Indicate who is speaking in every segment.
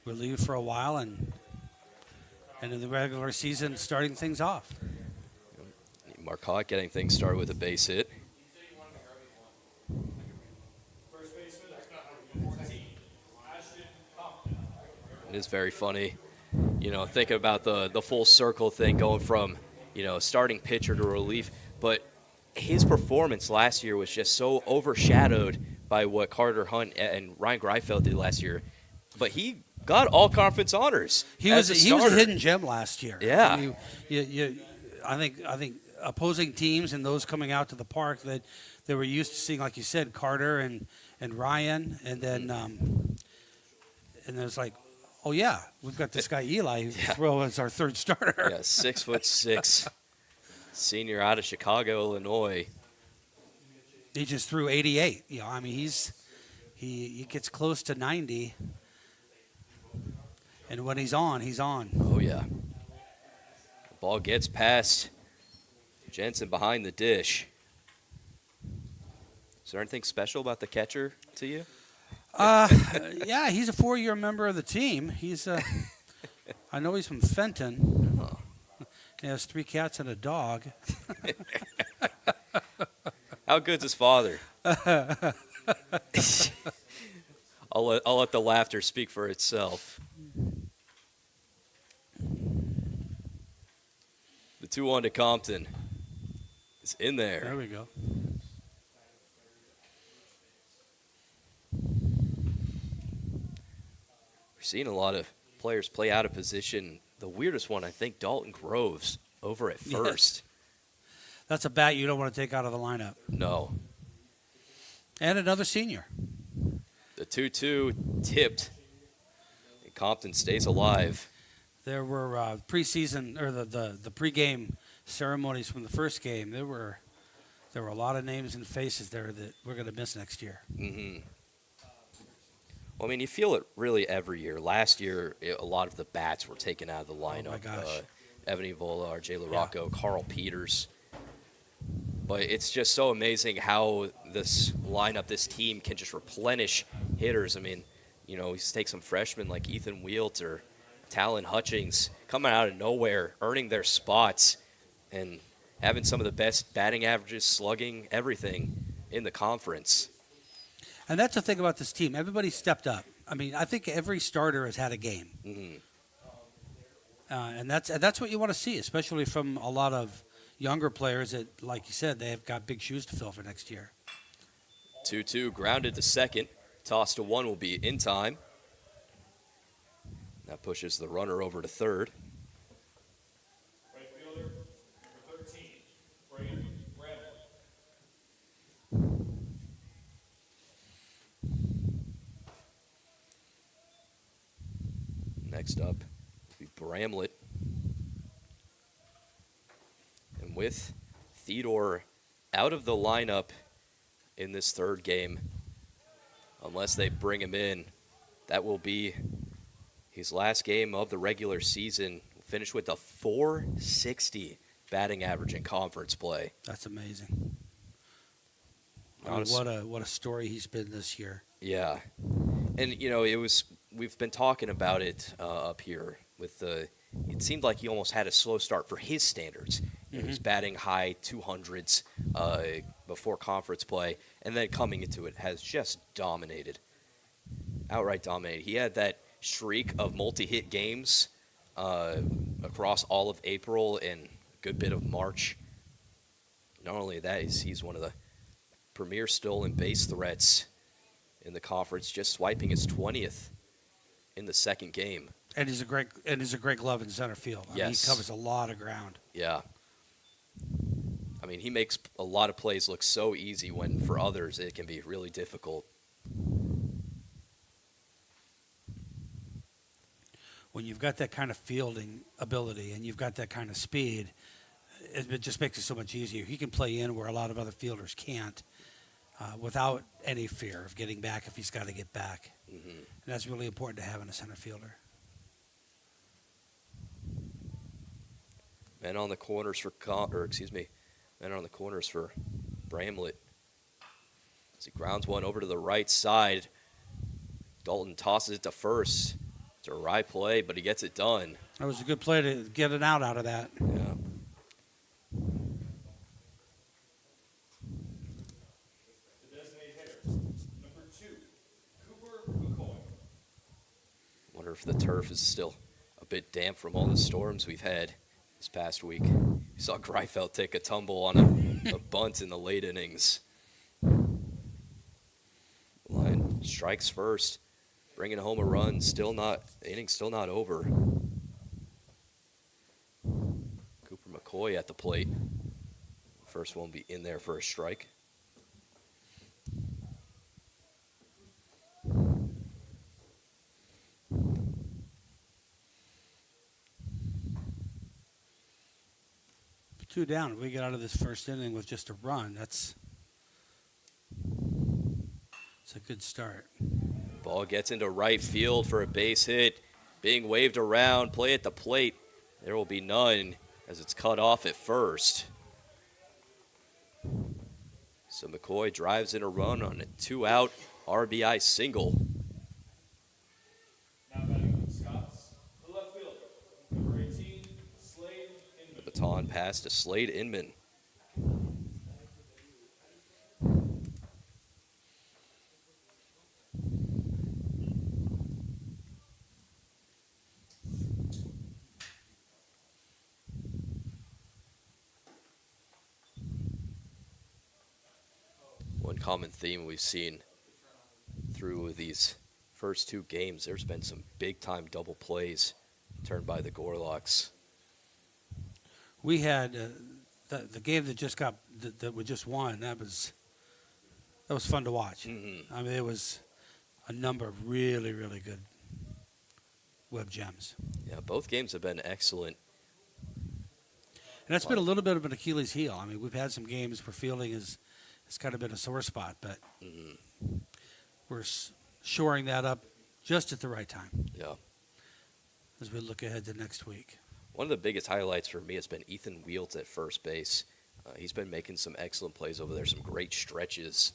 Speaker 1: relieved for a while, and in the regular season starting things off.
Speaker 2: Marcotte getting things started with a base hit. It is very funny, thinking about the full circle thing going from, starting pitcher to relief. But his performance last year was just so overshadowed by what Carter Hunt and Ryan Greifeld did last year. But he got all conference honors.
Speaker 1: He was a hidden gem last year.
Speaker 2: Yeah.
Speaker 1: I mean, I think opposing teams and those coming out to the park that they were used to seeing, like you said, Carter and Ryan, and then and there's like, oh yeah, we've got this guy Eli who throw as our third starter.
Speaker 2: Yeah, 6'6", senior out of Chicago, Illinois.
Speaker 1: He just threw 88. I mean, he gets close to 90, and when he's on, he's on.
Speaker 2: Oh yeah. The ball gets past Jensen behind the dish. Is there anything special about the catcher to you?
Speaker 1: Yeah, he's a 4-year member of the team. He's I know he's from Fenton.
Speaker 2: Oh.
Speaker 1: He has 3 cats and a dog.
Speaker 2: How good's his father? I'll let the laughter speak for itself. The 2-1 to Compton is in there.
Speaker 1: There we go.
Speaker 2: We're seeing a lot of players play out of position. The weirdest one, I think, Dalton Groves over at first.
Speaker 1: Yes. That's a bat you don't want to take out of the lineup.
Speaker 2: No.
Speaker 1: And another senior.
Speaker 2: The 2-2 tipped, and Compton stays alive.
Speaker 1: There were preseason or the pregame ceremonies from the first game. There were a lot of names and faces there that we're going to miss next year.
Speaker 2: Mm-hmm. Well, I mean, you feel it really every year. Last year, a lot of the bats were taken out of the lineup.
Speaker 1: Oh, my gosh.
Speaker 2: Evan Evola, R.J. LaRocco, Carl Peters. But it's just so amazing how this lineup, this team, can just replenish hitters. I mean, you take some freshmen like Ethan Wielt or Talon Hutchings coming out of nowhere, earning their spots, and having some of the best batting averages, slugging, everything in the conference.
Speaker 1: And that's the thing about this team. Everybody stepped up. I mean, I think every starter has had a game.
Speaker 2: Mm-hmm.
Speaker 1: And that's what you want to see, especially from a lot of younger players that, like you said, they've got big shoes to fill for next year.
Speaker 2: 2-2, grounded to second. Toss to one will be in time. That pushes the runner over to third.
Speaker 3: Right fielder, number 13, Brandon Bradley.
Speaker 2: Next up will be Bramlett. And with Theodore out of the lineup in this third game, unless they bring him in, that will be his last game of the regular season. Finished with a .460 batting average in conference play.
Speaker 1: That's amazing. I mean, what a story he's been this year.
Speaker 2: Yeah. And, we've been talking about it up here with it seemed like he almost had a slow start for his standards. He was batting high 200s before conference play, and then coming into it has just dominated, outright dominated. He had that streak of multi-hit games across all of April and a good bit of March. Not only that, he's one of the premier stolen base threats in the conference, just swiping his 20th in the second game.
Speaker 1: And he's a great glove in center field. I mean, he covers a lot of ground.
Speaker 2: Yeah. I mean, he makes a lot of plays look so easy when for others it can be really difficult.
Speaker 1: When you've got that kind of fielding ability and you've got that kind of speed, it just makes it so much easier. He can play in where a lot of other fielders can't without any fear of getting back if he's got to get back.
Speaker 2: Mm-hmm.
Speaker 1: And that's really important to have in a center fielder.
Speaker 2: Men on the corners for Bramlett. As he grounds one over to the right side, Dalton tosses it to first. It's a right play, but he gets it done.
Speaker 1: That was a good play to get an out of that.
Speaker 2: Yeah.
Speaker 3: The designated hitter, number 2, Cooper McCoy.
Speaker 2: Wonder if the turf is still a bit damp from all the storms we've had this past week. You saw Greifeld take a tumble on a bunt in the late innings. Lyon strikes first, bringing home a run. Inning's still not over. Cooper McCoy at the plate. First one will be in there for a strike.
Speaker 1: Two down. If we get out of this first inning with just a run, it's a good start.
Speaker 2: Ball gets into right field for a base hit. Being waved around, play at the plate. There will be none as it's cut off at first. So McCoy drives in a run on a 2-out RBI single.
Speaker 3: Now batting for the Scots, the left fielder, number 18, Slade Inman.
Speaker 2: The baton pass to Slade Inman. One common theme we've seen through these first 2 games, there's been some big-time double plays turned by the Gorlocks.
Speaker 1: We had the game that just got that we just won. That was fun to watch.
Speaker 2: Mm-hmm.
Speaker 1: I mean, it was a number of really, really good web gems.
Speaker 2: Yeah, both games have been excellent.
Speaker 1: And that's been a little bit of an Achilles heel. I mean, we've had some games where fielding has kind of been a sore spot, but we're shoring that up just at the right time
Speaker 2: Yeah.
Speaker 1: as we look ahead to next week.
Speaker 2: One of the biggest highlights for me has been Ethan Wields at first base. He's been making some excellent plays over there, some great stretches.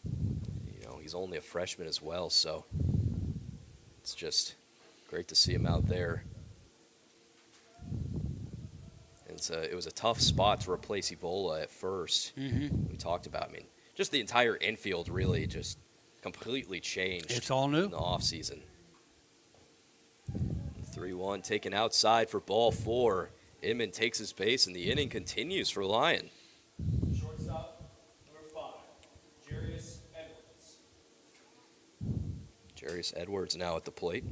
Speaker 2: You know, he's only a freshman as well, so it's just great to see him out there. It was a tough spot to replace Evola at first.
Speaker 1: Mm-hmm.
Speaker 2: We talked about, I mean, just the entire infield really just completely changed.
Speaker 1: It's all new.
Speaker 2: In the offseason. 3-1 taken outside for ball 4. Inman takes his base, and the inning continues for Lyon.
Speaker 3: Shortstop, number 5, Jarius Edwards.
Speaker 2: Jarius Edwards now at the plate.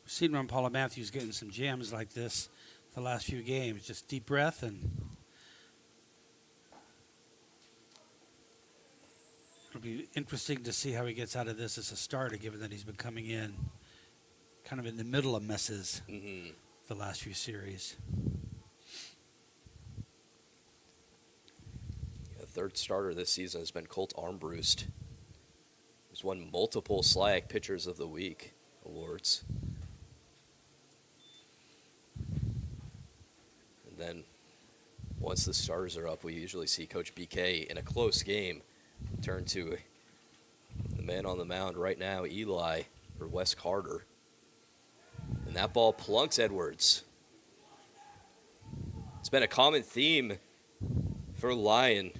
Speaker 1: We've seen Ron Paula Matthews getting some jams like this the last few games. Just deep breath, and it'll be interesting to see how he gets out of this as a starter, given that he's been coming in kind of in the middle of messes the last few series.
Speaker 2: The third starter this season has been Colt Armbruster. He's won multiple SLAC Pitchers of the Week awards. And then once the starters are up, we usually see Coach BK in a close game turn to the man on the mound right now, Eli, for Wes Carter. And that ball plunks Edwards. It's been a common theme for Lyon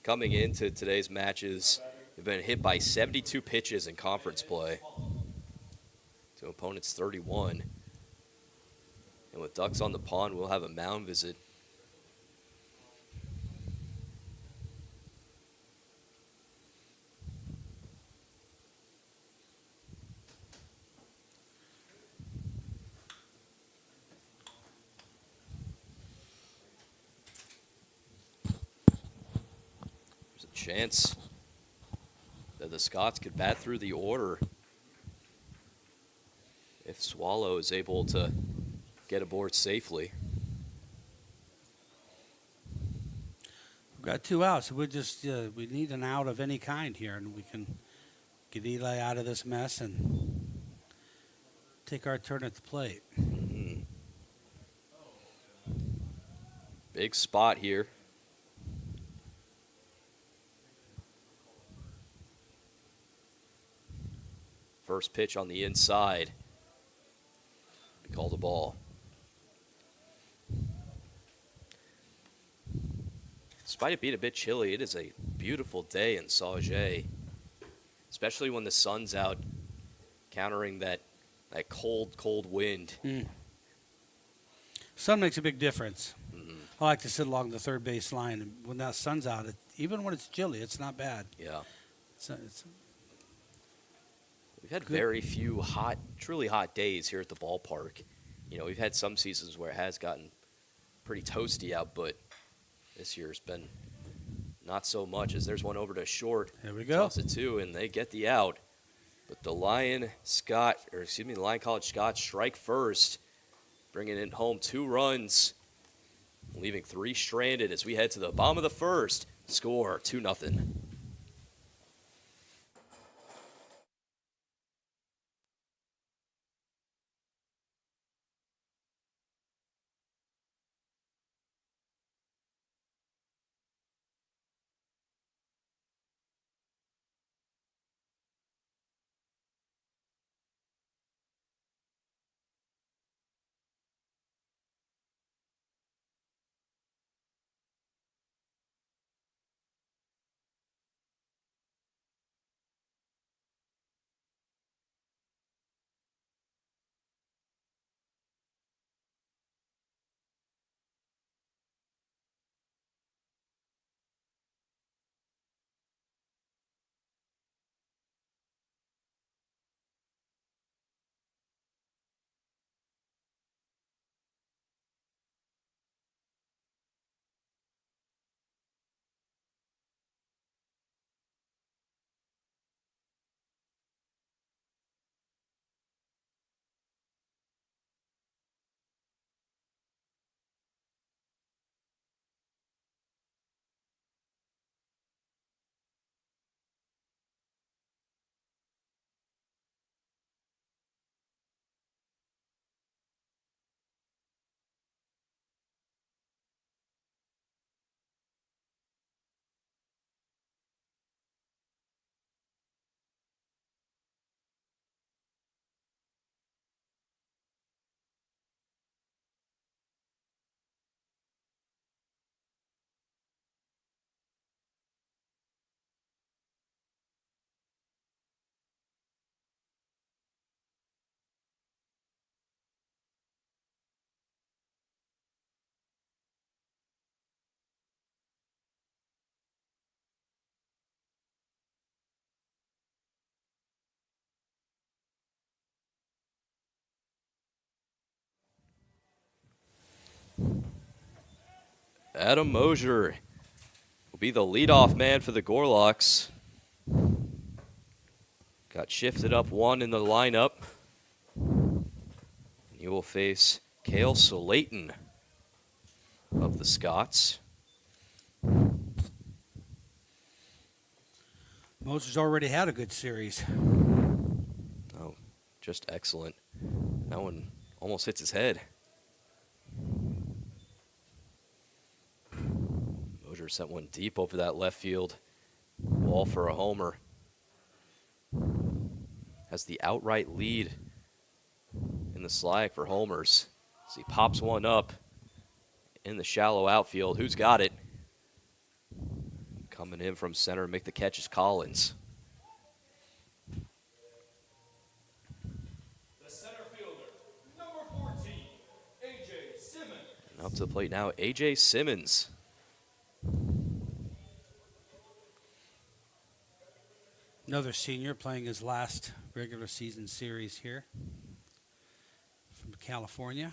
Speaker 2: coming into today's matches. They've been hit by 72 pitches in conference play to opponents' 31. And with Ducks on the pond, we'll have a mound visit. There's a chance that the Scots could bat through the order if Swallow is able to get aboard safely.
Speaker 1: We've got 2 outs. We just we need an out of any kind here, and we can get Eli out of this mess and take our turn at the plate.
Speaker 2: Big spot here First pitch on the inside. We call the ball. Despite it being a bit chilly, it is a beautiful day in Sauget, especially when the sun's out, countering that cold, cold wind.
Speaker 1: Sun makes a big difference. I like to sit along the third base line, and when that sun's out, even when it's chilly, it's not bad.
Speaker 2: Yeah.
Speaker 1: It's
Speaker 2: We've had
Speaker 1: good.
Speaker 2: very few truly hot days here at the ballpark. You know, we've had some seasons where it has gotten pretty toasty out, but this year's been not so much. As there's one over to short.
Speaker 1: There we go.
Speaker 2: Toss it two, and they get the out. But the Lyon College Scots strike first, bringing it home 2 runs, leaving 3 stranded as we head to the bottom of the first. Score 2-0. Adam Mosier will be the leadoff man for the Gorlocks. Got shifted up 1 in the lineup. He will face Cale Slayton of the Scots.
Speaker 1: Moses already had a good series.
Speaker 2: Oh, just excellent. That one almost hits his head. Mosier sent one deep over that left field wall for a homer. Has the outright lead in the slag for homers. As he pops one up in the shallow outfield. Who's got it? Coming in from center to make the catch is Collins.
Speaker 3: The center fielder, number 14, A.J. Simmons.
Speaker 2: And up to the plate now, A.J. Simmons.
Speaker 1: Another senior playing his last regular season series here from California.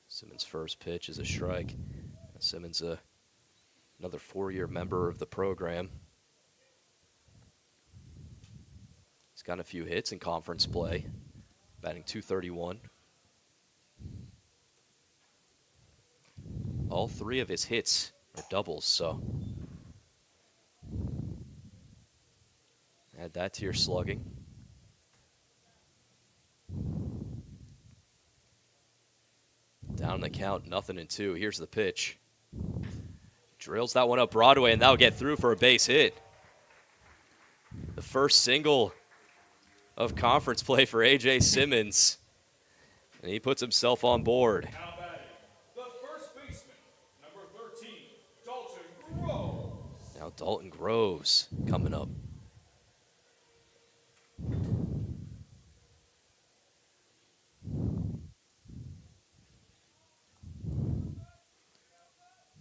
Speaker 2: Simmons' first pitch is a strike. Simmons, another 4-year member of the program. He's gotten a few hits in conference play, batting .231. All 3 of his hits are doubles, so add that to your slugging. Down the count, 0-2. Here's the pitch. Drills that one up Broadway, and that'll get through for a base hit. The first single of conference play for A.J. Simmons. And he puts himself on board.
Speaker 3: Now batting, the first baseman, number 13, Dalton Groves.
Speaker 2: Now Dalton Groves coming up.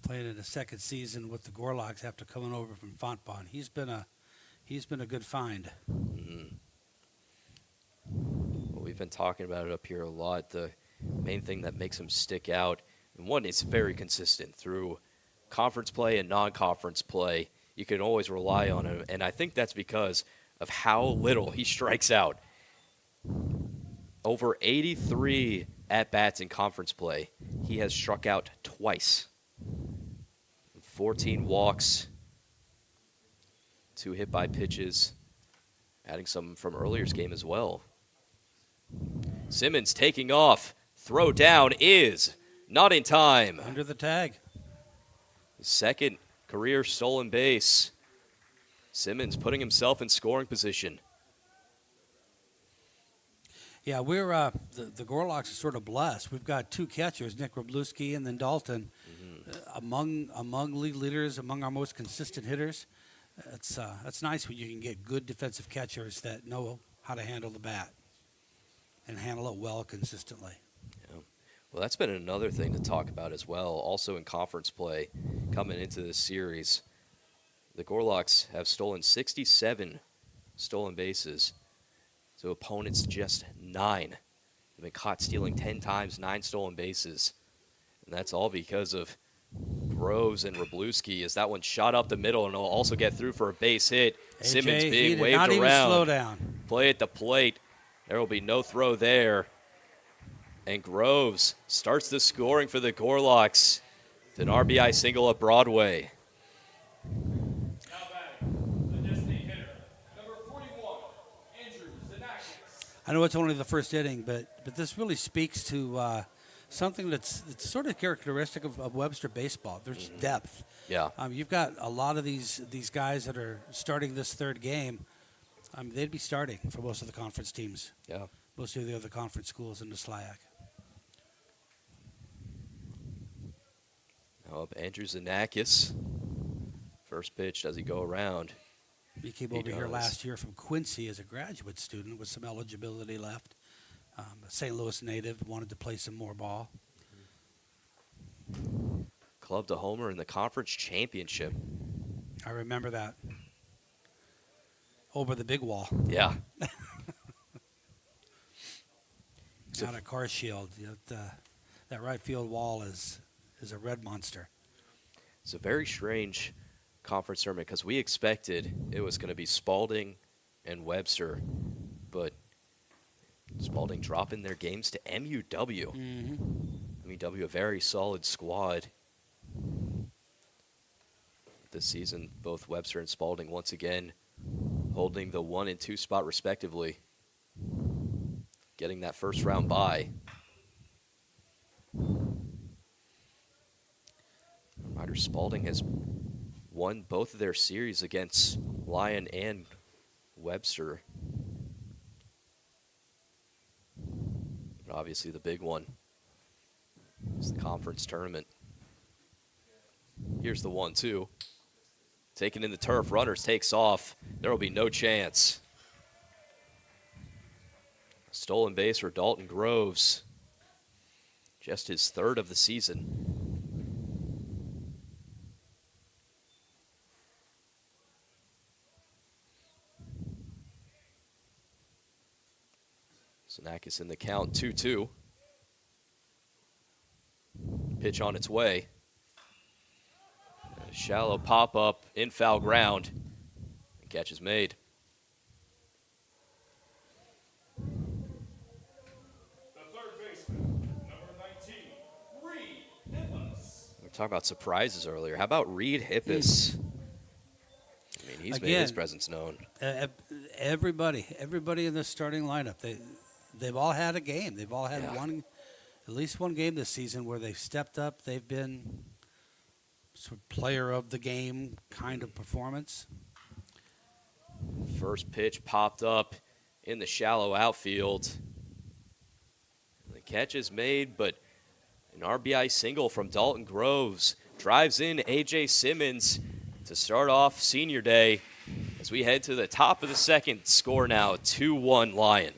Speaker 1: Playing in the second season with the Gorlocks after coming over from Fontbonne. He's been a good find.
Speaker 2: Well, we've been talking about it up here a lot. The main thing that makes him stick out, and one, it's very consistent through conference play and non-conference play. You can always rely on him, and I think that's because of how little he strikes out. Over 83 at-bats in conference play. He has struck out twice. 14 walks, 2 hit by pitches, adding some from earlier's game as well. Simmons taking off. Throw down is not in time.
Speaker 1: Under the tag.
Speaker 2: Second career stolen base. Simmons putting himself in scoring position.
Speaker 1: Yeah, we're the Gorlocks are sort of blessed. We've got 2 catchers, Nick Wroblewski and then Dalton, among league leaders, among our most consistent hitters. It's nice when you can get good defensive catchers that know how to handle the bat and handle it well consistently.
Speaker 2: Yeah. Well, that's been another thing to talk about as well. Also in conference play, coming into this series, the Gorlocks have stolen 67 stolen bases. So opponents just 9. They've been caught stealing 10 times, 9 stolen bases. And that's all because of Groves and Wroblewski, as that one shot up the middle and will also get through for a base hit. Simmons
Speaker 1: he
Speaker 2: being
Speaker 1: did
Speaker 2: waved
Speaker 1: not
Speaker 2: around.
Speaker 1: even slow down.
Speaker 2: Play at the plate. There will be no throw there. And Groves starts the scoring for the Gorlocks. It's an RBI single at Broadway.
Speaker 3: Now batting, the designated hitter, number 41, Andrew Zanakis.
Speaker 1: I know it's only the first inning, but this really speaks to something that's sort of characteristic of Webster baseball. There's depth.
Speaker 2: Yeah.
Speaker 1: You've got a lot of these guys that are starting this third game. They'd be starting for most of the conference teams.
Speaker 2: Yeah.
Speaker 1: Most of the other conference schools in the SLIAC.
Speaker 2: Now up Andrew Zanakis. First pitch, does he go around?
Speaker 1: He came
Speaker 2: He
Speaker 1: over here
Speaker 2: does.
Speaker 1: last year from Quincy as a graduate student with some eligibility left. A St. Louis native, wanted to play some more ball.
Speaker 2: Clubbed a homer in the conference championship.
Speaker 1: I remember that. Over the big wall.
Speaker 2: Yeah.
Speaker 1: Not a car shield. That right field wall is a red monster.
Speaker 2: It's a very strange conference tournament because we expected it was going to be Spalding and Webster, but Spalding dropping their games to MUW. MUW, a very solid squad. This season, both Webster and Spalding once again holding the 1 and 2 spot respectively. Getting that first round bye. Reminder, Spalding has won both of their series against Lyon and Webster. But obviously the big one is the conference tournament. Here's the 1-2. Taken in the turf, runners takes off. There will be no chance. Stolen base for Dalton Groves. Just his 3rd of the season. Zanakis in the count, 2-2. Pitch on its way. A shallow pop-up in foul ground. Catch is made.
Speaker 3: The third baseman, number 19, Reed Nicholas.
Speaker 2: We were talking about surprises earlier. How about Reed Hippis? I mean, he's made his
Speaker 1: Again,
Speaker 2: presence known.
Speaker 1: Everybody in the starting lineup, they've all had a game. They've all had at least one game this season where they've stepped up. They've been sort of player of the game kind of performance.
Speaker 2: First pitch popped up in the shallow outfield. The catch is made, but an RBI single from Dalton Groves drives in A.J. Simmons to start off senior day as we head to the top of the second. Score now 2-1 Lyon.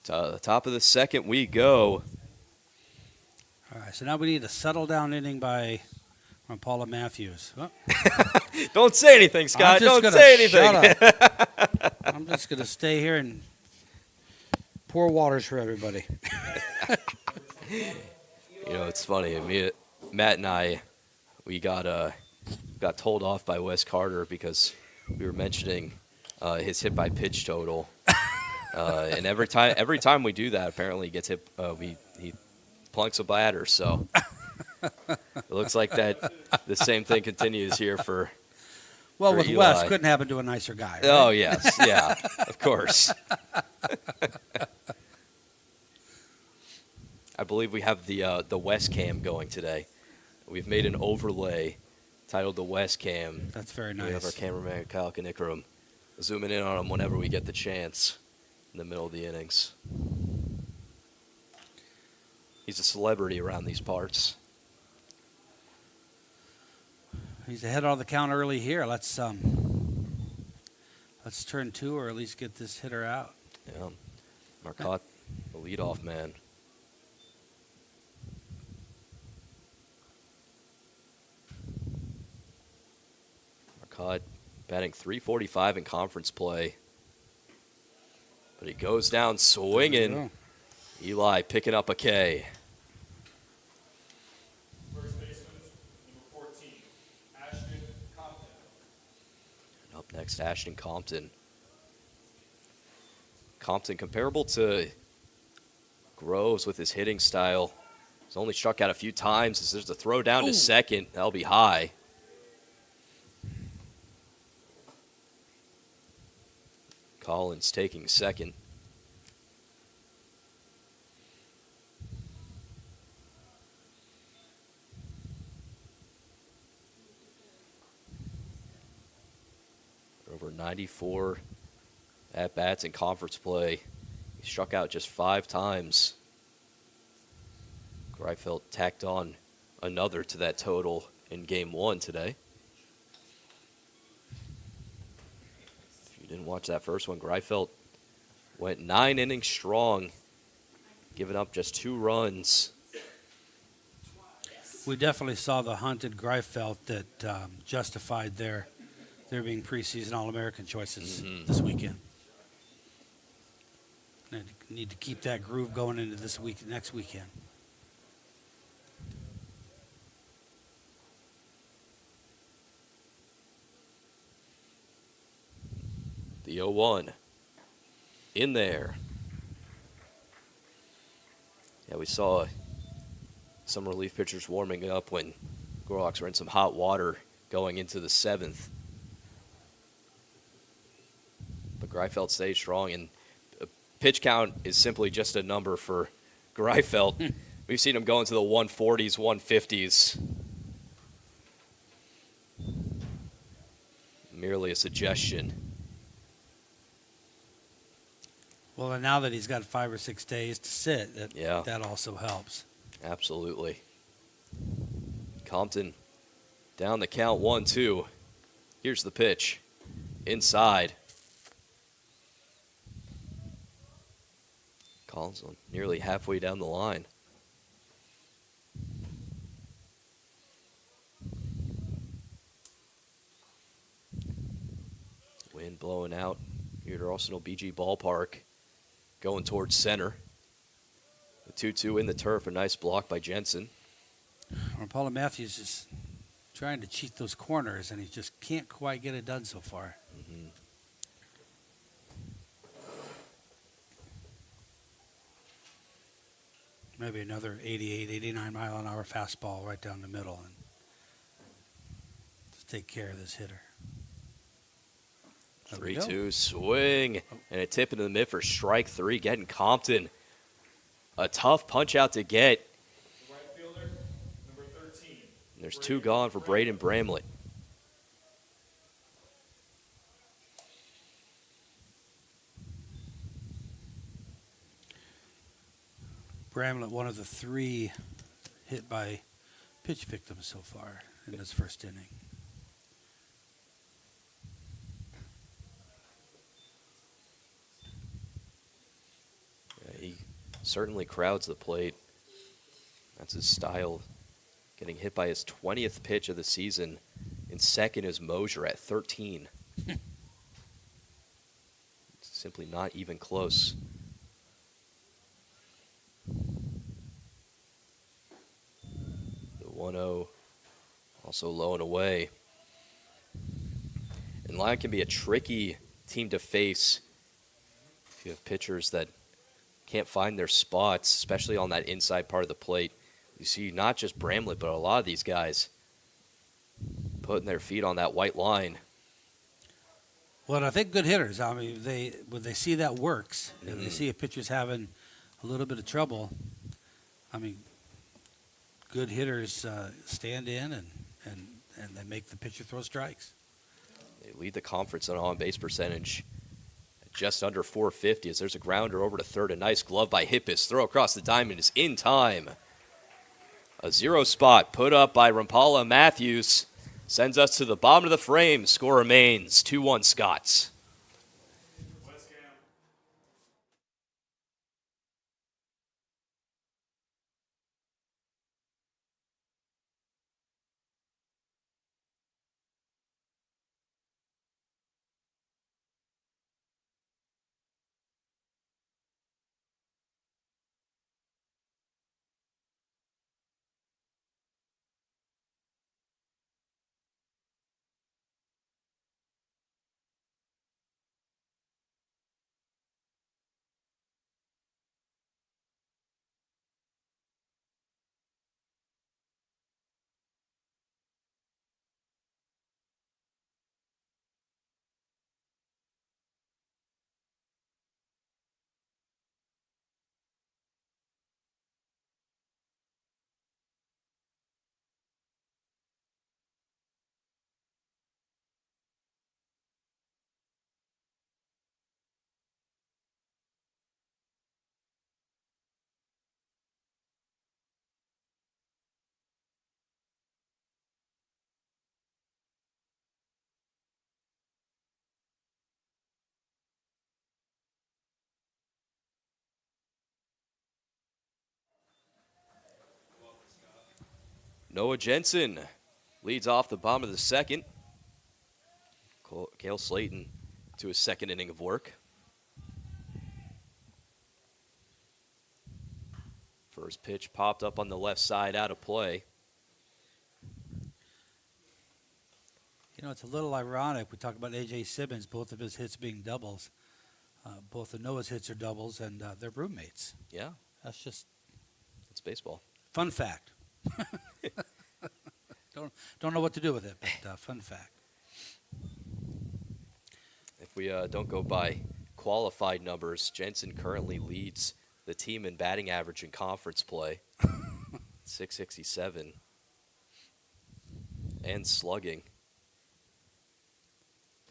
Speaker 2: To the top of the second we go.
Speaker 1: All right, so now we need a settle down inning from Paula Matthews. Oh,
Speaker 2: Don't say anything, Scott.
Speaker 1: I'm just
Speaker 2: Don't
Speaker 1: gonna
Speaker 2: say anything.
Speaker 1: shut up. I'm just going to stay here and pour waters for everybody.
Speaker 2: You know, it's funny. Matt and I, we got told off by Wes Carter because we were mentioning his hit by pitch total. And every time we do that, apparently he gets hit. He plunks a batter. So it looks like that the same thing continues here for.
Speaker 1: Well,
Speaker 2: for
Speaker 1: with
Speaker 2: Eli.
Speaker 1: Wes, couldn't happen to a nicer guy. Right?
Speaker 2: Oh yes, yeah, of course. I believe we have the West Cam going today. We've made an overlay titled the West Cam.
Speaker 1: That's very
Speaker 2: We have our
Speaker 1: nice.
Speaker 2: cameraman Kyle Kanikram zooming in on him whenever we get the chance in the middle of the innings. He's a celebrity around these parts.
Speaker 1: He's ahead on the count early here. Let's turn two or at least get this hitter out.
Speaker 2: Yeah, Marcotte, the leadoff man. Marcotte batting .345 in conference play. But he goes down swinging. Eli picking up a K.
Speaker 3: First baseman, number 14, Ashton Compton.
Speaker 2: And up next, Ashton Compton. Compton comparable to Groves with his hitting style. He's only struck out a few times. As there's a throw down to second. That'll be high. Collins taking second. Over 94 at-bats in conference play. He struck out just 5 times. Greifeld tacked on another to that total in Game 1 today. If you didn't watch that first one, Greifeld went 9 innings strong, giving up just 2 runs.
Speaker 1: We definitely saw the hunted Greifeld that justified their being preseason All-American choices this weekend. And need to keep that groove going into next weekend.
Speaker 2: The 0-1 in there. Yeah, we saw some relief pitchers warming up when Gorlocks were in some hot water going into the 7th. But Greifeld stays strong, and a pitch count is simply just a number for Greifeld. We've seen him go into the 140s, 150s. Merely a suggestion.
Speaker 1: Well, and now that he's got 5 or 6 days to sit, that also helps.
Speaker 2: Absolutely. Compton down the count 1-2. Here's the pitch. Inside. Collins nearly halfway down the line. Wind blowing out here at Arsenal BG Ballpark. Going towards center. The 2-2 in the turf. A nice block by Jensen.
Speaker 1: Well, Paula Matthews is trying to cheat those corners, and he just can't quite get it done so far.
Speaker 2: Mm-hmm.
Speaker 1: Maybe another 88, 89 mile an hour fastball right down the middle, and just take care of this hitter. There we go.
Speaker 2: 3-2 swing, and a tip into the mid for strike 3, getting Compton. A tough punch out to get.
Speaker 3: The right fielder, number 13.
Speaker 2: And there's 2 gone for Braden Bramlett.
Speaker 1: Bramlett, one of the 3 hit by pitch victims so far in this first inning.
Speaker 2: Yeah, he certainly crowds the plate. That's his style. Getting hit by his 20th pitch of the season. In second is Mosier at 13. Simply not even close. The 1-0 also low and away. And Lyon can be a tricky team to face if you have pitchers that can't find their spots, especially on that inside part of the plate. You see not just Bramlett, but a lot of these guys putting their feet on that white line.
Speaker 1: Well, and I think good hitters, I mean, when they see that works, and they see a pitcher's having a little bit of trouble, I mean, good hitters stand in and they make the pitcher throw strikes.
Speaker 2: They lead the conference on on-base percentage at just under 450 as there's a grounder over to third. A nice glove by Hippis. Throw across the diamond is in time. A 0 spot put up by Rampala Matthews sends us to the bottom of the frame. Score remains 2-1 Scots.
Speaker 3: West Ham.
Speaker 2: Noah Jensen leads off the bottom of the second. Cale Slayton to his second inning of work. First pitch popped up on the left side, out of play.
Speaker 1: You know, it's a little ironic. We talk about A.J. Simmons, both of his hits being doubles. Both of Noah's hits are doubles, and they're roommates.
Speaker 2: Yeah,
Speaker 1: That's just
Speaker 2: it's baseball.
Speaker 1: fun fact. Don't know what to do with it, but fun fact.
Speaker 2: If we don't go by qualified numbers, Jensen currently leads the team in batting average in conference play, 667, and slugging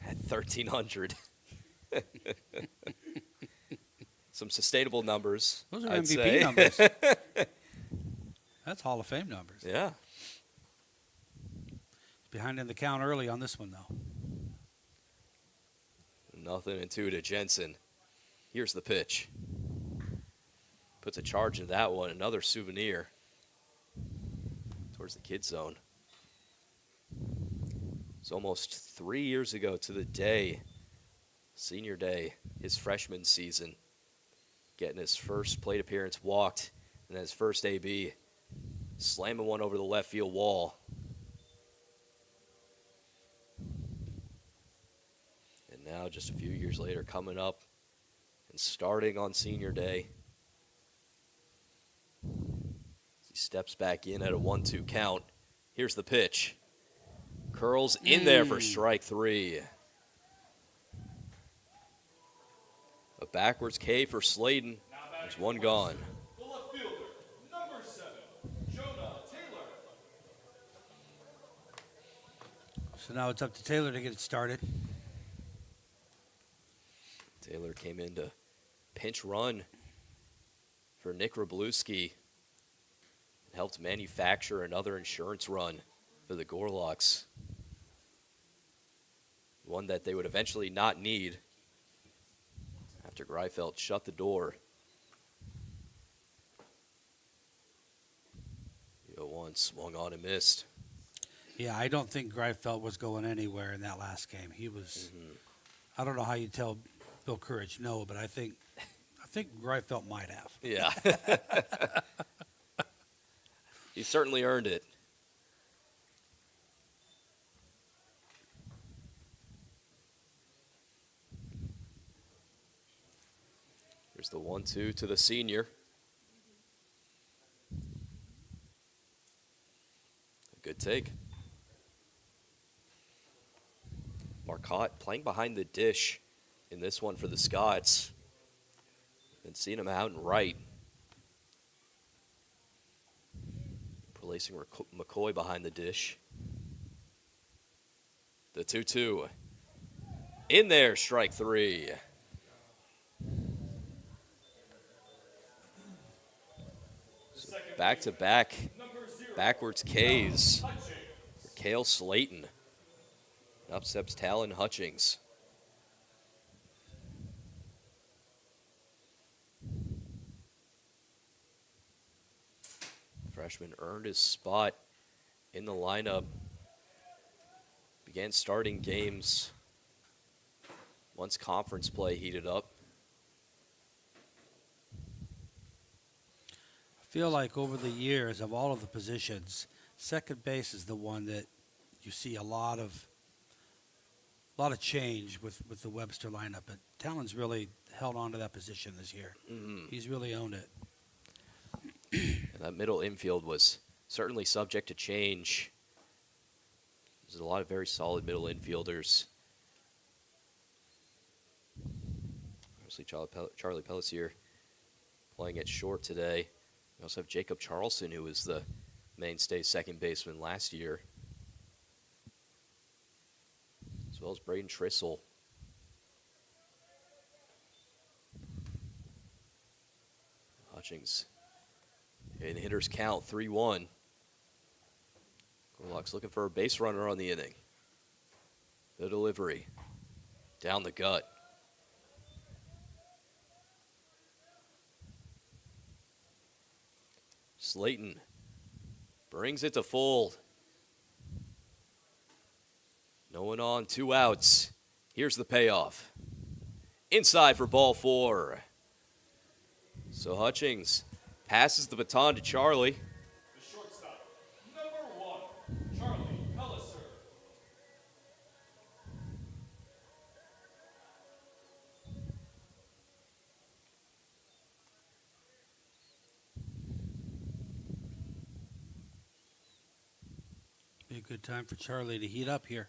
Speaker 2: at 1,300. Some sustainable numbers.
Speaker 1: Those are
Speaker 2: I'd
Speaker 1: MVP
Speaker 2: say.
Speaker 1: numbers. That's Hall of Fame numbers.
Speaker 2: Yeah.
Speaker 1: Behind in the count early on this one, though.
Speaker 2: 0-2 to Jensen. Here's the pitch. Puts a charge into that one. Another souvenir towards the kid zone. It's almost 3 years ago to the day, senior day, his freshman season. Getting his first plate appearance, walked, and then his first AB, slamming one over the left field wall. And now, just a few years later, coming up and starting on senior day. He steps back in at a 1-2 count. Here's the pitch. Curls in there for strike 3. A backwards K for Slayton. There's one gone.
Speaker 3: The left fielder, number 7, Jonah Taylor.
Speaker 1: So now it's up to Taylor to get it started.
Speaker 2: Taylor came in to pinch run for Nick Wroblewski. Helped manufacture another insurance run for the Gorlocks. One that they would eventually not need after Greifeld shut the door. 0-1 swung on and missed.
Speaker 1: Yeah, I don't think Greifeld was going anywhere in that last game. He was. I don't know how you tell Bill Courage no, but I think Greifeld might have.
Speaker 2: Yeah. He certainly earned it. Here's the 1-2 to the senior. A good take. Marcotte playing behind the dish in this one for the Scots. Been seeing him out and right. Placing McCoy behind the dish. The 2-2. In there, strike 3. So back-to-back backwards Ks for Cale Slayton. Up steps Talon Hutchings. Freshman earned his spot in the lineup. Began starting games once conference play heated up.
Speaker 1: I feel like over the years of all of the positions, second base is the one that you see a lot of change with the Webster lineup. But Talon's really held on to that position this year. He's really owned it.
Speaker 2: And that middle infield was certainly subject to change. There's a lot of very solid middle infielders. Obviously, Charlie Pellissier playing at short today. We also have Jacob Charleston, who was the mainstay second baseman last year, as well as Braden Trissel. Hutchings in hitter's count, 3-1. Gorlocks looking for a base runner on the inning. The delivery. Down the gut. Slayton brings it to full. No one on, 2 outs. Here's the payoff. Inside for ball 4. So Hutchings passes the baton to Charlie.
Speaker 3: The shortstop, number 1, Charlie Pelliser.
Speaker 1: Be a good time for Charlie to heat up here.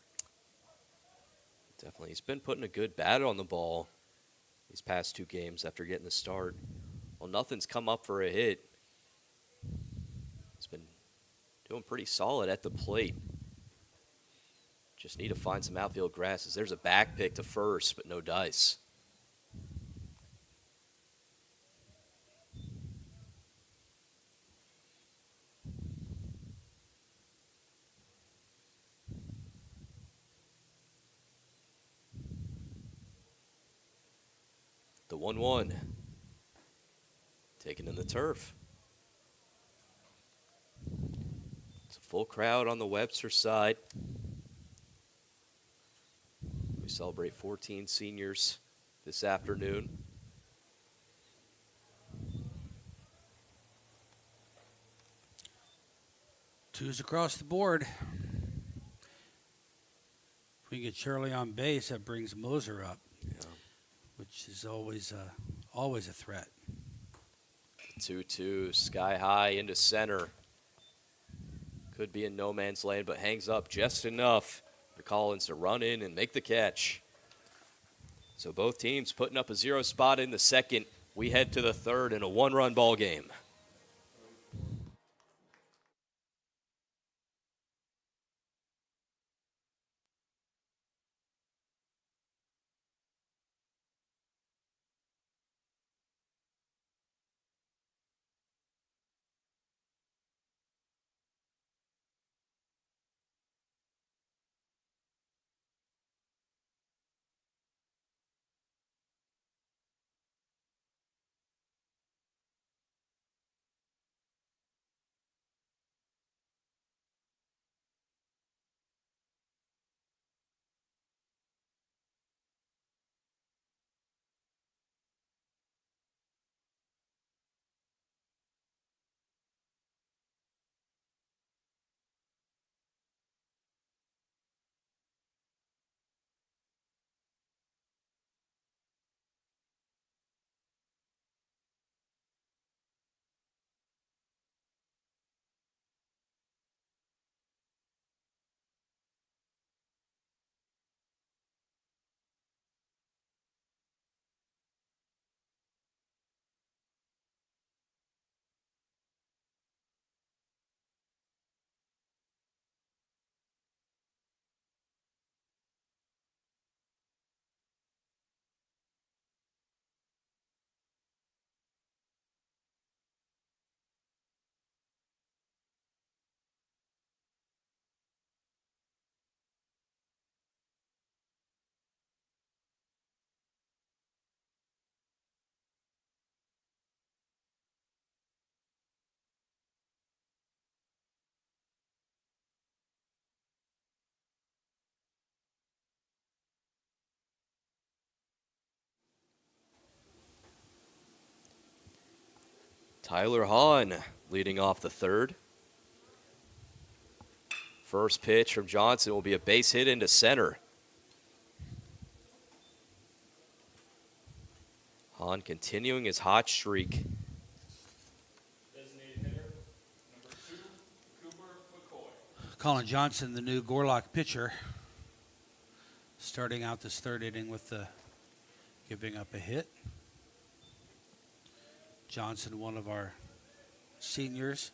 Speaker 2: Definitely. He's been putting a good bat on the ball these past 2 games after getting the start. Well, nothing's come up for a hit. He's been doing pretty solid at the plate. Just need to find some outfield grasses. There's a back pick to first, but no dice. The 1-1. Taken in the turf. It's a full crowd on the Webster side. We celebrate 14 seniors this afternoon.
Speaker 1: Twos across the board. If we get Charlie on base, that brings Moser up, which is always a threat.
Speaker 2: 2-2, sky high into center. Could be in no man's land, but hangs up just enough for Collins to run in and make the catch. So both teams putting up a 0 spot in the second. We head to the third in a 1-run ball game. Tyler Hahn leading off the third. First pitch from Johnson will be a base hit into center. Hahn continuing his hot streak.
Speaker 3: Designated hitter, number 2, Cooper McCoy.
Speaker 1: Colin Johnson, the new Gorlock pitcher, starting out this third inning with giving up a hit. Johnson, one of our seniors,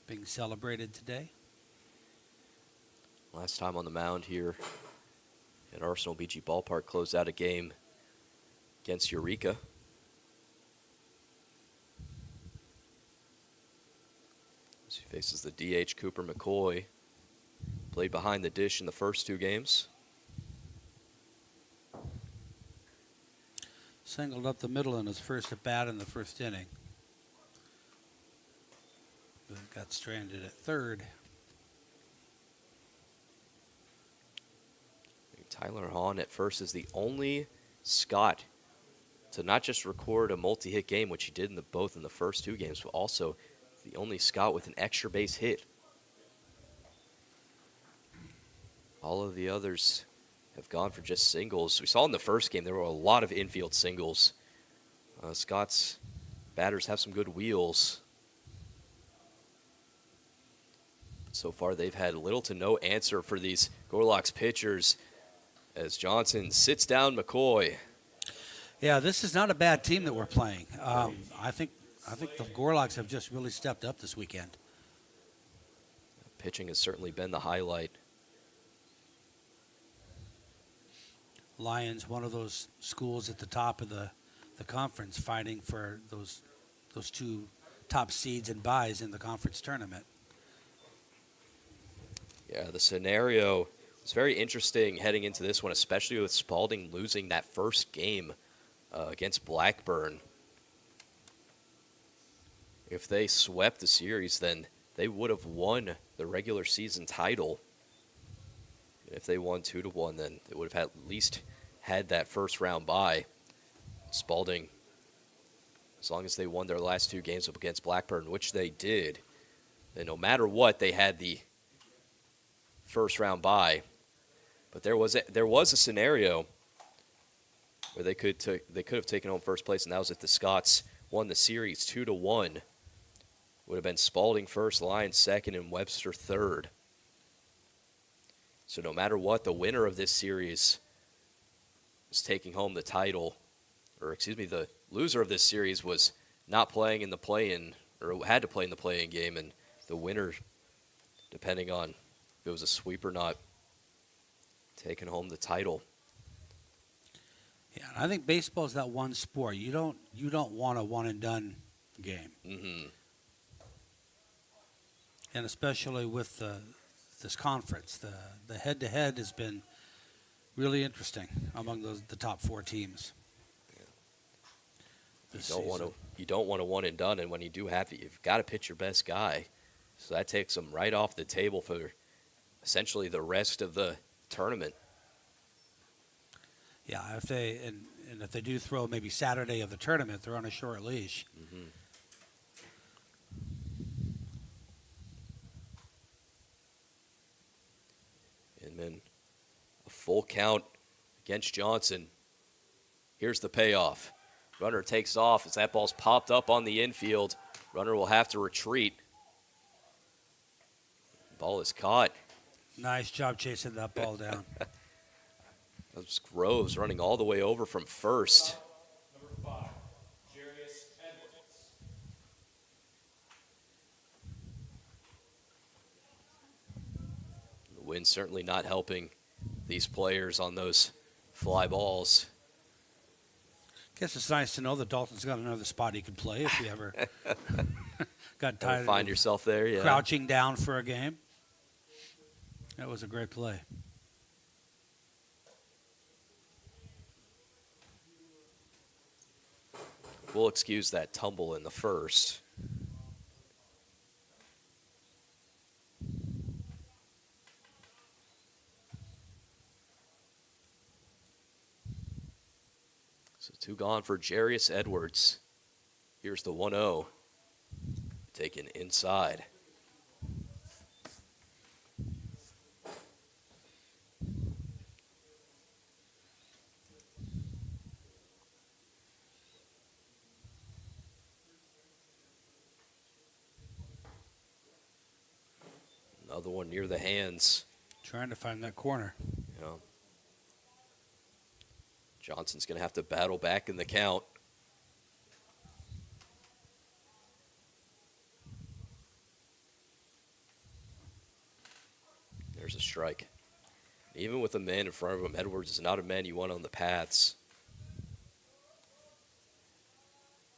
Speaker 1: being celebrated today.
Speaker 2: Last time on the mound here at Arsenal BG Ballpark, closed out a game against Eureka. As he faces the DH Cooper McCoy. Played behind the dish in the first 2 games.
Speaker 1: Singled up the middle in his first at bat in the first inning. But got stranded at third.
Speaker 2: Tyler Hahn at first is the only Scot to not just record a multi-hit game, which he did both in the first 2 games, but also the only Scot with an extra base hit. All of the others have gone for just singles. We saw in the first game there were a lot of infield singles. Scott's batters have some good wheels. So far, they've had little to no answer for these Gorlocks pitchers as Johnson sits down McCoy.
Speaker 1: Yeah, this is not a bad team that we're playing. I think the Gorlocks have just really stepped up this weekend.
Speaker 2: Pitching has certainly been the highlight.
Speaker 1: Lyon's one of those schools at the top of the conference fighting for those 2 top seeds and buys in the conference tournament.
Speaker 2: Yeah, the scenario was very interesting heading into this one, especially with Spalding losing that first game against Blackburn. If they swept the series, then they would have won the regular season title. And if they won 2-1, then they would have at least had that first round bye. Spalding, as long as they won their last 2 games up against Blackburn, which they did, then no matter what, they had the first round bye. But there was a scenario where they could have taken home first place, and that was if the Scots won the series 2-1. Would have been Spalding first, Lyon second, and Webster third. So no matter what, the winner of this series is taking home the title, or excuse me, the loser of this series was not playing in the play-in, or had to play in the play-in game, and the winner, depending on if it was a sweep or not, taking home the title.
Speaker 1: Yeah, and I think baseball is that one sport. You don't want a one and done game.
Speaker 2: Mm-hmm.
Speaker 1: And especially with this conference, the head-to-head has been really interesting among the top 4 teams.
Speaker 2: You don't want a one and done, and when you do have it, you've got to pitch your best guy. So that takes them right off the table for essentially the rest of the tournament.
Speaker 1: Yeah, if they do throw maybe Saturday of the tournament, they're on a short leash.
Speaker 2: Mm-hmm. And then a full count against Johnson. Here's the payoff. Runner takes off as that ball's popped up on the infield. Runner will have to retreat. Ball is caught.
Speaker 1: Nice job chasing that ball down.
Speaker 2: That's Groves running all the way over from first.
Speaker 3: Number 5, Jarius Edwards.
Speaker 2: The wind certainly not helping these players on those fly balls.
Speaker 1: Guess it's nice to know that Dalton's got another spot he could play if he ever got tired
Speaker 2: Find
Speaker 1: of
Speaker 2: yourself there, yeah.
Speaker 1: crouching down for a game. That was a great play.
Speaker 2: We'll excuse that tumble in the first. So 2 gone for Jarius Edwards. Here's the 1-0. Taken inside. Another one near the hands.
Speaker 1: Trying to find that corner.
Speaker 2: You know, Johnson's going to have to battle back in the count. There's a strike. Even with a man in front of him, Edwards is not a man you want on the paths.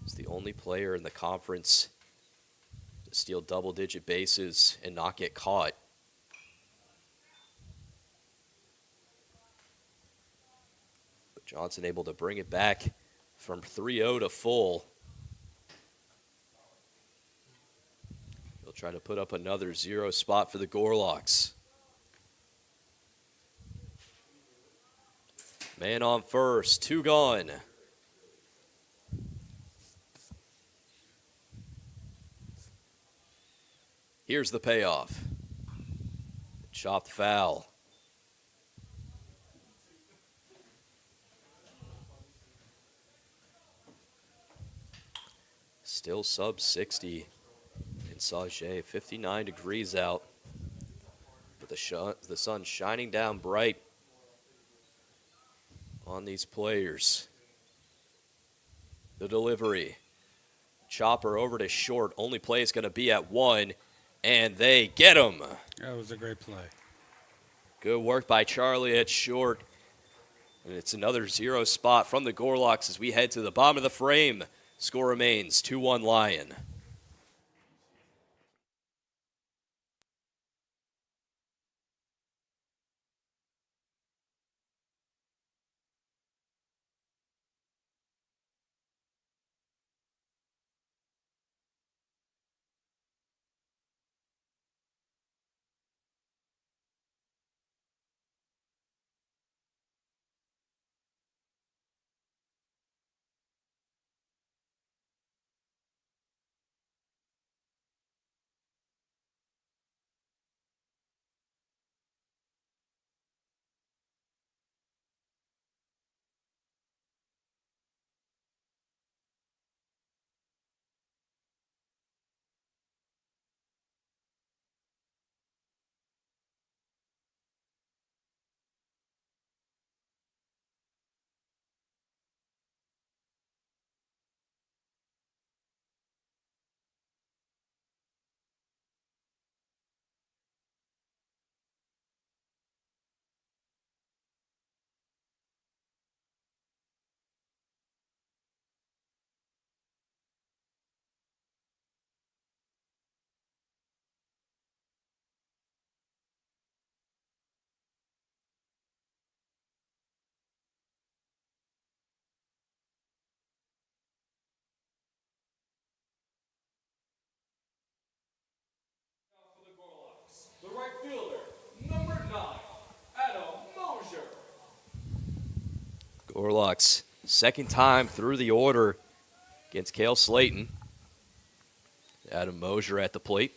Speaker 2: He's the only player in the conference to steal double-digit bases and not get caught. But Johnson able to bring it back from 3-0 to full. He'll try to put up another 0 spot for the Gorlocks. Man on first, 2 gone. Here's the payoff. Chopped foul. Still sub 60 in Sauget. 59 degrees out. But the sun shining down bright on these players. The delivery. Chopper over to short. Only play is going to be at 1. And they get him.
Speaker 1: That was a great play.
Speaker 2: Good work by Charlie at short. And it's another 0 spot from the Gorlocks as we head to the bottom of the frame. Score remains 2-1 Lyon.
Speaker 3: For the Gorlocks, the right fielder, number 9, Adam Mosier.
Speaker 2: Gorlocks, second time through the order against Cale Slayton. Adam Mosier at the plate.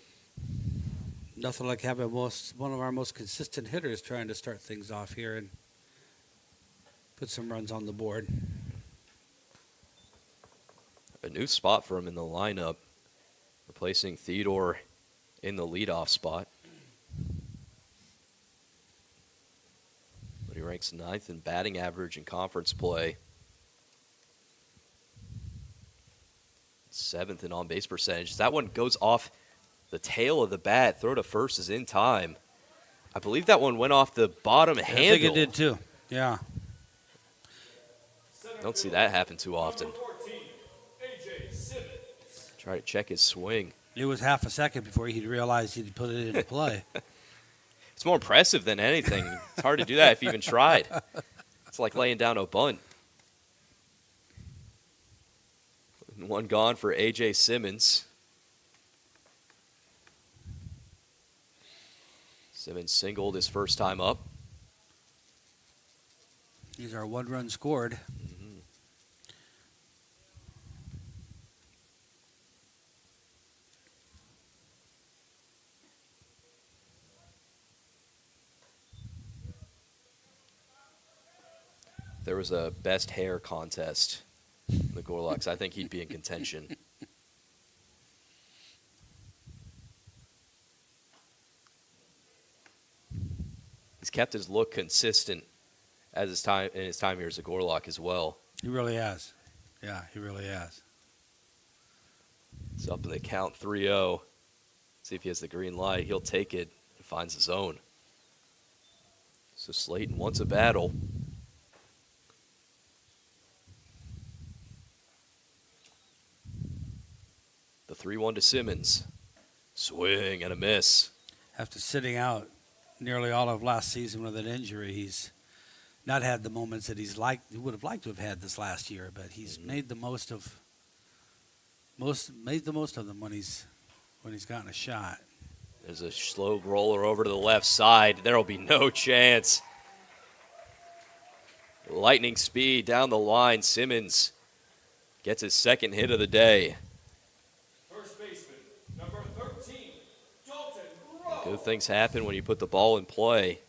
Speaker 1: Nothing like having one of our most consistent hitters trying to start things off here and put some runs on the board.
Speaker 2: A new spot for him in the lineup, replacing Theodore in the leadoff spot. But he ranks 9th in batting average in conference play. 7th in on-base percentage. That one goes off the tail of the bat. Throw to first is in time. I believe that one went off the bottom handle.
Speaker 1: I think it did too. Yeah.
Speaker 2: Don't see that happen too often.
Speaker 3: Number 14, AJ Simmons.
Speaker 2: Try to check his swing.
Speaker 1: It was half a second before he'd realized he'd put it into play.
Speaker 2: It's more impressive than anything. It's hard to do that if you even tried. It's like laying down a bunt. One gone for A.J. Simmons. Simmons singled his first time up.
Speaker 1: He's our 1 run scored.
Speaker 2: There was a best hair contest in the Gorlocks. I think he'd be in contention. He's kept his look consistent as his time here as a Gorlock as well.
Speaker 1: He really has. Yeah, he really has.
Speaker 2: It's up in the count 3-0. See if he has the green light. He'll take it and finds his own. So Slayton wants a battle. The 3-1 to Simmons. Swing and a miss.
Speaker 1: After sitting out nearly all of last season with an injury, he's not had the moments that he would have liked to have had this last year, but he's made the most of them when he's gotten a shot.
Speaker 2: There's a slow roller over to the left side. There will be no chance. Lightning speed down the line. Simmons gets his second hit of the day.
Speaker 3: First baseman, number 13, Dalton
Speaker 2: Good things happen when you put the ball in play.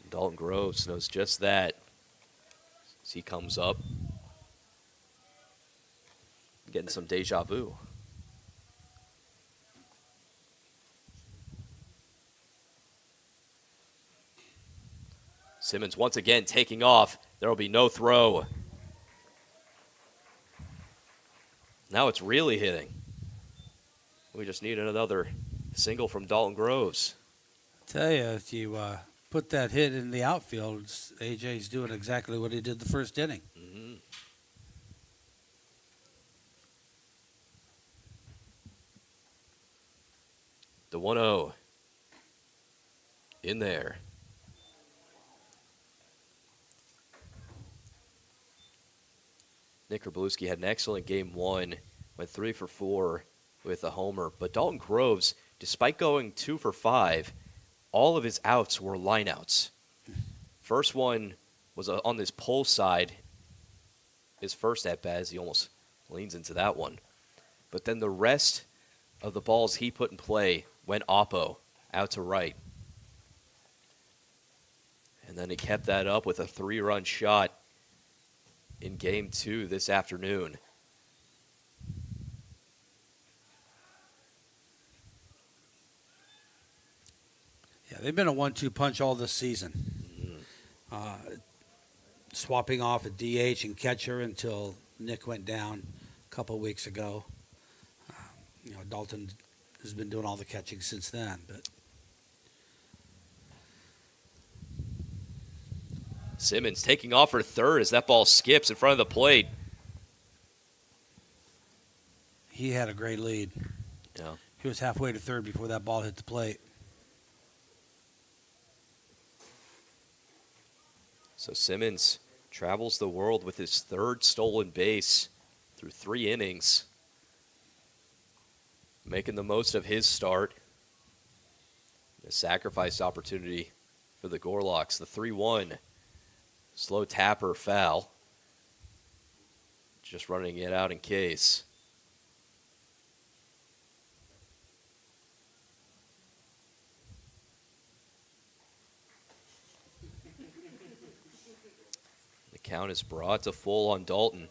Speaker 2: Dalton Groves knows just that as he comes up. Getting some deja vu. Simmons once again taking off. There will be no throw. Now it's really hitting. We just need another single from Dalton Groves.
Speaker 1: Tell you, if you put that hit in the outfield, AJ's doing exactly what he did the first inning.
Speaker 2: Mm-hmm. The 1-0 in there. Nick Grabluski had an excellent game one, went 3 for 4 with a homer. But Dalton Groves, despite going 2 for 5, all of his outs were line outs. First one was on this pull side. His first at bat, as he almost leans into that one. But then the rest of the balls he put in play went oppo, out to right. And then he kept that up with a 3-run shot in game 2 this afternoon.
Speaker 1: Yeah, they've been a 1-2 punch all this season. Swapping off a DH and catcher until Nick went down a couple of weeks ago. Dalton has been doing all the catching since then. But
Speaker 2: Simmons taking off for third as that ball skips in front of the plate.
Speaker 1: he had a great lead.
Speaker 2: Yeah.
Speaker 1: He was halfway to third before that ball hit the plate.
Speaker 2: So Simmons travels the world with his third stolen base through 3 innings, making the most of his start. A sacrifice opportunity for the Gorlocks. The 3-1 slow tapper foul. Just running it out in case. The count is brought to full on Dalton.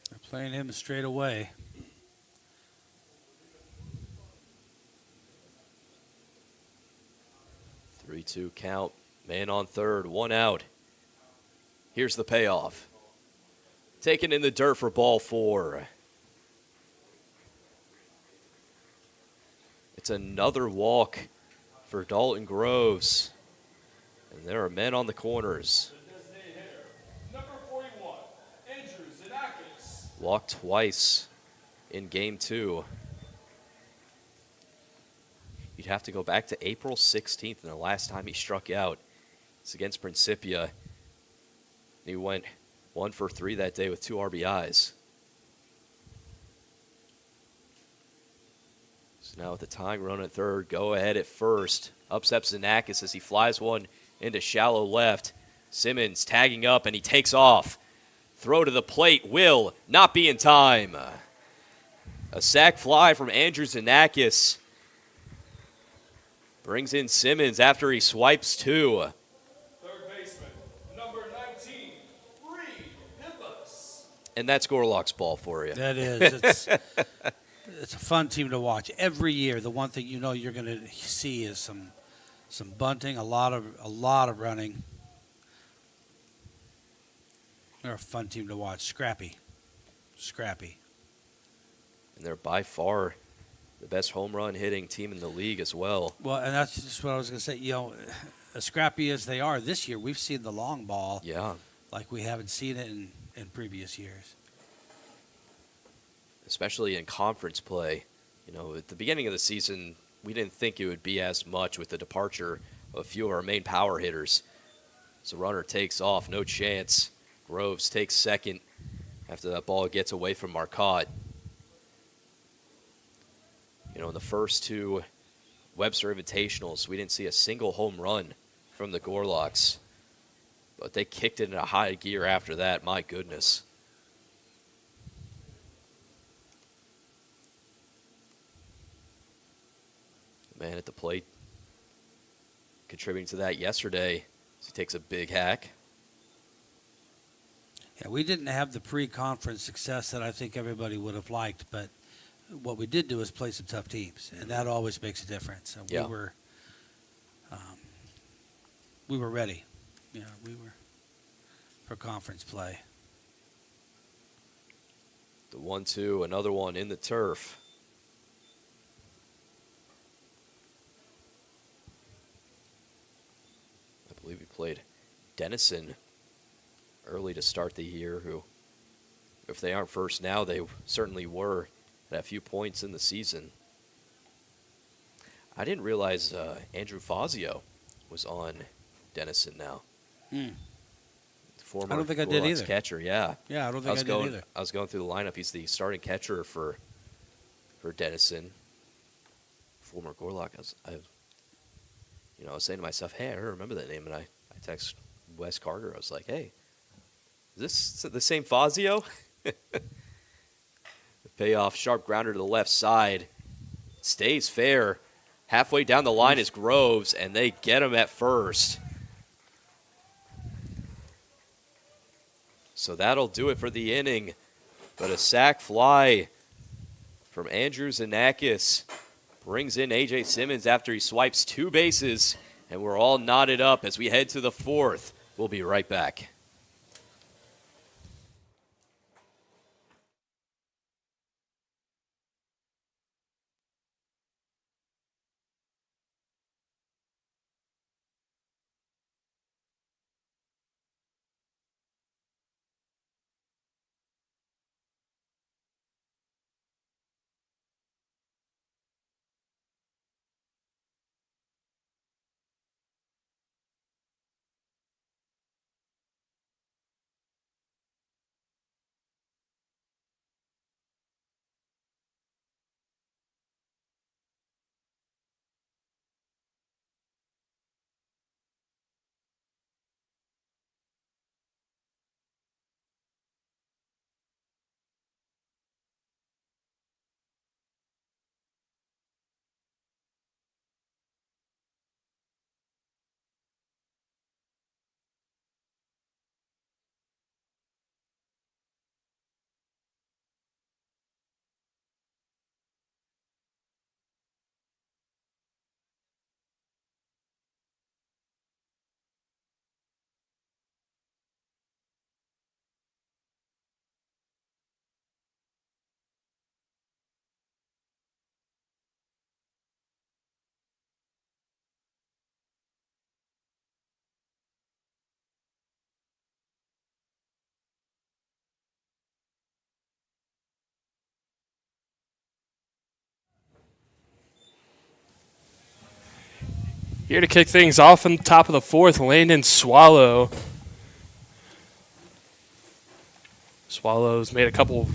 Speaker 1: They're playing him straight away.
Speaker 2: 3-2 count. Man on third, 1 out. Here's the payoff. Taken in the dirt for ball 4. It's another walk for Dalton Groves. And there are men on the corners.
Speaker 3: The designated hitter, number 41, Andrew Zanakis.
Speaker 2: Walked twice in game 2. You'd have to go back to April 16th, and the last time he struck out is against Principia. He went 1 for 3 that day with 2 RBIs. So now with the tying run at third, go ahead at first. Upsets Zanakis as he flies one into shallow left. Simmons tagging up, and he takes off. Throw to the plate will not be in time. A sac fly from Andrew Zanakis brings in Simmons after he swipes 2.
Speaker 3: Third baseman, number 19, Reed Hippos.
Speaker 2: And that's Gorlocks ball for you.
Speaker 1: That is. It's a fun team to watch. Every year, the one thing you know you're going to see is some bunting, a lot of running. They're a fun team to watch. Scrappy.
Speaker 2: And they're by far the best home run hitting team in the league as well.
Speaker 1: Well, and that's just what I was going to say. As scrappy as they are this year, we've seen the long ball
Speaker 2: Yeah.
Speaker 1: like we haven't seen it in previous years.
Speaker 2: Especially in conference play. At the beginning of the season, we didn't think it would be as much with the departure of a few of our main power hitters. So runner takes off, no chance. Groves takes second after that ball gets away from Marcotte. In the first 2 Webster Invitationals, we didn't see a single home run from the Gorlocks. But they kicked it in a high gear after that. My goodness. Man at the plate contributing to that yesterday. He takes a big hack.
Speaker 1: Yeah, we didn't have the pre-conference success that I think everybody would have liked, but what we did do is play some tough teams, and that always makes a difference. And
Speaker 2: Yeah.
Speaker 1: we were ready. Yeah, we were for conference play.
Speaker 2: The 1-2, another one in the turf. I believe we played Denison early to start the year, who, if they aren't first now, they certainly were at a few points in the season. I didn't realize Andrew Fazio was on Denison now. Former
Speaker 1: I don't think I did
Speaker 2: Gorlocks
Speaker 1: either.
Speaker 2: catcher, yeah.
Speaker 1: Yeah, I don't think I did either.
Speaker 2: I was going through the lineup. He's the starting catcher for Denison. Former Gorlock. I was saying to myself, hey, I remember that name, and I text Wes Carter. I was like, hey, is this the same Fazio? The payoff, sharp grounder to the left side. Stays fair. Halfway down the line is Groves, and they get him at first. So that'll do it for the inning. But a sac fly from Andrew Zanakis brings in A.J. Simmons after he swipes 2 bases. And we're all knotted up as we head to the 4th. We'll be right back.
Speaker 4: Here to kick things off on the top of the 4th, Landon Swallow. Swallow's made a couple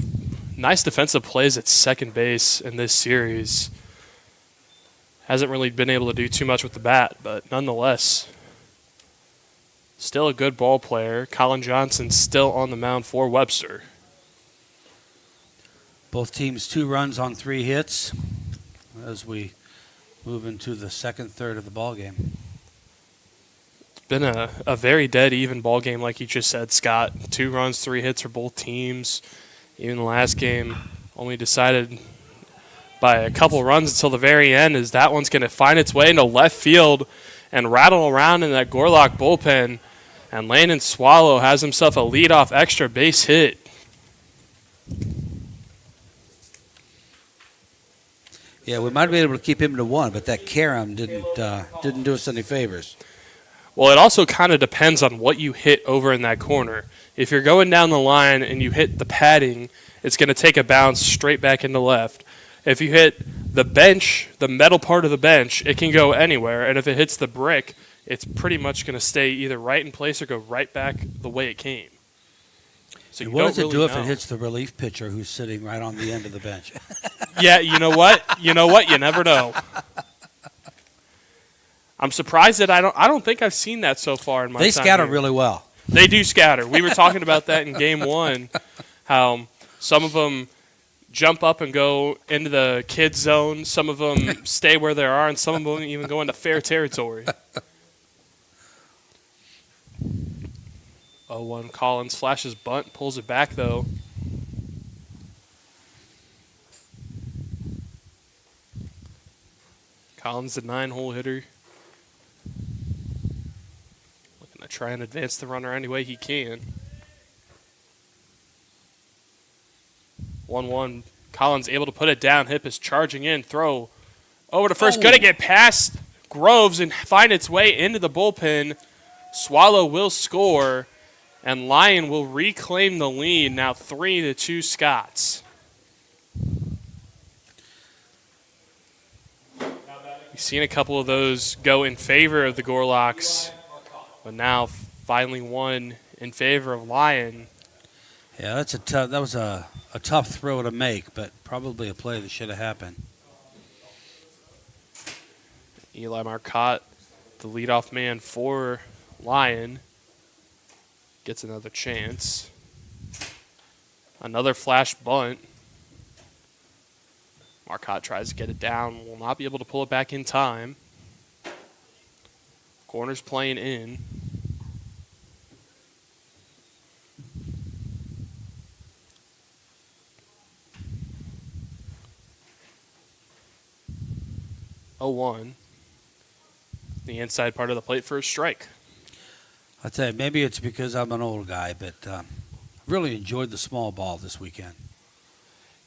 Speaker 4: nice defensive plays at second base in this series. Hasn't really been able to do too much with the bat, but nonetheless, still a good ball player. Colin Johnson still on the mound for Webster.
Speaker 1: Both teams 2 runs on 3 hits as we move into the second third of the ball game.
Speaker 4: It's been a very dead even ball game, like you just said, Scott. 2 runs, 3 hits for both teams. Even the last game only decided by a couple runs until the very end, as that one's going to find its way into left field and rattle around in that Gorlock bullpen. And Landon Swallow has himself a leadoff extra base hit.
Speaker 1: Yeah, we might have been able to keep him to 1, but that carom didn't do us any favors.
Speaker 4: Well, it also kind of depends on what you hit over in that corner. If you're going down the line and you hit the padding, it's going to take a bounce straight back into left. If you hit the bench, the metal part of the bench, it can go anywhere. And if it hits the brick, it's pretty much going to stay either right in place or go right back the way it came. So
Speaker 1: what does it do if it hits the relief pitcher who's sitting right on the end of the bench?
Speaker 4: Yeah, you know what? You never know. I'm surprised that I don't think I've seen that so far in my
Speaker 1: They
Speaker 4: time
Speaker 1: scatter
Speaker 4: here.
Speaker 1: really well.
Speaker 4: They do scatter. We were talking about that in game one, how some of them jump up and go into the kids zone, some of them stay where they are, and some of them even go into fair territory. 0-1 Collins flashes bunt, pulls it back though. Collins, the 9-hole hitter. Looking to try and advance the runner any way he can. 1-1. Collins able to put it down. Hip is charging in. Throw over to first. Going to get past Groves and find its way into the bullpen. Swallow will score, and Lyon will reclaim the lead. Now 3-2 Scots. We've seen a couple of those go in favor of the Gorlocks, but now finally one in favor of Lyon.
Speaker 1: Yeah, that was a tough throw to make, but probably a play that should have happened.
Speaker 4: Eli Marcotte, the leadoff man for Lyon, gets another chance. Another flash bunt. Marcotte tries to get it down, will not be able to pull it back in time. Corner's playing in. Oh, 1. The inside part of the plate for a strike.
Speaker 1: I'd say maybe it's because I'm an old guy, but really enjoyed the small ball this weekend.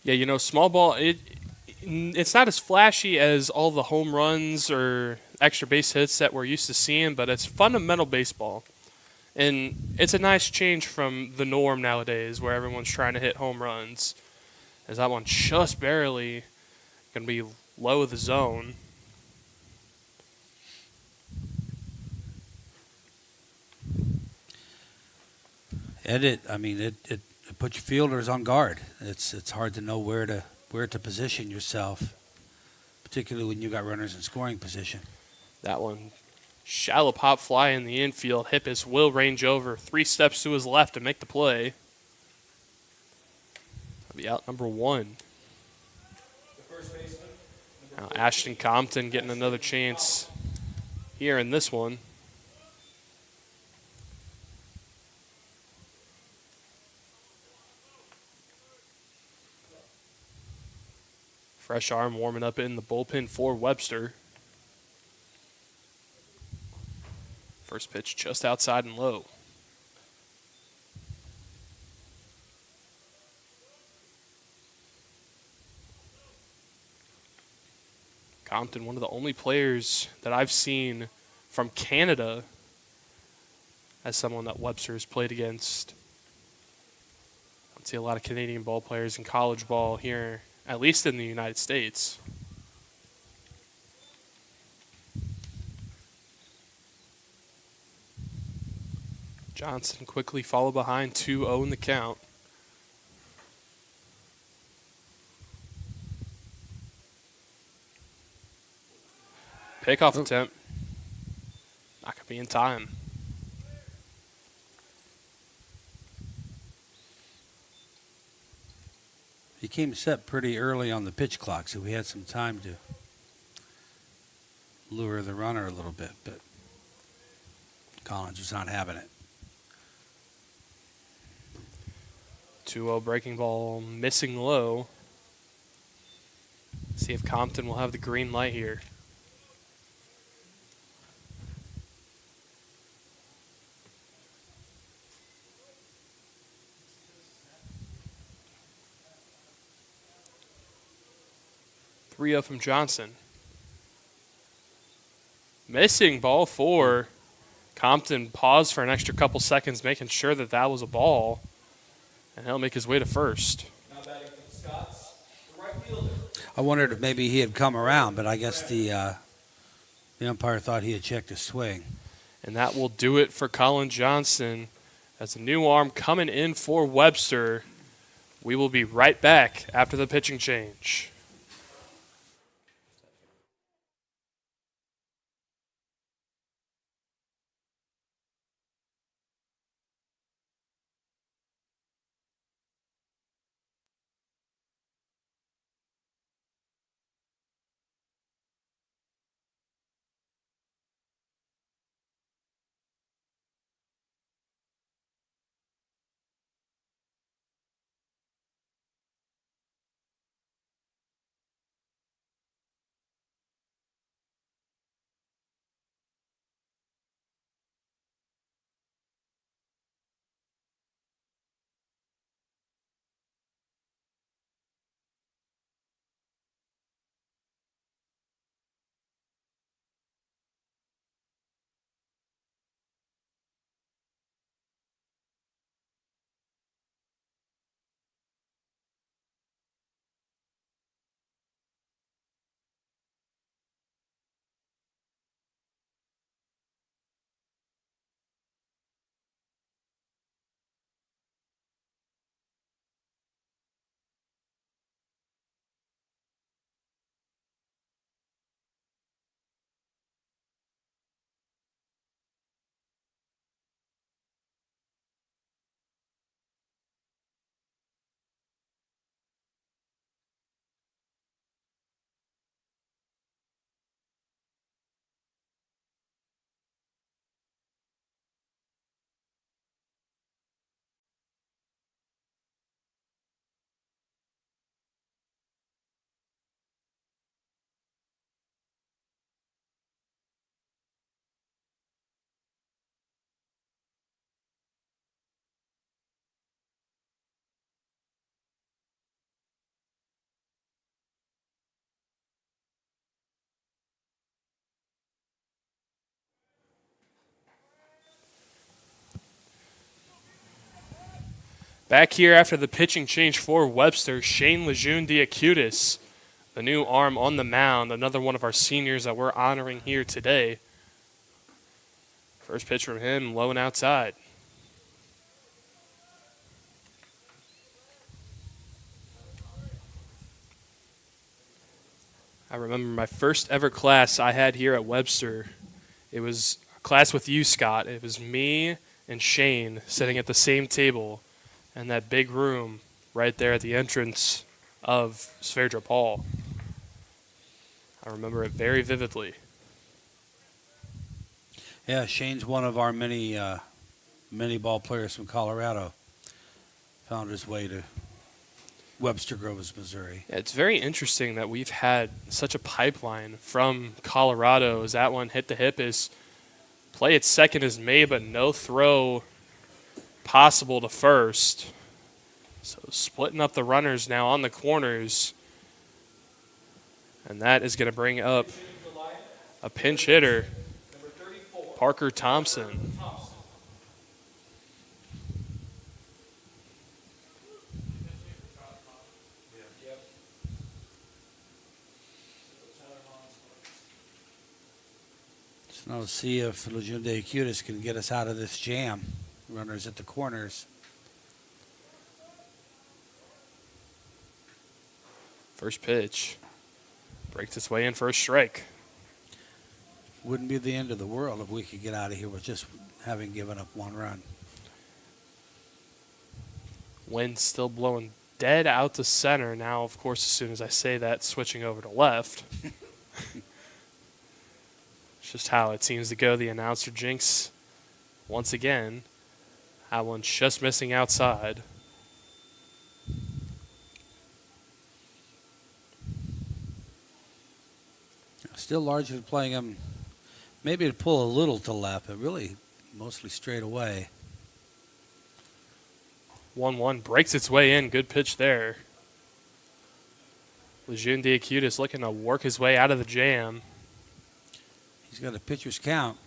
Speaker 4: Yeah, small ball, it's not as flashy as all the home runs or extra base hits that we're used to seeing, but it's fundamental baseball. And it's a nice change from the norm nowadays where everyone's trying to hit home runs. As that one just barely going to be low of the zone.
Speaker 1: And it puts your fielders on guard. It's hard to know where to position yourself, particularly when you got runners in scoring position.
Speaker 4: That one, shallow pop fly in the infield. Hippis will range over 3 steps to his left to make the play. That'll be out number 1. Now Ashton Compton getting another chance here in this one. Fresh arm warming up in the bullpen for Webster. First pitch just outside and low. Compton, one of the only players that I've seen from Canada as someone that Webster has played against. I don't see a lot of Canadian ball players in college ball here, at least in the United States. Johnson quickly follow behind 2-0 in the count. Pickoff attempt. Not going to be in time.
Speaker 1: He came set pretty early on the pitch clock, so we had some time to lure the runner a little bit, but Collins was not having it.
Speaker 4: 2-0 breaking ball missing low. See if Compton will have the green light here. Three-0 from Johnson. Missing ball 4. Compton paused for an extra couple seconds, making sure that that was a ball. And he'll make his way to first.
Speaker 3: Now batting for the Scots, the right fielder.
Speaker 1: I wondered if maybe he had come around, but I guess the umpire thought he had checked his swing.
Speaker 4: And that will do it for Colin Johnson. As a new arm coming in for Webster. We will be right back after the pitching change. Back here after the pitching change for Webster, Shane Lejeune-Diacutis, the new arm on the mound, another one of our seniors that we're honoring here today. First pitch from him, low and outside. I remember my first ever class I had here at Webster. It was a class with you, Scott. It was me and Shane sitting at the same table in that big room right there at the entrance of Sverdrup Hall. I remember it very vividly.
Speaker 1: Yeah, Shane's one of our many ball players from Colorado. Found his way to Webster Groves, Missouri.
Speaker 4: Yeah, it's very interesting that we've had such a pipeline from Colorado as that one hit the hip is play at second is made, but no throw possible to first. So splitting up the runners now on the corners. And that is going to bring up a pinch hitter, Parker Thompson.
Speaker 1: So now let's see if Lejeune-Diacutis can get us out of this jam. Runners at the corners.
Speaker 4: First pitch. Breaks its way in for a strike.
Speaker 1: Wouldn't be the end of the world if we could get out of here with just having given up one run.
Speaker 4: Wind still blowing dead out to center. Now, of course, as soon as I say that, switching over to left. It's just how it seems to go. The announcer jinx once again. That one's just missing outside.
Speaker 1: Still largely playing him maybe to pull a little to left, but really mostly straight away.
Speaker 4: 1-1 breaks its way in. Good pitch there. Lejeune-Diacutis looking to work his way out of the jam.
Speaker 1: He's got a pitcher's count.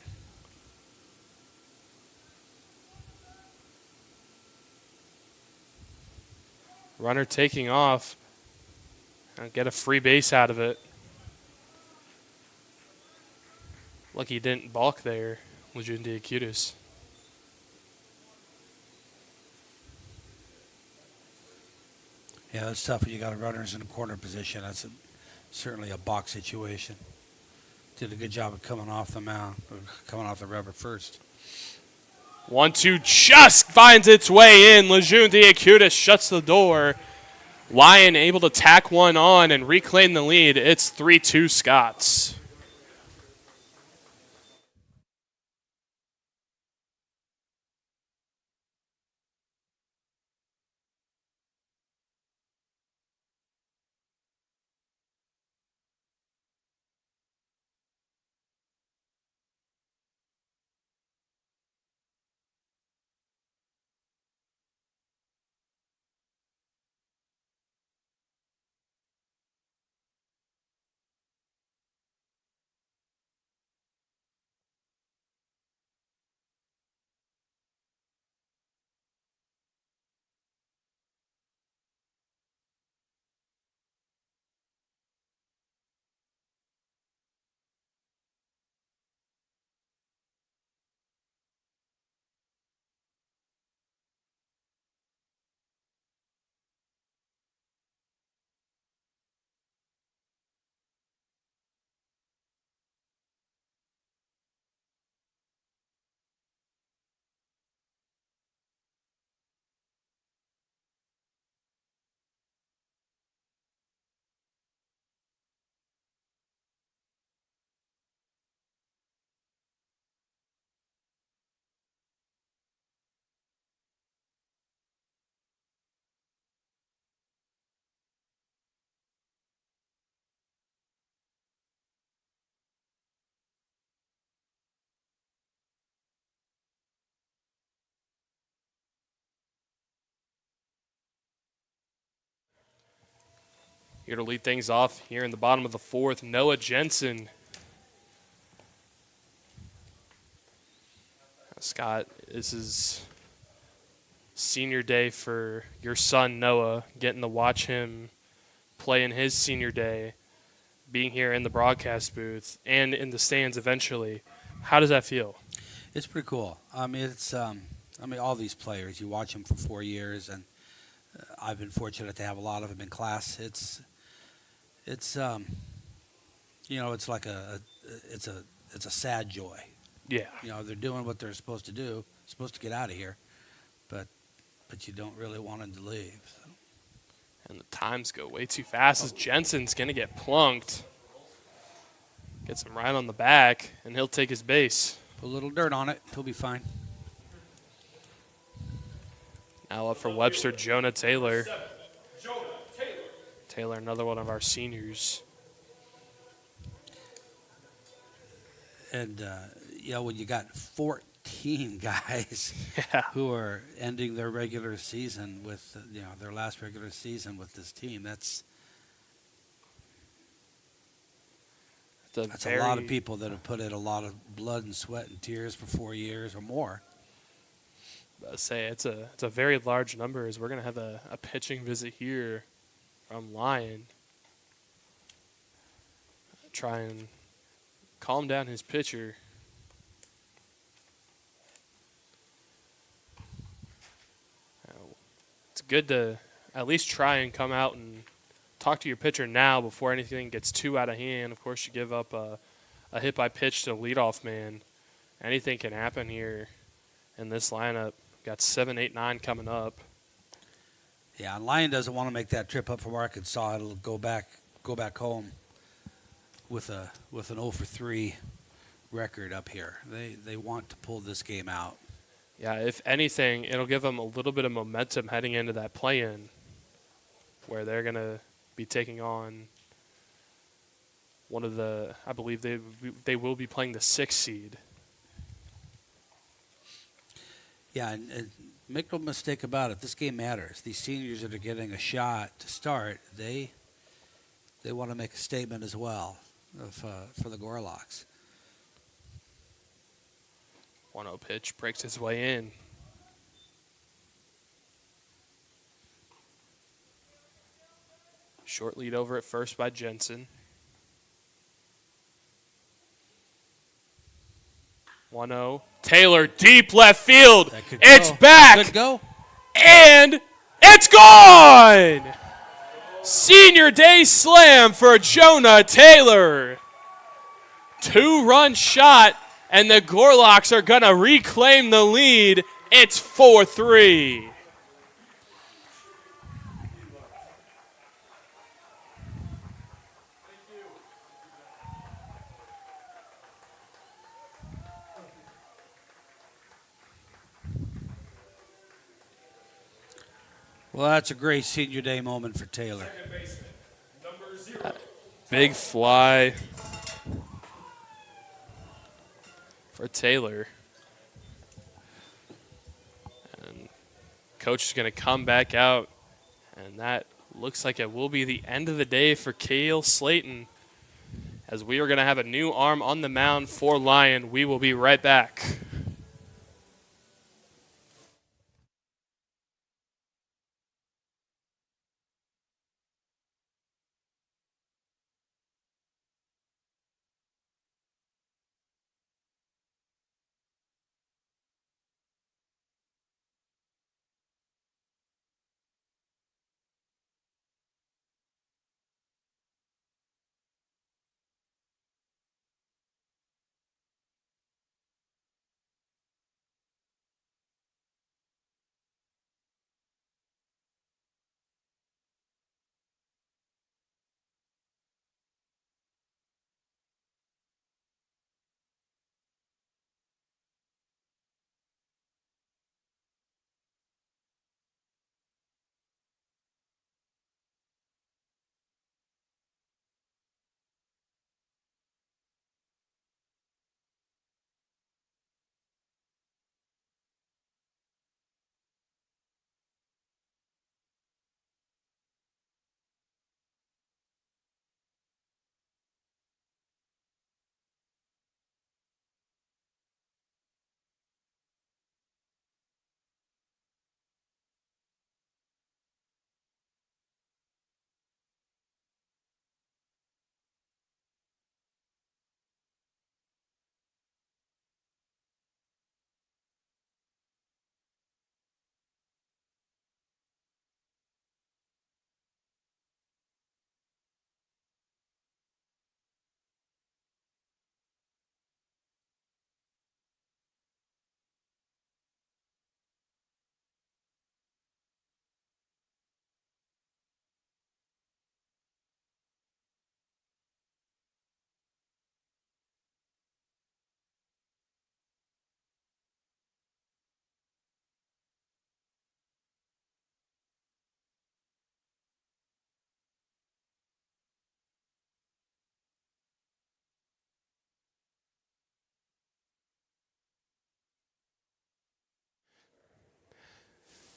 Speaker 4: Runner taking off. And get a free base out of it. Lucky he didn't balk there, Lejeune-Diacutis.
Speaker 1: Yeah, it's tough when you got runners in a corner position. That's certainly a box situation. Did a good job of coming off the mound, or coming off the rubber first.
Speaker 4: 1-2 just finds its way in. Lejeune-Diacutis shuts the door. Lyon able to tack one on and reclaim the lead. It's 3-2 Scots. Here to lead things off here in the bottom of the fourth, Noah Jensen. Scott, this is senior day for your son Noah, getting to watch him play in his senior day, being here in the broadcast booth and in the stands eventually. How does that feel?
Speaker 1: It's pretty cool. I mean, all these players, you watch them for 4 years, and I've been fortunate to have a lot of them in class. It's it's like it's a sad joy.
Speaker 4: Yeah.
Speaker 1: They're doing what they're supposed to do, supposed to get out of here, but you don't really want them to leave. So.
Speaker 4: And the times go way too fast as Jensen's going to get plunked. Gets him right on the back, and he'll take his base.
Speaker 1: Put a little dirt on it, he'll be fine.
Speaker 4: Now up for Webster, Jonah Taylor.
Speaker 3: Jonah Taylor.
Speaker 4: Taylor, another one of our seniors.
Speaker 1: And when you got 14 guys
Speaker 4: Yeah.
Speaker 1: who are ending their regular season with their last regular season with this team, that's a lot of people that have put in a lot of blood and sweat and tears for 4 years or more.
Speaker 4: I say it's a very large number, as we're going to have a pitching visit here from Lyon. Try and calm down his pitcher. It's good to at least try and come out and talk to your pitcher now before anything gets too out of hand. Of course, you give up a hit by pitch to the leadoff man. Anything can happen here in this lineup. Got 7, 8, 9 coming up.
Speaker 1: Yeah, and Lyon doesn't want to make that trip up from Arkansas. It'll go back home with an 0 for 3 record up here. They want to pull this game out.
Speaker 4: Yeah, if anything, it'll give them a little bit of momentum heading into that play-in, where they're going to be taking on one of the, I believe they will be playing the 6th seed.
Speaker 1: Yeah, and make no mistake about it, this game matters. These seniors that are getting a shot to start, they want to make a statement as well for the Gorlocks.
Speaker 4: 1-0 pitch breaks his way in. Short lead over at first by Jensen. 1-0. Taylor, deep left field.
Speaker 1: That could
Speaker 4: It's
Speaker 1: go.
Speaker 4: back.
Speaker 1: Could go.
Speaker 4: And it's gone! Senior day slam for Jonah Taylor. 2-run shot, and the Gorlocks are going to reclaim the lead. It's 4-3.
Speaker 1: Well, that's a great senior day moment for Taylor.
Speaker 3: Second baseman, number 0.
Speaker 4: Big fly for Taylor. And coach is going to come back out, and that looks like it will be the end of the day for Cale Slayton, as we are going to have a new arm on the mound for Lyon. We will be right back.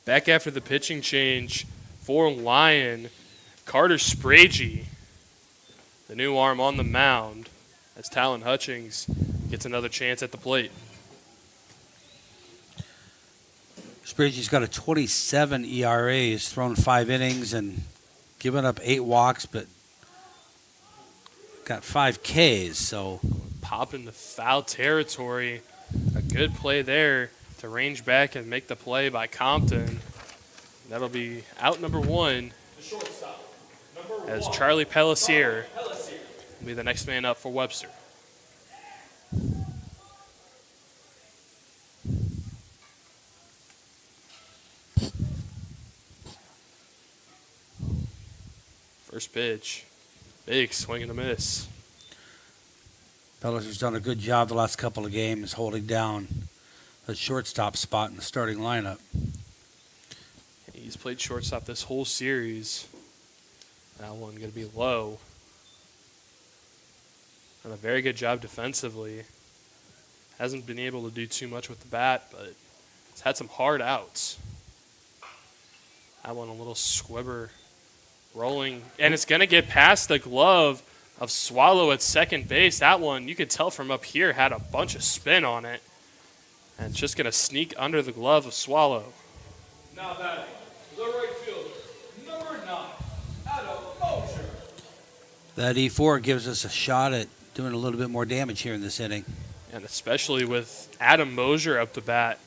Speaker 4: Back after the pitching change for Lyon, Carter Spragey, the new arm on the mound, as Talon Hutchings gets another chance at the plate.
Speaker 1: Spragey's got a 27 ERA. He's thrown 5 innings and given up 8 walks, but got 5 Ks. So
Speaker 4: Pop into foul territory. A good play there to range back and make the play by Compton. That'll be out number 1
Speaker 3: The shortstop, number
Speaker 4: as
Speaker 3: 1,
Speaker 4: Charlie Pellissier
Speaker 3: Pellissier.
Speaker 4: will be the next man up for Webster. First pitch. Big swing and a miss.
Speaker 1: Pellissier's done a good job the last couple of games holding down the shortstop spot in the starting lineup.
Speaker 4: He's played shortstop this whole series. That one going to be low. Done a very good job defensively. Hasn't been able to do too much with the bat, but he's had some hard outs. That one a little squibber rolling. And it's going to get past the glove of Swallow at second base. That one, you could tell from up here, had a bunch of spin on it. And it's just going to sneak under the glove of Swallow.
Speaker 3: Now batting, the right fielder, number 9, Adam Mosher.
Speaker 1: That E4 gives us a shot at doing a little bit more damage here in this inning.
Speaker 4: And especially with Adam Mosier up the bat,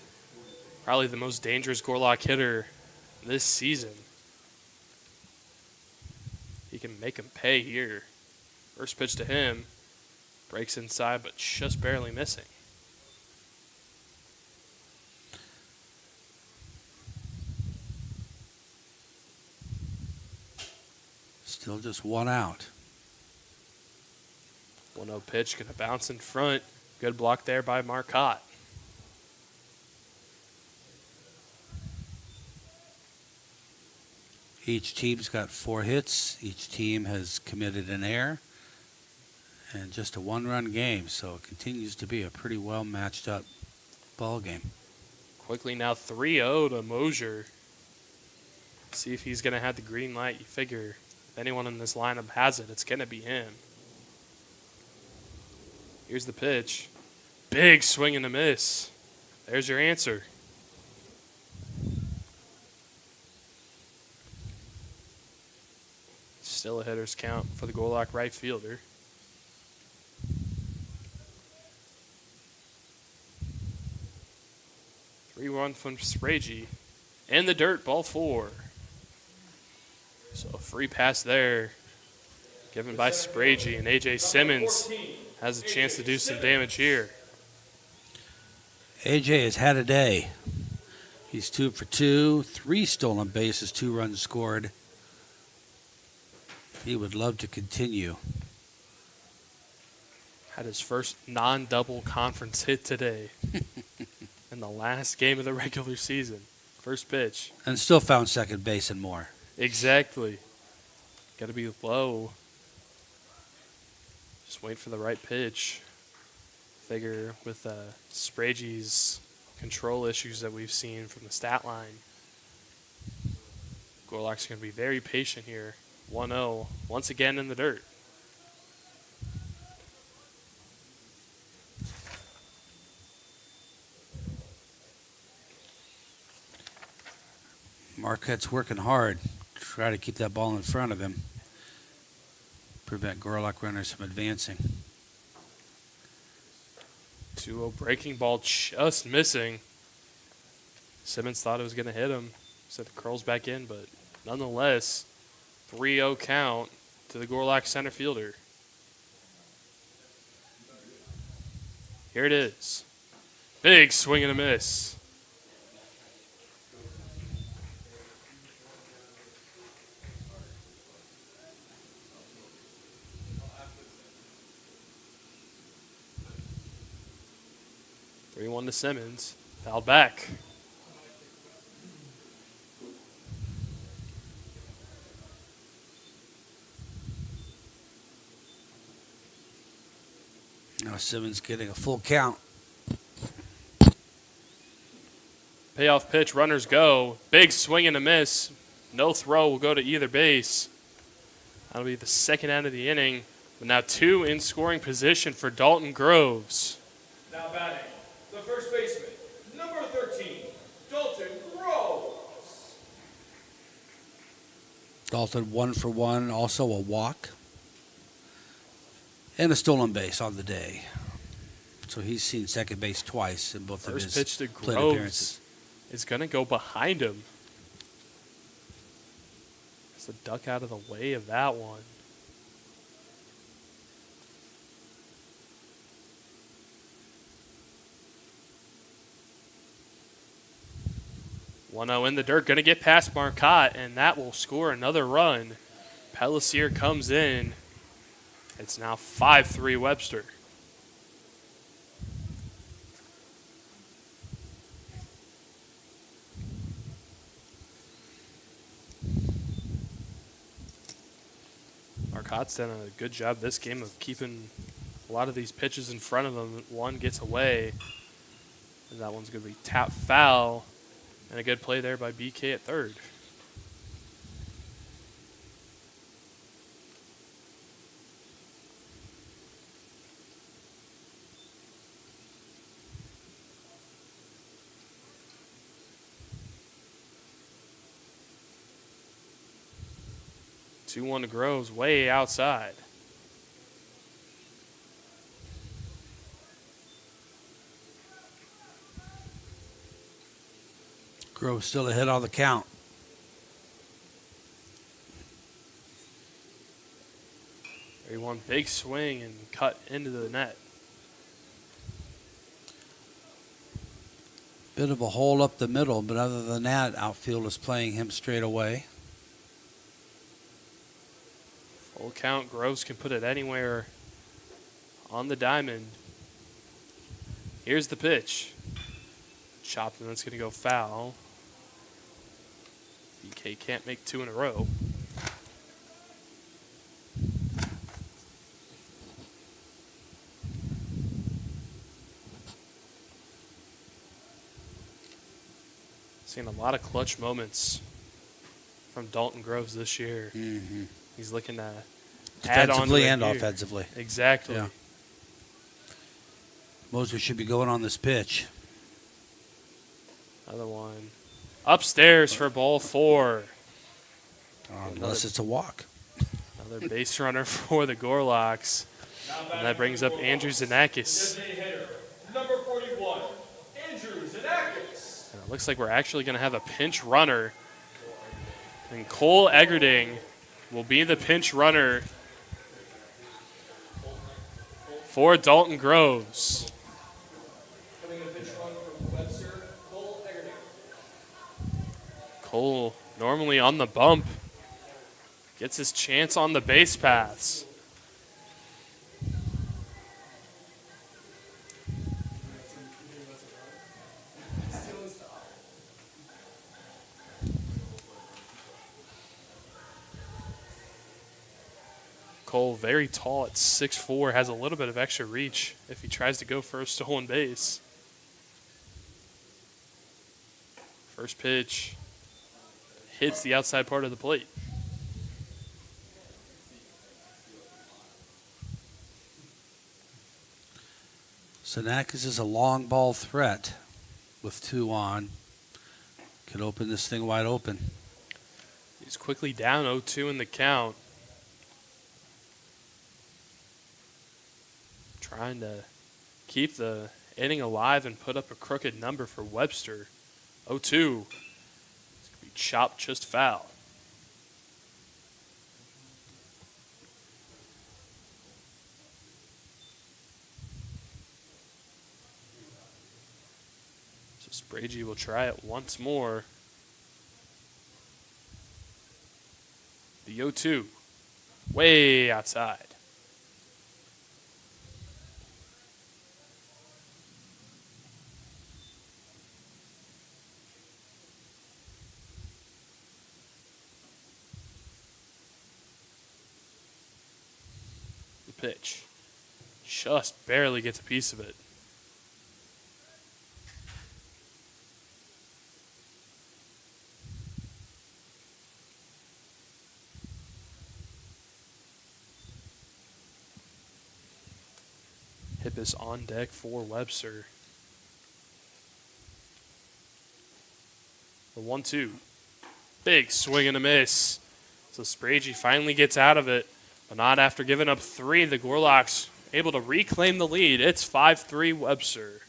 Speaker 4: probably the most dangerous Gorlock hitter this season. He can make him pay here. First pitch to him, breaks inside, but just barely missing.
Speaker 1: Still just 1 out.
Speaker 4: 1-0 pitch, going to bounce in front. Good block there by Marcotte.
Speaker 1: Each team's got 4 hits. Each team has committed an error. And just a 1-run game, so it continues to be a pretty well matched up ball game.
Speaker 4: Quickly now 3-0 to Mosier. See if he's going to have the green light. You figure if anyone in this lineup has it, it's going to be him. Here's the pitch. Big swing and a miss. There's your answer. Still a hitter's count for the Gorlock right fielder. Three-run from Spragey. In the dirt, ball 4. So a free pass there given by Spragey, and A.J. Simmons has a chance to do some damage here.
Speaker 1: AJ has had a day. He's 2 for 2, 3 stolen bases, 2 runs scored. He would love to continue.
Speaker 4: Had his first non-double conference hit today in the last game of the regular season. First pitch.
Speaker 1: And still found second base and more.
Speaker 4: Exactly. Got to be low. Just wait for the right pitch. Figure with Spragey's control issues that we've seen from the stat line, Gorlock's going to be very patient here. 1-0, once again in the dirt.
Speaker 1: Marquette's working hard to try to keep that ball in front of him. Prevent Gorlock runners from advancing.
Speaker 4: 2-0 breaking ball just missing. Simmons thought it was going to hit him. So it curls back in, but nonetheless, 3-0 count to the Gorlock center fielder. Here it is. Big swing and a miss. Three-one to Simmons. Fouled back.
Speaker 1: Now Simmons getting a full count.
Speaker 4: payoff pitch, runners go. Big swing and a miss. No throw will go to either base. That'll be the second out of the inning. But now 2 in scoring position for Dalton Groves.
Speaker 3: Now batting, the first baseman, number 13, Dalton Groves.
Speaker 1: Dalton 1 for 1, also a walk. And a stolen base on the day. So he's seen second base twice in both
Speaker 4: First
Speaker 1: of
Speaker 4: pitch
Speaker 1: his
Speaker 4: to
Speaker 1: plate
Speaker 4: Groves
Speaker 1: appearances.
Speaker 4: is going to go behind him. It's a duck out of the way of that one. One 0 in the dirt, going to get past Marcotte, and that will score another run. Pellissier comes in. It's now 5-3 Webster. Marcotte's done a good job this game of keeping a lot of these pitches in front of him. One gets away, and that one's going to be tap foul. And a good play there by BK at third. Two 1 to Groves, way outside.
Speaker 1: Groves still ahead on the count.
Speaker 4: There he won big swing and cut into the net.
Speaker 1: Bit of a hole up the middle, but other than that, outfield is playing him straight away.
Speaker 4: Full count, Groves can put it anywhere on the diamond. Here's the pitch. Chopped, and that's going to go foul. BK can't make 2 in a row. Seen a lot of clutch moments from Dalton Groves this year.
Speaker 1: Mm-hmm.
Speaker 4: He's looking to add on to
Speaker 1: Defensively
Speaker 4: it
Speaker 1: and
Speaker 4: here.
Speaker 1: offensively.
Speaker 4: Exactly.
Speaker 1: Yeah. Moser should be going on this pitch.
Speaker 4: Another one. Upstairs for ball 4.
Speaker 1: Unless it's a walk.
Speaker 4: Another base runner for the Gorlocks. And that brings up Andrew Zanakis.
Speaker 3: Designated hitter, number 41, Andrew Zanakis.
Speaker 4: And it looks like we're actually going to have a pinch runner. And Cole Eggerding will be the pinch runner for Dalton Groves.
Speaker 3: Coming in a pitch run from Webster, Cole Eggerding.
Speaker 4: Cole, normally on the bump, gets his chance on the base paths. Cole, very tall at 6'4", has a little bit of extra reach if he tries to go for a stolen base. First pitch hits the outside part of the plate.
Speaker 1: Sanakis is a long ball threat with 2 on. Could open this thing wide open.
Speaker 4: He's quickly down 0-2 in the count. Trying to keep the inning alive and put up a crooked number for Webster. 0-2. It's going to be chopped just foul. So Spragey will try it once more. The 0-2. Way outside. Pitch. Just barely gets a piece of it. Tip is on deck for Webster. The 1-2. Big swing and a miss. So Spragey finally gets out of it, but not after giving up 3. The Gorlocks able to reclaim the lead. It's 5-3 Webster.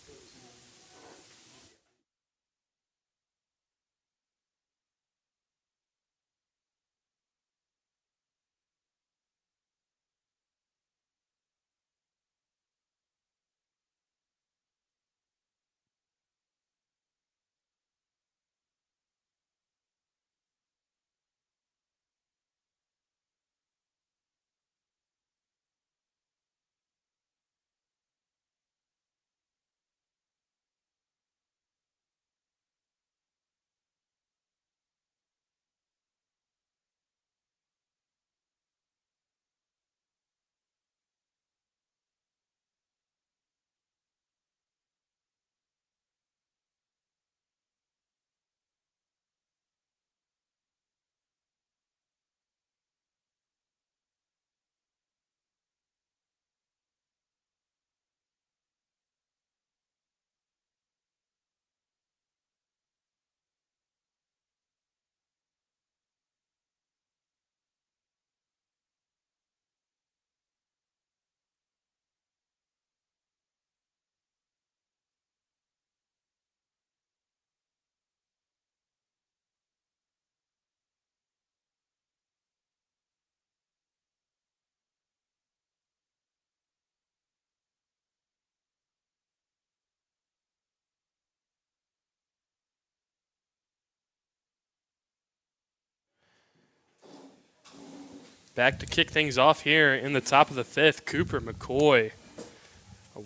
Speaker 4: Back to kick things off here in the top of the 5th, Cooper McCoy.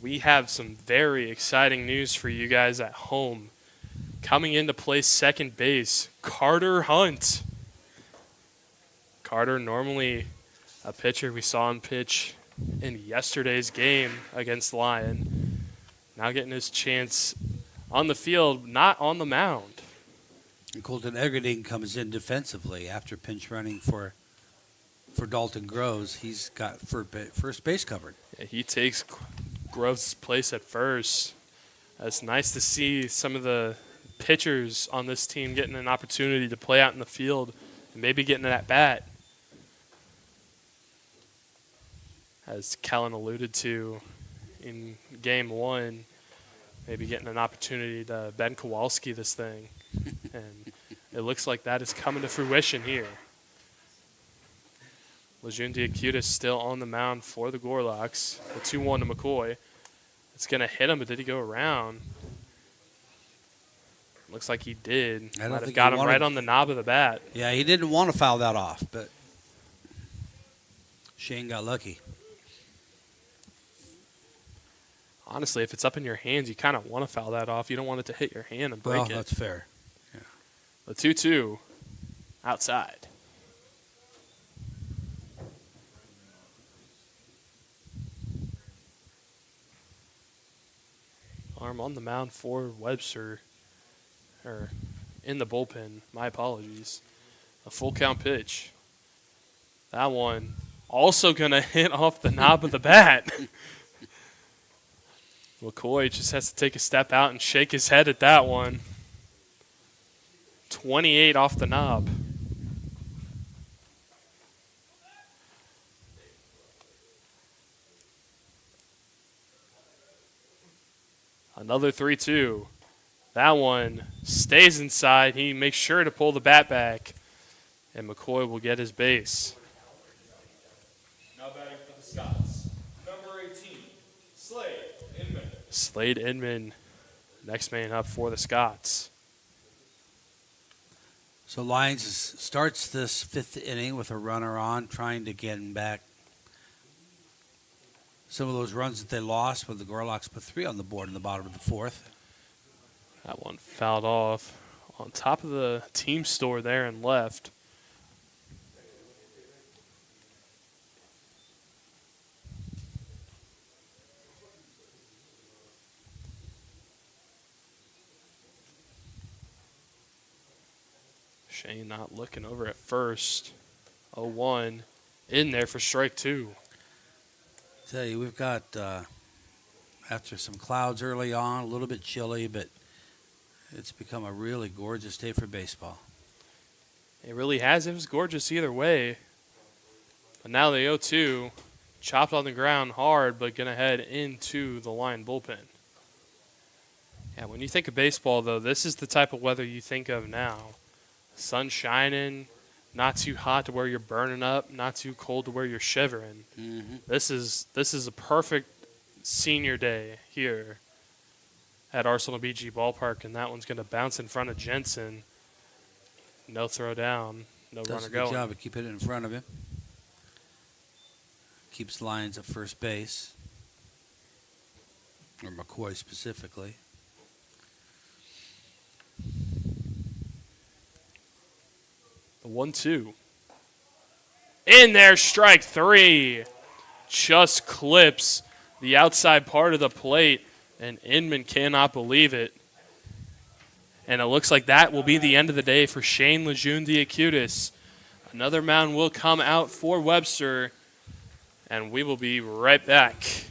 Speaker 4: We have some very exciting news for you guys at home. Coming in to play second base, Carter Hunt. Carter, normally a pitcher we saw him pitch in yesterday's game against Lyon. Now getting his chance on the field, not on the mound.
Speaker 1: And Colton Egerding comes in defensively after pinch running for Dalton Groves. He's got first base covered.
Speaker 4: Yeah, he takes Groves' place at first. It's nice to see some of the pitchers on this team getting an opportunity to play out in the field and maybe getting that bat. As Kellen alluded to in game 1, maybe getting an opportunity to Ben Kowalski this thing. And it looks like that is coming to fruition here. Lejeune Diacutis still on the mound for the Gorlocks. The 2-1 to McCoy. It's going to hit him, but did he go around? Looks like he did.
Speaker 1: I don't
Speaker 4: Might have
Speaker 1: think
Speaker 4: got
Speaker 1: he
Speaker 4: him right
Speaker 1: wanted-
Speaker 4: on the knob of the bat.
Speaker 1: Yeah, he didn't want to foul that off, but Shane got lucky.
Speaker 4: Honestly, if it's up in your hands, you kind of want to foul that off. You don't want it to hit your hand and break
Speaker 1: Well,
Speaker 4: it.
Speaker 1: that's fair.
Speaker 4: The 2-2 outside. Arm on the mound for Webster. Or in the bullpen. My apologies. A full count pitch. That one also going to hit off the knob of the bat. McCoy just has to take a step out and shake his head at that one. 28 off the knob. Another 3-2. That one stays inside. He makes sure to pull the bat back. And McCoy will get his base.
Speaker 3: Now batting for the Scots, number 18, Slade Inman.
Speaker 4: Slade Inman, next man up for the Scots.
Speaker 1: So Lions starts this 5th inning with a runner on, trying to get him back. Some of those runs that they lost when the Gorlocks put 3 on the board in the bottom of the 4th.
Speaker 4: That one fouled off on top of the team store there and left. Shane not looking over at first. 0-1 in there for strike 2.
Speaker 1: Tell you, we've got After some clouds early on, a little bit chilly, but it's become a really gorgeous day for baseball.
Speaker 4: It really has. It was gorgeous either way. But now the 0-2, chopped on the ground hard, but going to head into the Lyon bullpen. Yeah, when you think of baseball, though, this is the type of weather you think of now. Sun shining, not too hot to where you're burning up, not too cold to where you're shivering.
Speaker 1: Mm-hmm.
Speaker 4: This is a perfect senior day here at Arsenal BG Ballpark, and that one's going to bounce in front of Jensen. No throw down, no
Speaker 1: Does
Speaker 4: runner
Speaker 1: a good
Speaker 4: going.
Speaker 1: job of keeping it in front of him. Keeps Lyons at first base, or McCoy specifically.
Speaker 4: The 1-2. In there, strike three. Just clips the outside part of the plate, and Inman cannot believe it. And it looks like that will be the end of the day for Shane Lejeune-Diacutis. Another mound will come out for Webster, and we will be right back.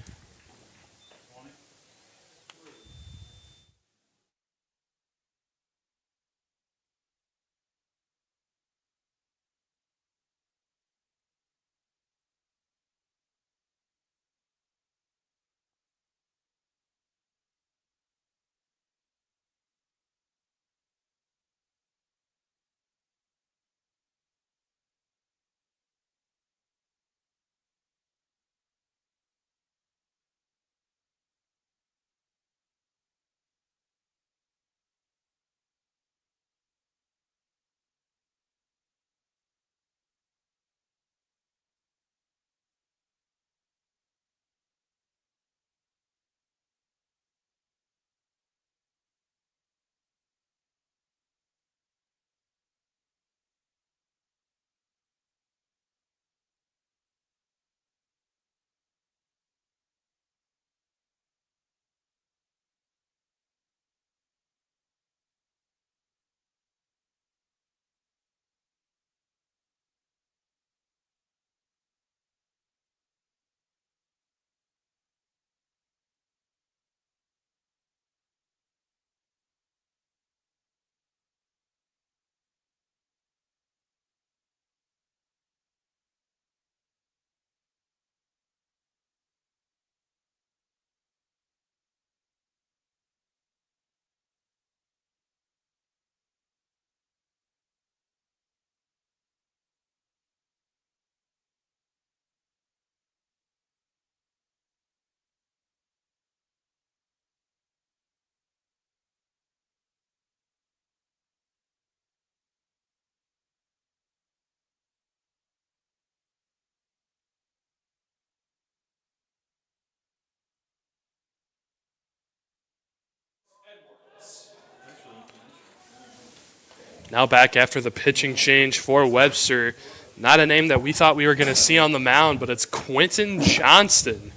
Speaker 4: Now back after the pitching change for Webster. Not a name that we thought we were going to see on the mound, but it's Quentin Johnston.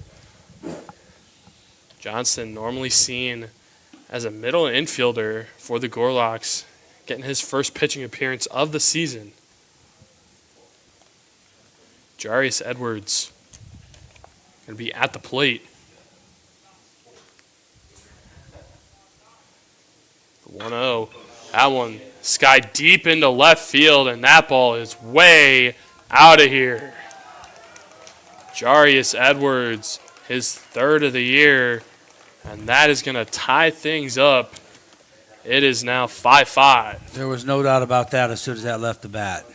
Speaker 4: Johnston, normally seen as a middle infielder for the Gorlocks, getting his first pitching appearance of the season. Jarius Edwards going to be at the plate. The 1-0. That one sky deep into left field, and that ball is way out of here. Jarius Edwards, his third of the year, and that is going to tie things up. It is now 5-5.
Speaker 1: There was no doubt about that as soon as that left the bat.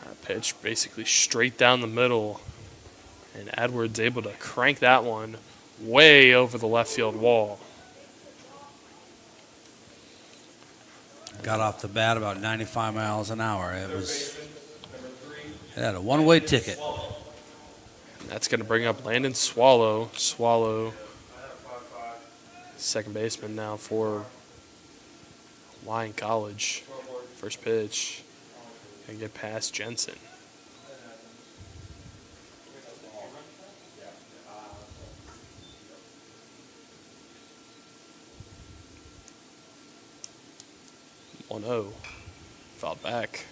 Speaker 4: That pitch basically straight down the middle, and Edwards able to crank that one way over the left field wall.
Speaker 1: Got off the bat about 95 miles an hour. It had a one-way ticket.
Speaker 4: And that's going to bring up Landon Swallow. Swallow, second baseman now for Lyon College. First pitch. Going to get past Jensen. Oh no, fouled back.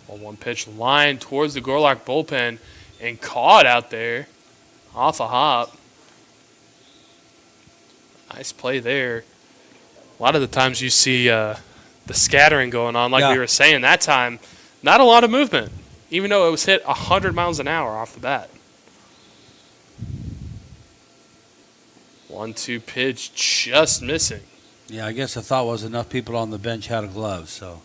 Speaker 4: 1-1 pitch, line towards the Gorlock bullpen, and caught out there off a hop. Nice play there. A lot of the times you see the scattering going on, like we were saying that time. Not a lot of movement, even though it was hit 100 miles an hour off the bat. 1-2 pitch, just missing.
Speaker 1: Yeah, I guess the thought was enough people on the bench had a glove, so.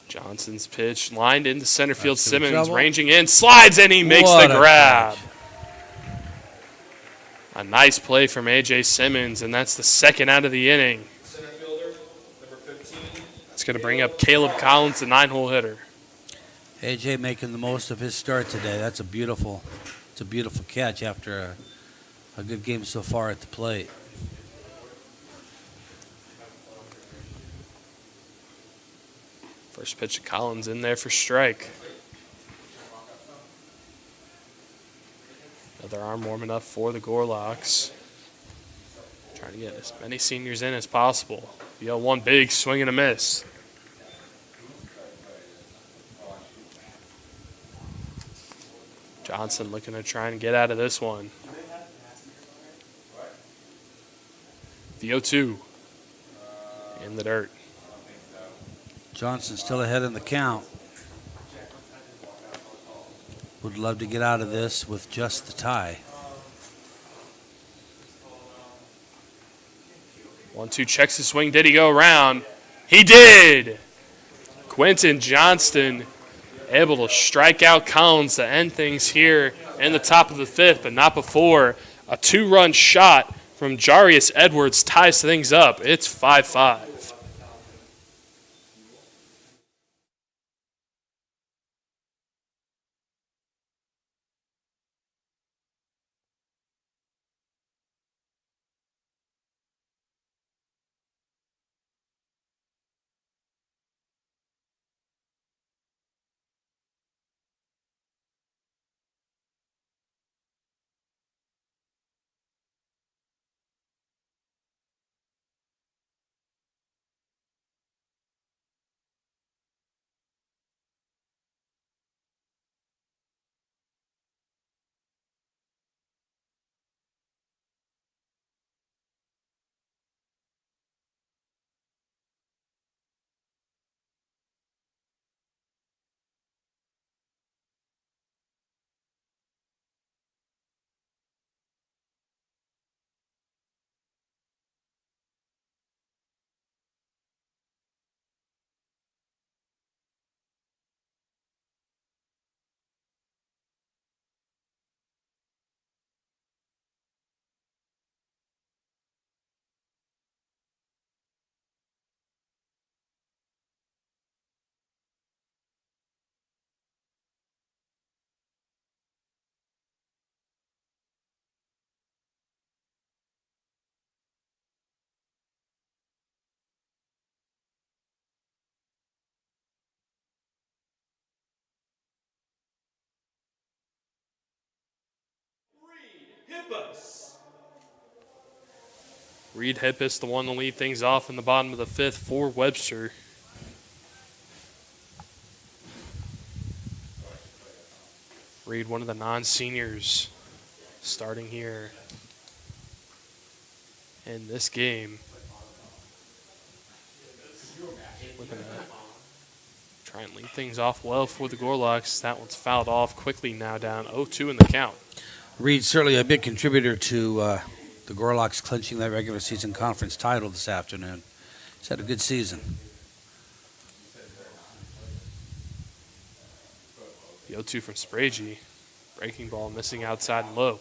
Speaker 4: Johnson's pitch lined into center field.
Speaker 1: That's in
Speaker 4: Simmons
Speaker 1: trouble.
Speaker 4: ranging in, slides, and he makes
Speaker 1: What
Speaker 4: the
Speaker 1: a
Speaker 4: grab.
Speaker 1: catch.
Speaker 4: A nice play from A.J. Simmons, and that's the second out of the inning.
Speaker 3: Center fielder, number 15.
Speaker 4: It's going to bring up Caleb Collins, the 9-hole hitter.
Speaker 1: AJ making the most of his start today. It's a beautiful catch after a good game so far at the plate.
Speaker 4: First pitch of Collins in there for strike. Another arm warming up for the Gorlocks. Trying to get as many seniors in as possible. One big swing and a miss. Johnson looking to try and get out of this one. The 0-2 in the dirt.
Speaker 1: Johnson still ahead in the count. Would love to get out of this with just the tie.
Speaker 4: 1-2 checks the swing. Did he go around? He did! Quentin Johnston able to strike out Collins to end things here in the top of the fifth, but not before. A 2-run shot from Jarius Edwards ties things up. It's 5-5.
Speaker 3: Hippos.
Speaker 4: Reed Hippis, the one to lead things off in the bottom of the fifth for Webster. Reed, one of the non-seniors, starting here in this game. Looking to try and lead things off well for the Gorlocks. That one's fouled off quickly now, down 0-2 in the count.
Speaker 1: Reed's certainly a big contributor to the Gorlocks clinching that regular season conference title this afternoon. He's had a good season.
Speaker 4: The 0-2 from Spragey. Breaking ball missing outside and low.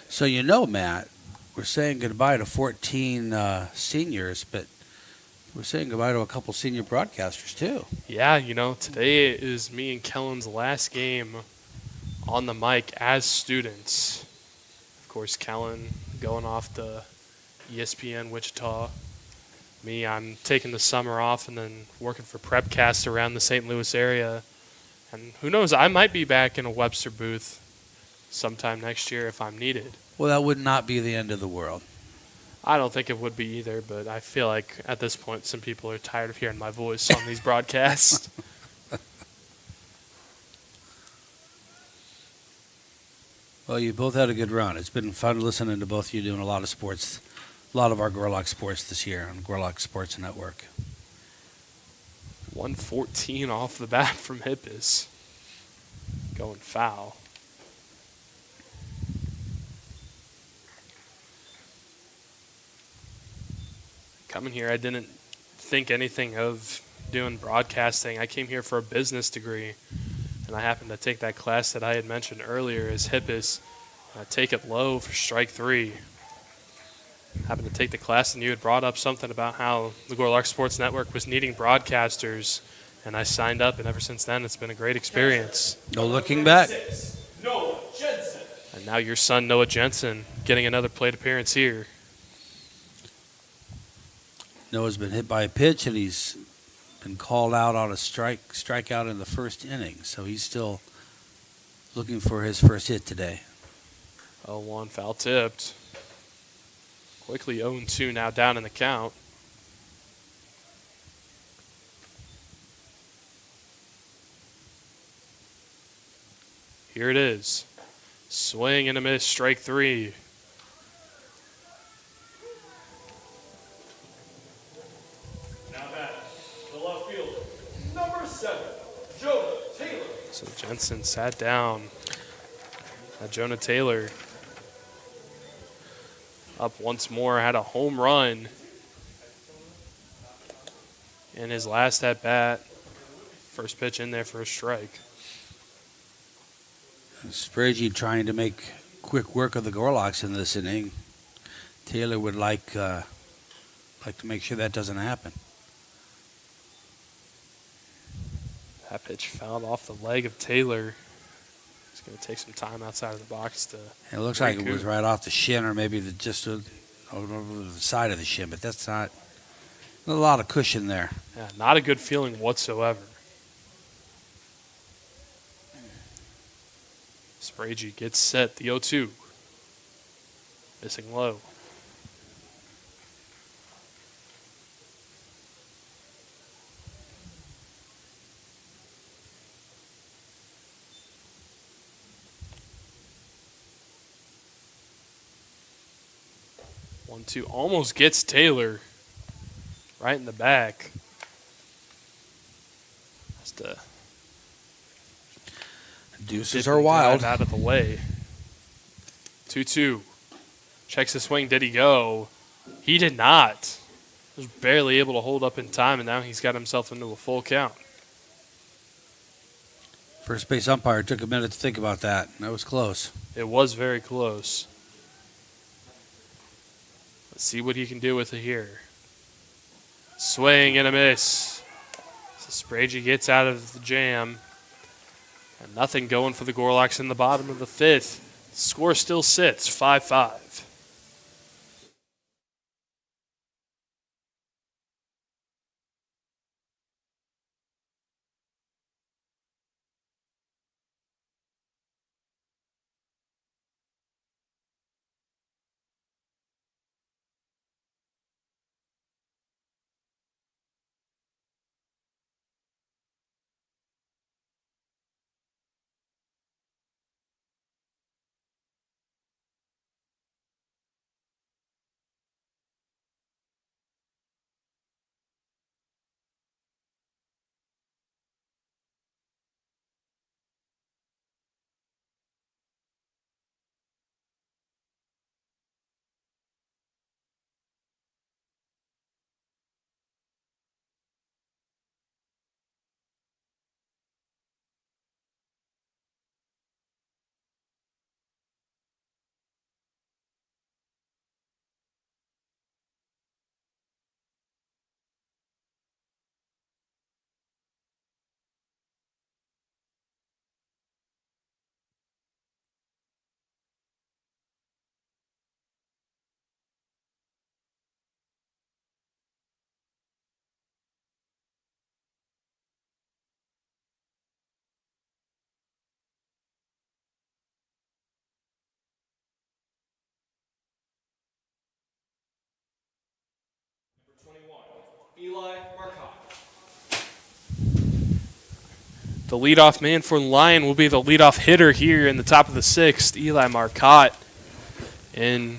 Speaker 1: So Matt, we're saying goodbye to 14 seniors, but we're saying goodbye to a couple senior broadcasters too.
Speaker 4: Yeah, today is me and Kellen's last game on the mic as students. Of course, Kellen going off to ESPN Wichita. Me, I'm taking the summer off and then working for Prepcast around the St. Louis area. And who knows, I might be back in a Webster booth sometime next year if I'm needed.
Speaker 1: Well, that would not be the end of the world.
Speaker 4: I don't think it would be either, but I feel like at this point some people are tired of hearing my voice on these broadcasts.
Speaker 1: Well, you both had a good run. It's been fun listening to both of you doing a lot of sports, a lot of our Gorlock sports this year on Gorlock Sports Network.
Speaker 4: 114 off the bat from Hippis. Going foul. Coming here, I didn't think anything of doing broadcasting. I came here for a business degree, and I happened to take that class that I had mentioned earlier as Hippis. I take it low for strike 3. Happened to take the class, and you had brought up something about how the Gorlock Sports Network was needing broadcasters, and I signed up, and ever since then it's been a great experience.
Speaker 1: No looking back.
Speaker 3: 6, Noah Jensen.
Speaker 4: And now your son, Noah Jensen, getting another plate appearance here.
Speaker 1: Noah's been hit by a pitch, and he's been called out on a strikeout in the first inning. So he's still looking for his first hit today.
Speaker 4: 0-1 foul tipped. Quickly 0-2 now down in the count. Here it is. Swing and a miss, strike 3.
Speaker 3: Now back, the left fielder, number 7, Jonah Taylor.
Speaker 4: So Jensen sat down. Jonah Taylor up once more, had a home run in his last at bat. First pitch in there for a strike.
Speaker 1: Spragey trying to make quick work of the Gorlocks in this inning. Taylor would like to make sure that doesn't happen.
Speaker 4: That pitch fouled off the leg of Taylor. He's going to take some time outside of the box to.
Speaker 1: It looks like it
Speaker 4: recoup.
Speaker 1: was right off the shin, or maybe just over the side of the shin, but that's not a lot of cushion there.
Speaker 4: Yeah, not a good feeling whatsoever. Spragey gets set, the 0-2. Missing low. One, two, almost gets Taylor right in the back. Just
Speaker 1: Deuces are wild.
Speaker 4: Out of the way. 2-2. Checks the swing. Did he go? He did not. Was barely able to hold up in time, and now he's got himself into a full count.
Speaker 1: First base umpire took a minute to think about that. That was close.
Speaker 4: It was very close. Let's see what he can do with it here. Swing and a miss. So Spragey gets out of the jam. And nothing going for the Gorlocks in the bottom of the 5th. Score still sits 5-5. The leadoff man for Lyon will be the leadoff hitter here in the top of the 6th, Eli Marcotte. And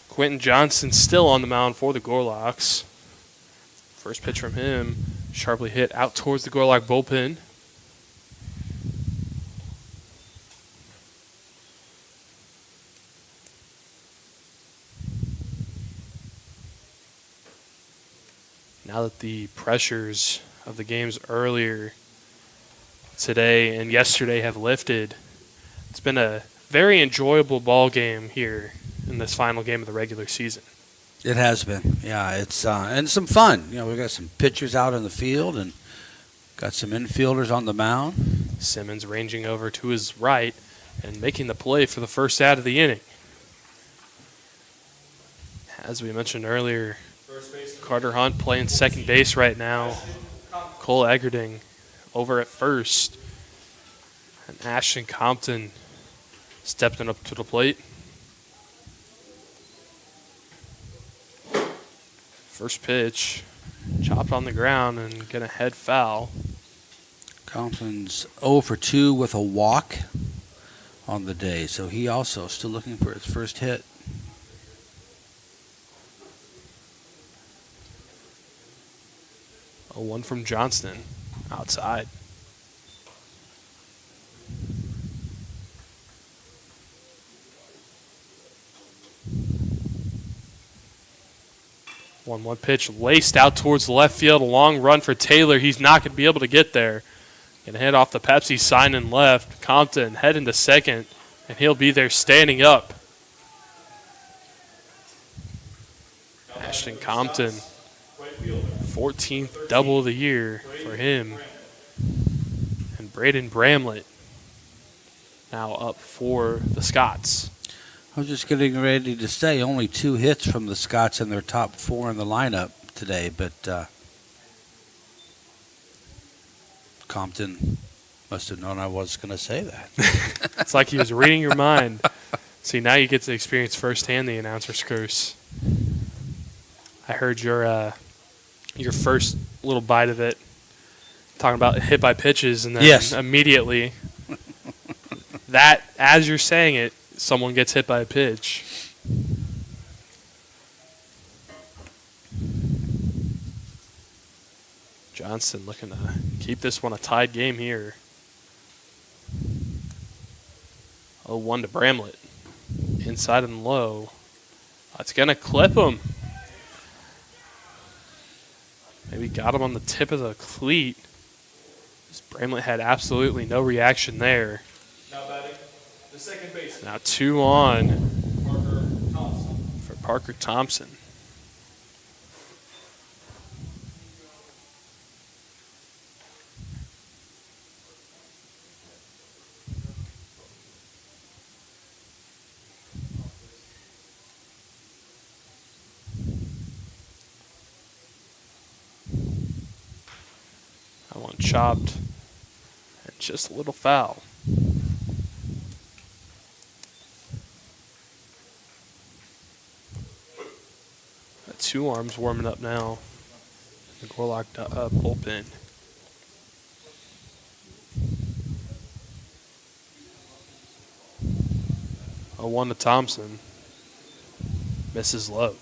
Speaker 4: Quentin Johnson still on the mound for the Gorlocks. First pitch from him, sharply hit out towards the Gorlock bullpen. Now that the pressures of the games earlier today and yesterday have lifted, it's been a very enjoyable ball game here in this final game of the regular season.
Speaker 1: It has been, yeah. It's and some fun. You know, we got some pitchers out in the field and got some infielders on the mound.
Speaker 4: Simmons ranging over to his right and making the play for the first out of the inning. As we mentioned earlier, Carter Hunt playing second base right now. Cole Eggerding over at first. And Ashton Compton stepping up to the plate. First pitch, chopped on the ground and gonna head foul.
Speaker 1: Compton's 0 for 2 with a walk on the day, so he also still looking for his first hit.
Speaker 4: A 1 from Johnston, outside. One pitch laced out towards the left field. A long run for Taylor. He's not going to be able to get there. Going to head off the Pepsi sign and left. Compton heading to second, and he'll be there standing up. Ashton Compton, 14th double of the year for him. And Braden Bramlett now up for the Scots.
Speaker 1: I was just getting ready to say only 2 hits from the Scots in their top 4 in the lineup today, but Compton must have known I was going to say that.
Speaker 4: It's like he was reading your mind. See, now you get to experience firsthand the announcer's curse. I heard your first little bite of it, talking about hit by pitches, and then
Speaker 1: Yes.
Speaker 4: immediately, that as you're saying it, someone gets hit by a pitch. Johnson looking to keep this one a tied game here. 0-1 to Bramlett. Inside and low. That's going to clip him. Maybe got him on the tip of the cleat. Bramlett had absolutely no reaction there.
Speaker 3: Now batting, the second baseman,
Speaker 4: Now 2 on
Speaker 3: Parker Thompson.
Speaker 4: for Parker Thompson. That one chopped and just a little foul. Got 2 arms warming up now. The Gorlock bullpen. A 1 to Thompson. Misses low.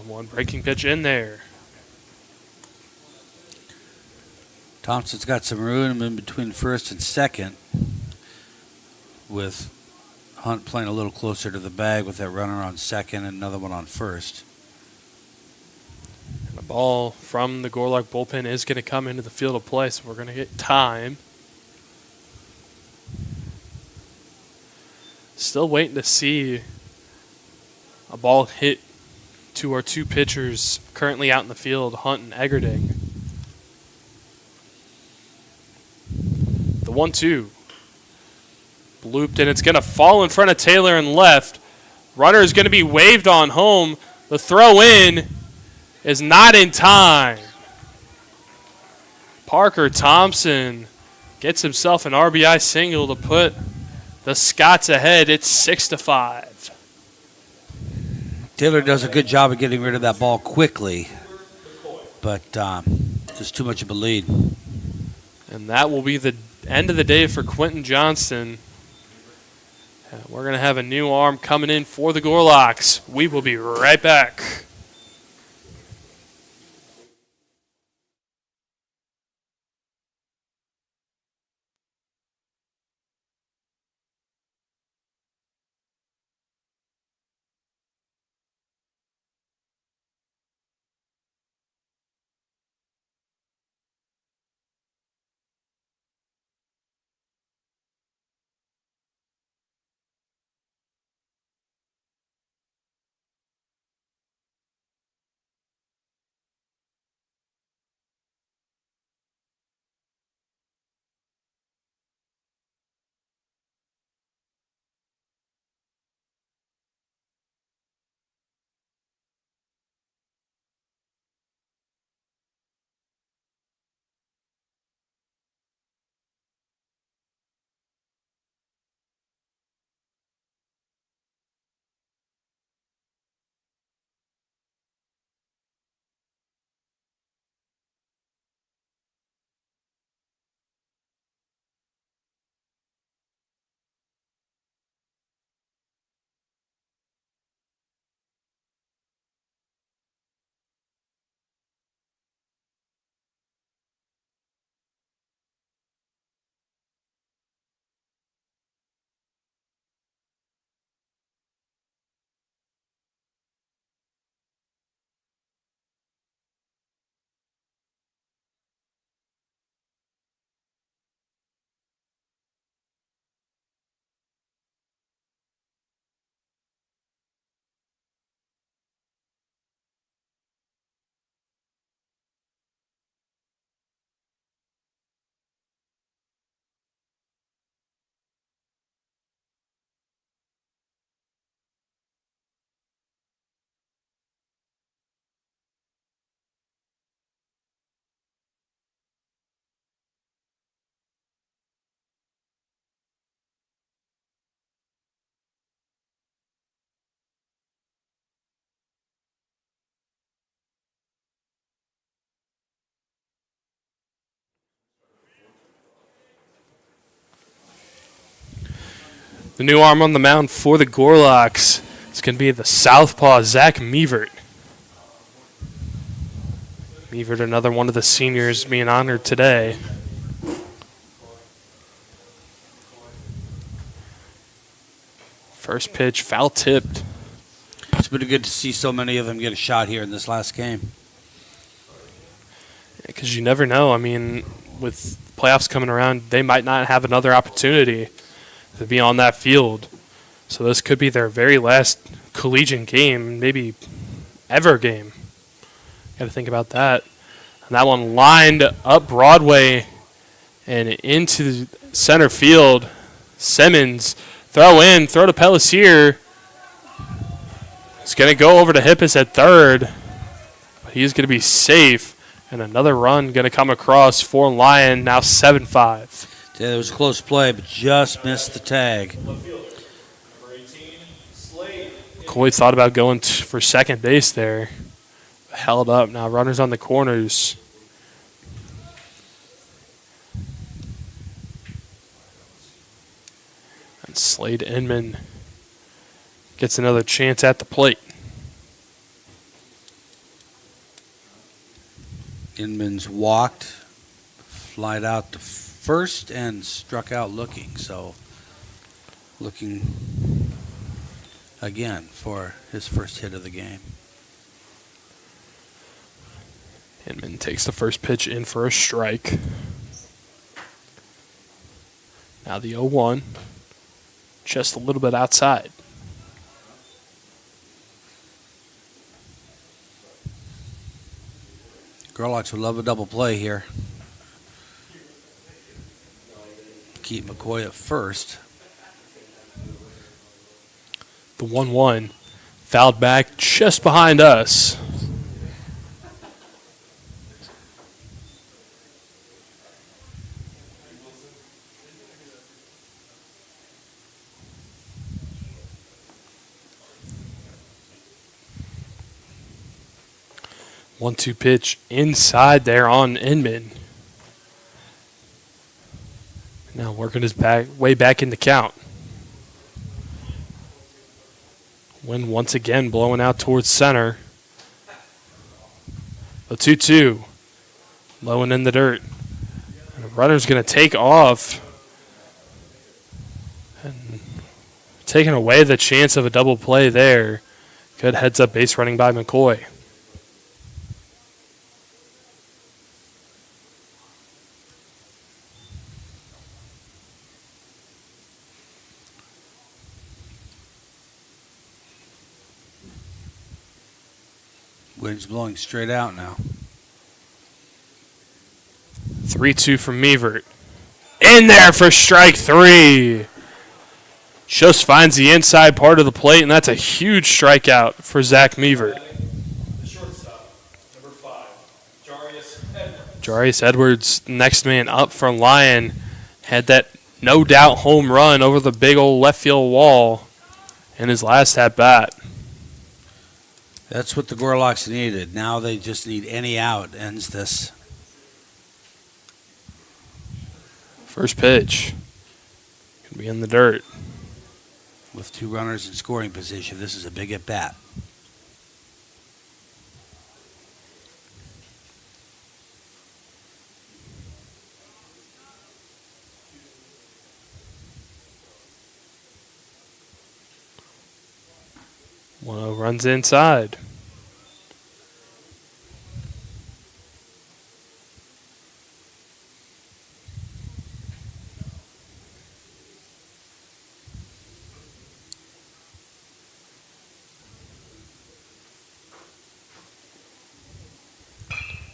Speaker 4: One breaking pitch in there.
Speaker 1: Thompson's got some room in between first and second, with Hunt playing a little closer to the bag with that runner on second and another one on first.
Speaker 4: And the ball from the Gorlock bullpen is going to come into the field of play, so we're going to get time. Still waiting to see a ball hit to our 2 pitchers currently out in the field, Hunt and Eggerding. The 1-2. Blooped, and it's going to fall in front of Taylor and left. Runner is going to be waved on home. The throw in is not in time. Parker Thompson gets himself an RBI single to put the Scots ahead. It's 6-5.
Speaker 1: Taylor does a good job of getting rid of that ball quickly, but just too much of a lead.
Speaker 4: And that will be the end of the day for Quentin Johnston. We're going to have a new arm coming in for the Gorlocks. We will be right back. The new arm on the mound for the Gorlocks is going to be the southpaw, Zach Meavert. Meavert, another one of the seniors being honored today. First pitch, foul tipped.
Speaker 1: It's been good to see so many of them get a shot here in this last game.
Speaker 4: Because you never know. I mean, with playoffs coming around, they might not have another opportunity to be on that field. So this could be their very last collegiate game, maybe ever game. Got to think about that. And that one lined up Broadway and into center field. Simmons, throw to Pellissier. It's going to go over to Hippis at third. But he's going to be safe. And another run going to come across for Lyon, now 7-5.
Speaker 1: Yeah, it was a close play, but just missed the tag.
Speaker 4: McCoy thought about going for second base there. Held up. Now runners on the corners. And Slade Inman gets another chance at the plate.
Speaker 1: Inman's walked, flied out to first, and struck out looking. So, looking again for his first hit of the game.
Speaker 4: Inman takes the first pitch in for a strike. Now the 0-1, just a little bit outside.
Speaker 1: Gorlocks would love a double play here. Keep McCoy at first.
Speaker 4: The 1-1 fouled back just behind us. 1-2 pitch inside there on Inman. Now working his way back in the count. Wind once again blowing out towards center. The 2-2. Low and in the dirt. And the runner's going to take off. And taking away the chance of a double play there. Good heads-up base running by McCoy.
Speaker 1: Wind's blowing straight out now.
Speaker 4: 3-2 from Meavert. In there for strike 3. Just finds the inside part of the plate, and that's a huge strikeout for Zach Meavert.
Speaker 3: The shortstop, number 5, Jarius Edwards.
Speaker 4: Jarius Edwards, next man up from Lyon, had that no doubt home run over the big old left field wall in his last at bat.
Speaker 1: That's what the Gorlocks needed. Now they just need any out ends this.
Speaker 4: First pitch. Gonna be in the dirt.
Speaker 1: With 2 runners in scoring position, this is a big at bat.
Speaker 4: One runs inside.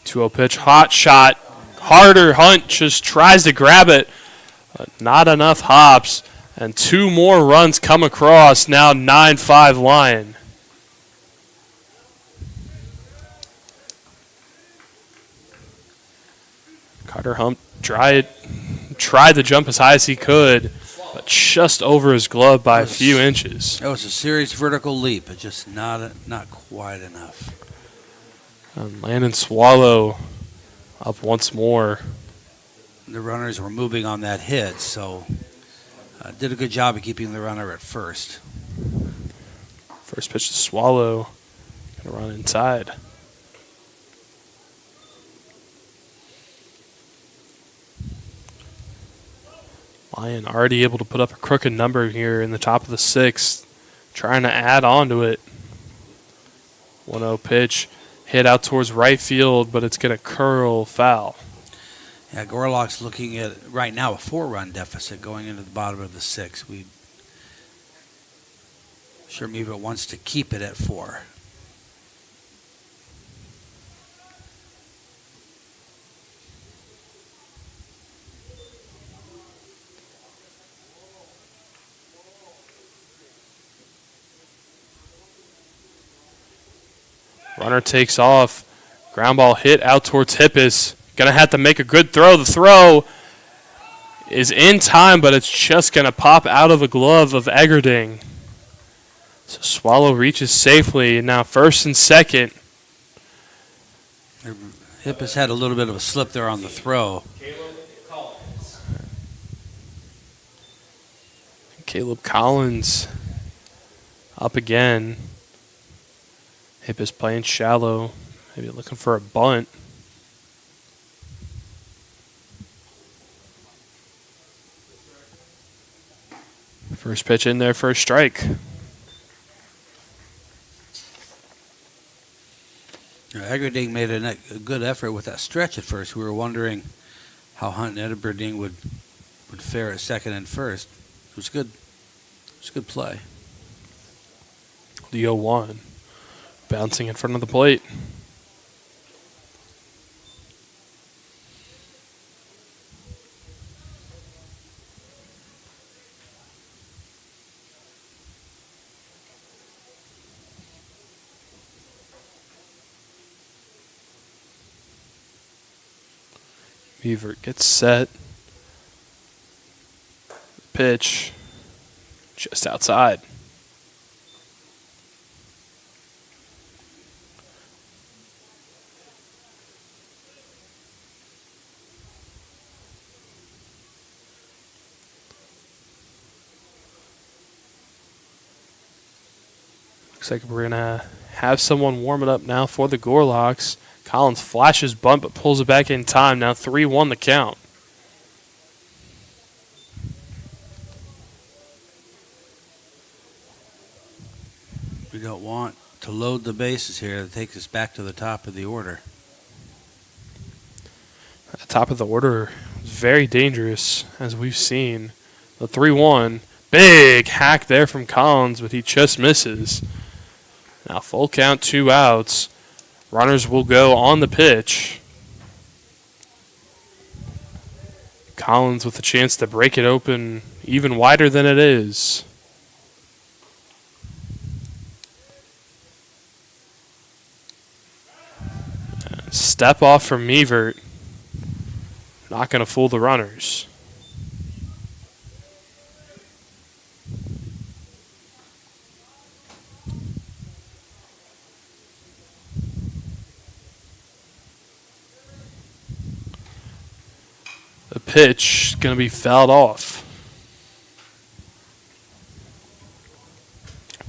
Speaker 4: Two-0 pitch, hot shot. Harder, Hunt just tries to grab it, but not enough hops. And 2 more runs come across, now 9-5 Lyon. Carter Hunt tried to jump as high as he could, but just over his glove by a few inches.
Speaker 1: That was a serious vertical leap, but just not quite enough.
Speaker 4: And Landon Swallow up once more.
Speaker 1: The runners were moving on that hit, so did a good job of keeping the runner at first.
Speaker 4: First pitch to Swallow. Gonna run inside. Lyon already able to put up a crooked number here in the top of the 6th. Trying to add on to it. 1-0 pitch. Hit out towards right field, but it's going to curl foul.
Speaker 1: Yeah, Gorlocks looking at, right now, a 4-run deficit going into the bottom of the 6th. Sure Meavert wants to keep it at 4.
Speaker 4: Runner takes off. Ground ball hit out towards Hippis. Going to have to make a good throw. The throw is in time, but it's just going to pop out of the glove of Eggerding. So Swallow reaches safely. And now first and second.
Speaker 1: Hippis had a little bit of a slip there on the throw.
Speaker 4: Caleb Collins up again. Hippis playing shallow. Maybe looking for a bunt. First pitch in there for a strike.
Speaker 1: Eggerding made a good effort with that stretch at first. We were wondering how Hunt and Eggerding would fare at second and first. It was good. It was a good play.
Speaker 4: The 0-1. Bouncing in front of the plate. Meavert gets set. Pitch. Just outside. Looks like we're going to have someone warm it up now for the Gorlocks. Collins flashes bunt but pulls it back in time. Now 3-1 the count.
Speaker 1: We don't want to load the bases here. That takes us back to the top of the order.
Speaker 4: At the top of the order is very dangerous, as we've seen. The 3-1. Big hack there from Collins, but he just misses. Now full count, 2 outs. Runners will go on the pitch. Collins with a chance to break it open even wider than it is. Step off from Mevert. Not going to fool the runners. The pitch is going to be fouled off.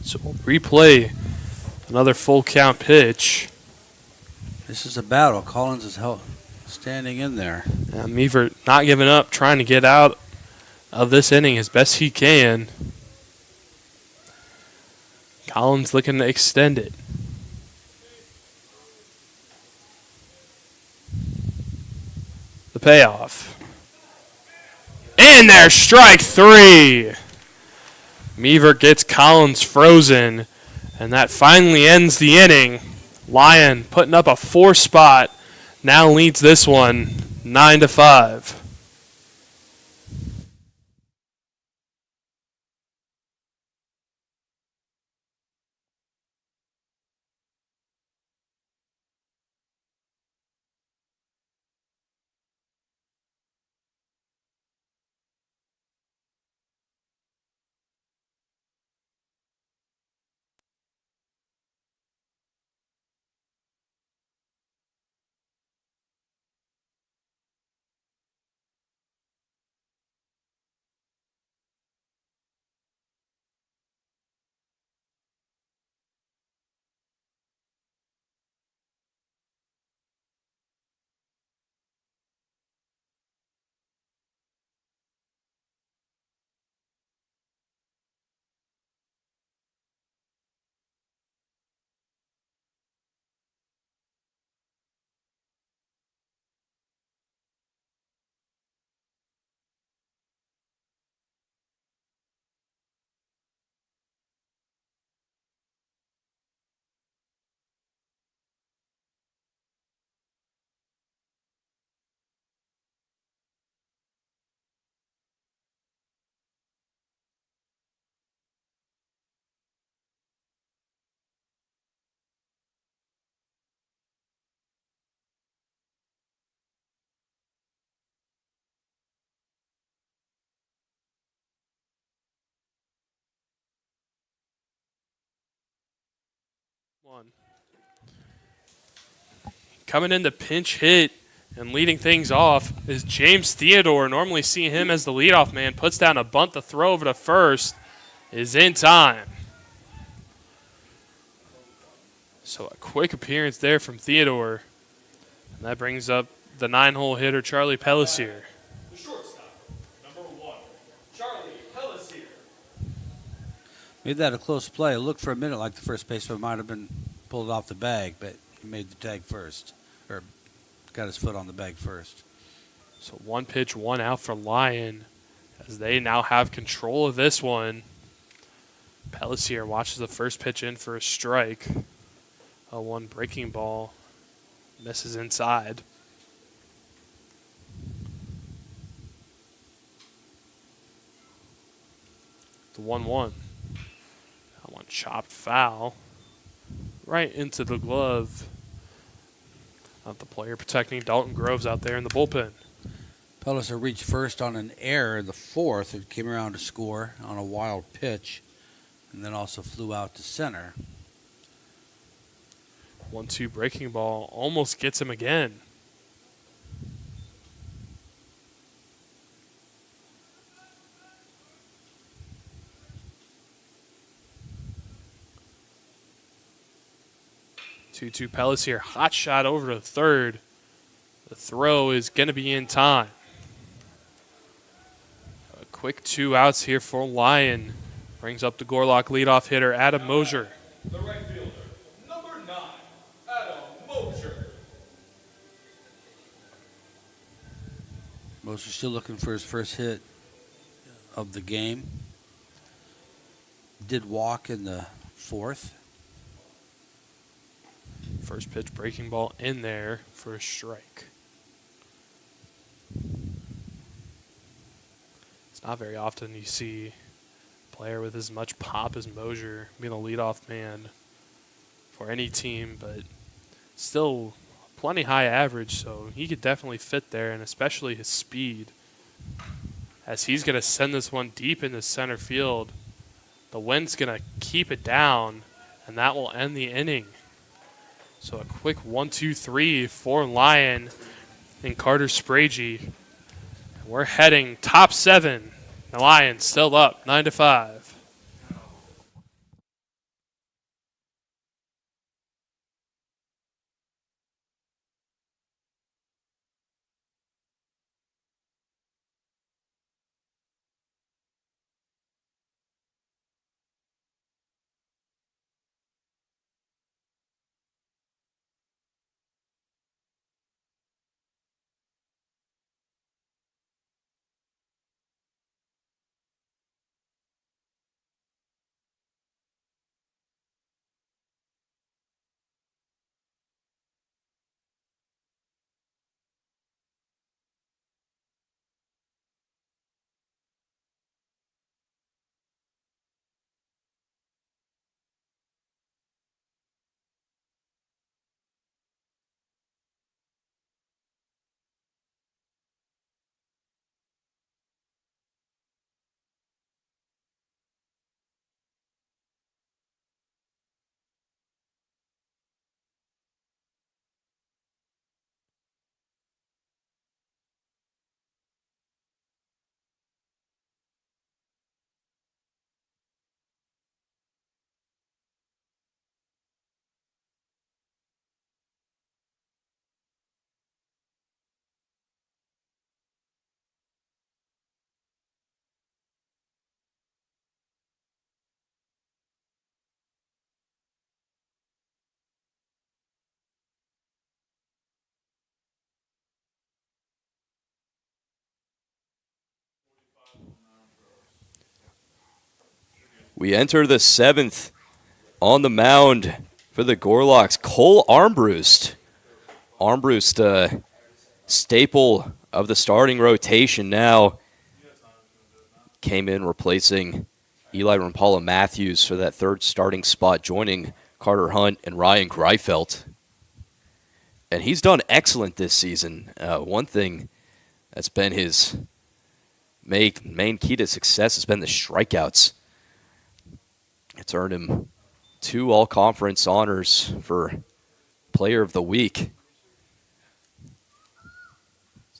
Speaker 4: So we'll replay another full count pitch.
Speaker 1: This is a battle. Collins is standing in there.
Speaker 4: Mevert not giving up, trying to get out of this inning as best he can. Collins looking to extend it. The payoff. And there's strike 3. Mevert gets Collins frozen, and that finally ends the inning. Lyon putting up a 4 spot, now leads this one 9-5. Coming in to pinch hit and leading things off is James Theodore. Normally see him as the leadoff man. Puts down a bunt. The throw over to first is in time. So a quick appearance there from Theodore. And that brings up the 9-hole hitter, Charlie Pellissier.
Speaker 3: The shortstop, number 1, Charlie Pellissier.
Speaker 1: Made that a close play. It looked for a minute like the first baseman might have been pulled off the bag, but he made the tag first, or got his foot on the bag first.
Speaker 4: So 1 pitch, 1 out for Lyon as they now have control of this one. Pellissier watches the first pitch in for a strike. A 1 breaking ball misses inside. The 1-1. That one chopped foul right into the glove of the player protecting Dalton Groves out there in the bullpen.
Speaker 1: Pellissier reached first on an error in the 4th and came around to score on a wild pitch, and then also flew out to center.
Speaker 4: 1-2 breaking ball almost gets him again. 2-2 Pellis here. Hot shot over to third. The throw is going to be in time. A quick 2 outs here for Lyon. Brings up the Gorlock leadoff hitter, Adam Mosier.
Speaker 3: The right fielder, number 9, Adam Mosier.
Speaker 1: Mosier's still looking for his first hit of the game. Did walk in the 4th.
Speaker 4: First pitch breaking ball in there for a strike. It's not very often you see a player with as much pop as Mosier being a leadoff man for any team, but still plenty high average, so he could definitely fit there, and especially his speed. As he's going to send this one deep into center field, the wind's going to keep it down, and that will end the inning. So a quick 1-2-3 for Lyon and Carter Spragey. We're heading top 7. The Lions still up 9-5.
Speaker 2: We enter the 7th. On the mound for the Gorlocks, Cole Armbruster. Armbruster, staple of the starting rotation now, came in replacing Eli Rampala Matthews for that 3rd starting spot, joining Carter Hunt and Ryan Greifelt. And he's done excellent this season. One thing that's been his main key to success has been the strikeouts. It's earned him 2 all-conference honors for Player of the Week.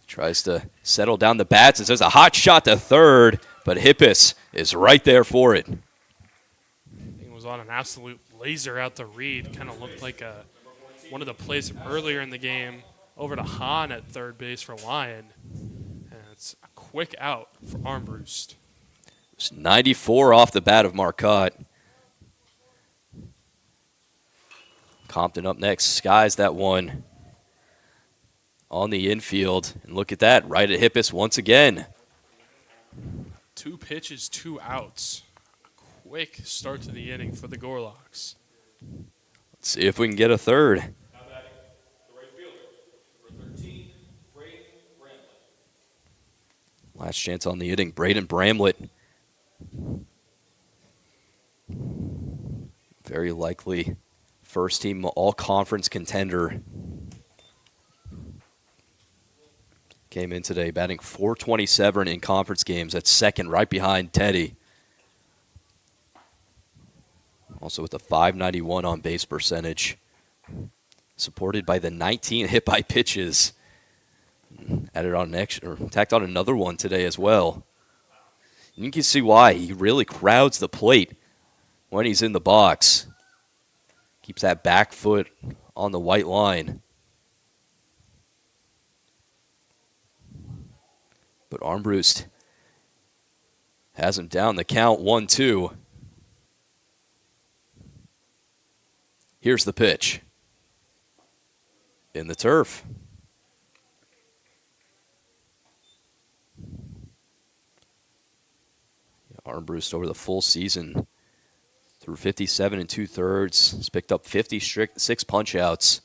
Speaker 2: Tries to settle down the bats as there's a hot shot to third, but Hippis is right there for it.
Speaker 4: He was on an absolute laser out the read. Kind of looked like one of the plays earlier in the game over to Hahn at third base for Lyon. And it's a quick out for Armbruster.
Speaker 2: It's 94 off the bat of Marcotte. Compton up next, skies that one on the infield. And look at that, right at Hippis once again.
Speaker 4: 2 pitches, 2 outs. Quick start to the inning for the Gorlocks.
Speaker 2: Let's see if we can get a third.
Speaker 3: Now batting, the right fielder, number 13, Braden Bramlett.
Speaker 2: Last chance on the inning, Braden Bramlett. Very likely first team all-conference contender. Came in today batting .427 in conference games. That's second, right behind Teddy. Also with a .591 on base percentage. Supported by the 19 hit by pitches. Added on an extra, or tacked on another one today as well. You can see why he really crowds the plate when he's in the box. Keeps that back foot on the white line. But Armbruster has him down the count, 1-2. Here's the pitch. In the turf. Armbruster over the full season through 57 2/3. He's picked up 56 punch-outs.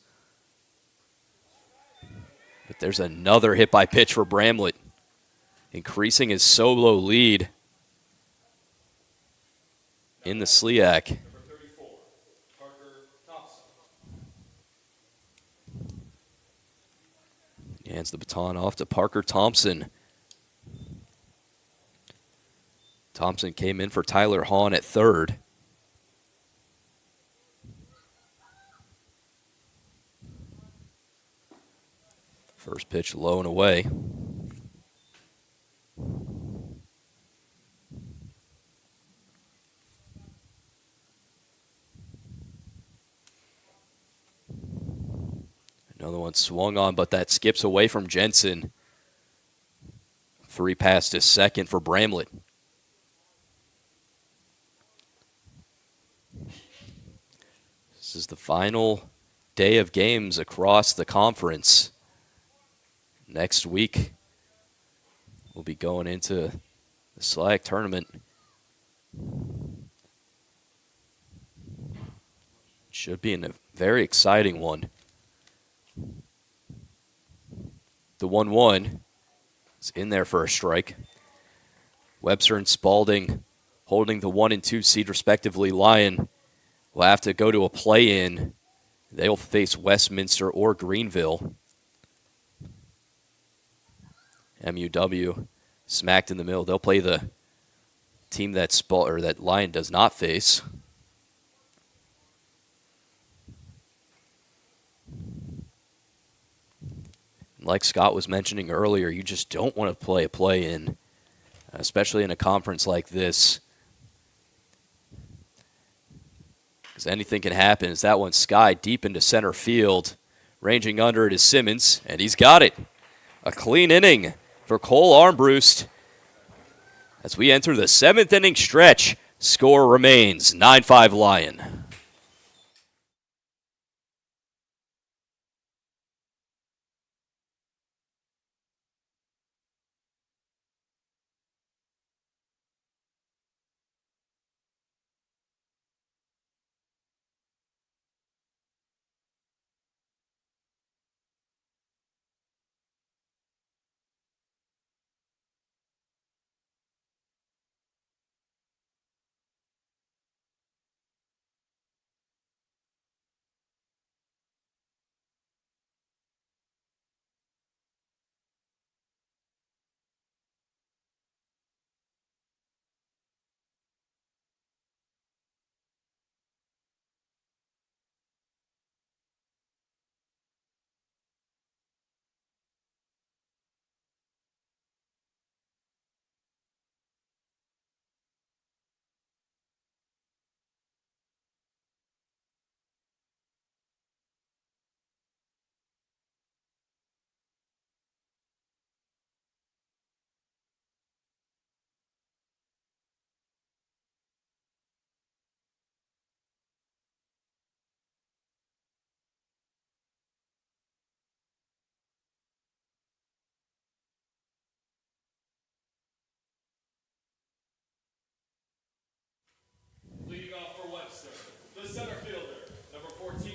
Speaker 2: But there's another hit by pitch for Bramlett, increasing his solo lead in the SLIAC.
Speaker 3: Number 34, Parker Thompson.
Speaker 2: He hands the baton off to Parker Thompson. Thompson came in for Tyler Hahn at third. First pitch low and away. Another one swung on, but that skips away from Jensen. 3 past his second for Bramlett. This is the final day of games across the conference. Next week, we'll be going into the SLIAC tournament. Should be a very exciting one. The 1-1 is in there for a strike. Webster and Spalding holding the 1 and 2 seed respectively. Lyon will have to go to a play-in. They'll face Westminster or Greenville. MUW smacked in the middle. They'll play the team that Lyon does not face. Like Scott was mentioning earlier, you just don't want to play a play-in, especially in a conference like this. Because anything can happen. As that one sky deep into center field. Ranging under it is Simmons, and he's got it. A clean inning for Cole Armbruster. As we enter the 7th inning stretch, score remains 9-5 Lyon.
Speaker 3: Leading off for Webster, the center fielder, number 14,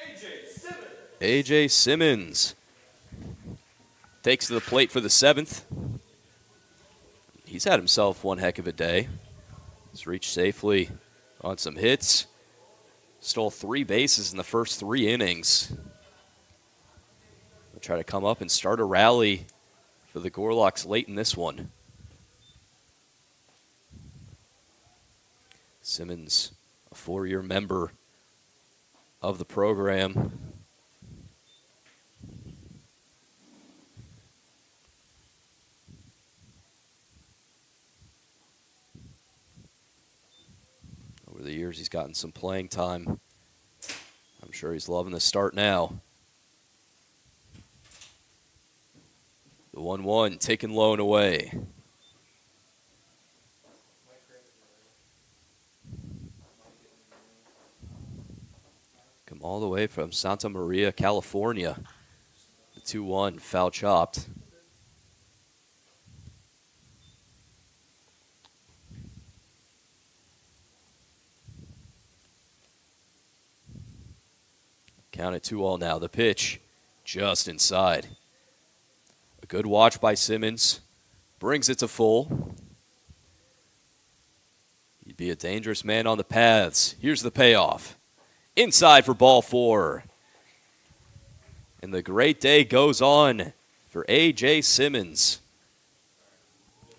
Speaker 3: A.J. Simmons.
Speaker 2: A.J. Simmons takes to the plate for the 7th. He's had himself one heck of a day. He's reached safely on some hits. Stole 3 bases in the first 3 innings. We'll try to come up and start a rally for the Gorlocks late in this one. Simmons, a 4-year member of the program. Over the years, he's gotten some playing time. I'm I'm sure he's loving the start now. The 1-1 taking Lyon away. Come all the way from Santa Maria, California. The 2-1 foul chopped. Count it 2-2 now. The pitch just inside. A good watch by Simmons. Brings it to full. He'd be a dangerous man on the paths. Here's the payoff. Inside for ball 4. And the great day goes on for A.J. Simmons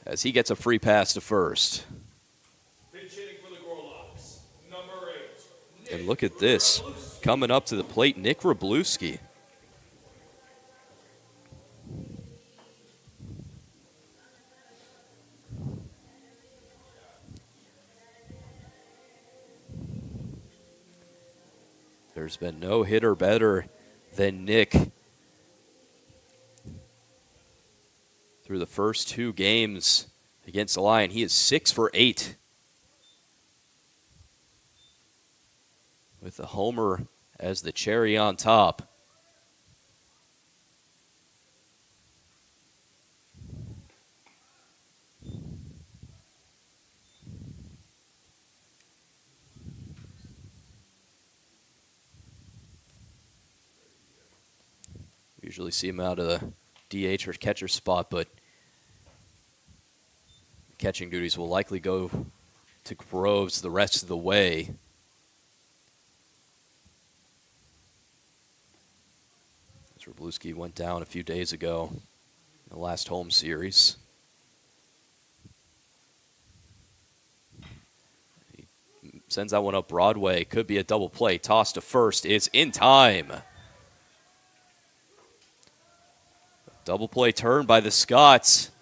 Speaker 2: as he gets a free pass to first.
Speaker 3: Pinch hitting for the Gorlocks. Number 8.
Speaker 2: And look at this. Coming up to the plate, Nick Wrobluski. There's been no hitter better than Nick through the first 2 games against the Lyon. He is 6 for 8 with the homer as the cherry on top. Usually see him out of the DH or catcher spot, but catching duties will likely go to Groves the rest of the way. Wrobluski went down a few days ago in the last home series. He sends that one up Broadway. Could be a double play. Toss to first is in time. Double play turn by the Scots.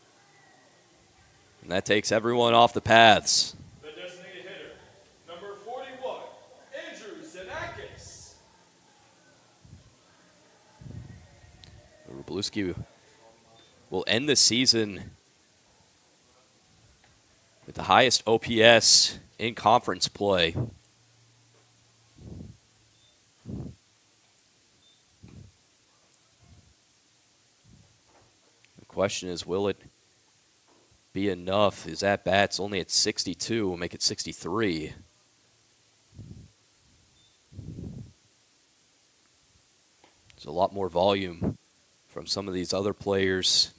Speaker 2: And that takes everyone off the paths.
Speaker 3: The designated hitter, number 41, Andrew Zanakis.
Speaker 2: Wrobluski will end the season with the highest OPS in conference play. The question is, will it be enough? His at-bats only at 62 will make it 63. There's a lot more volume from some of these other players.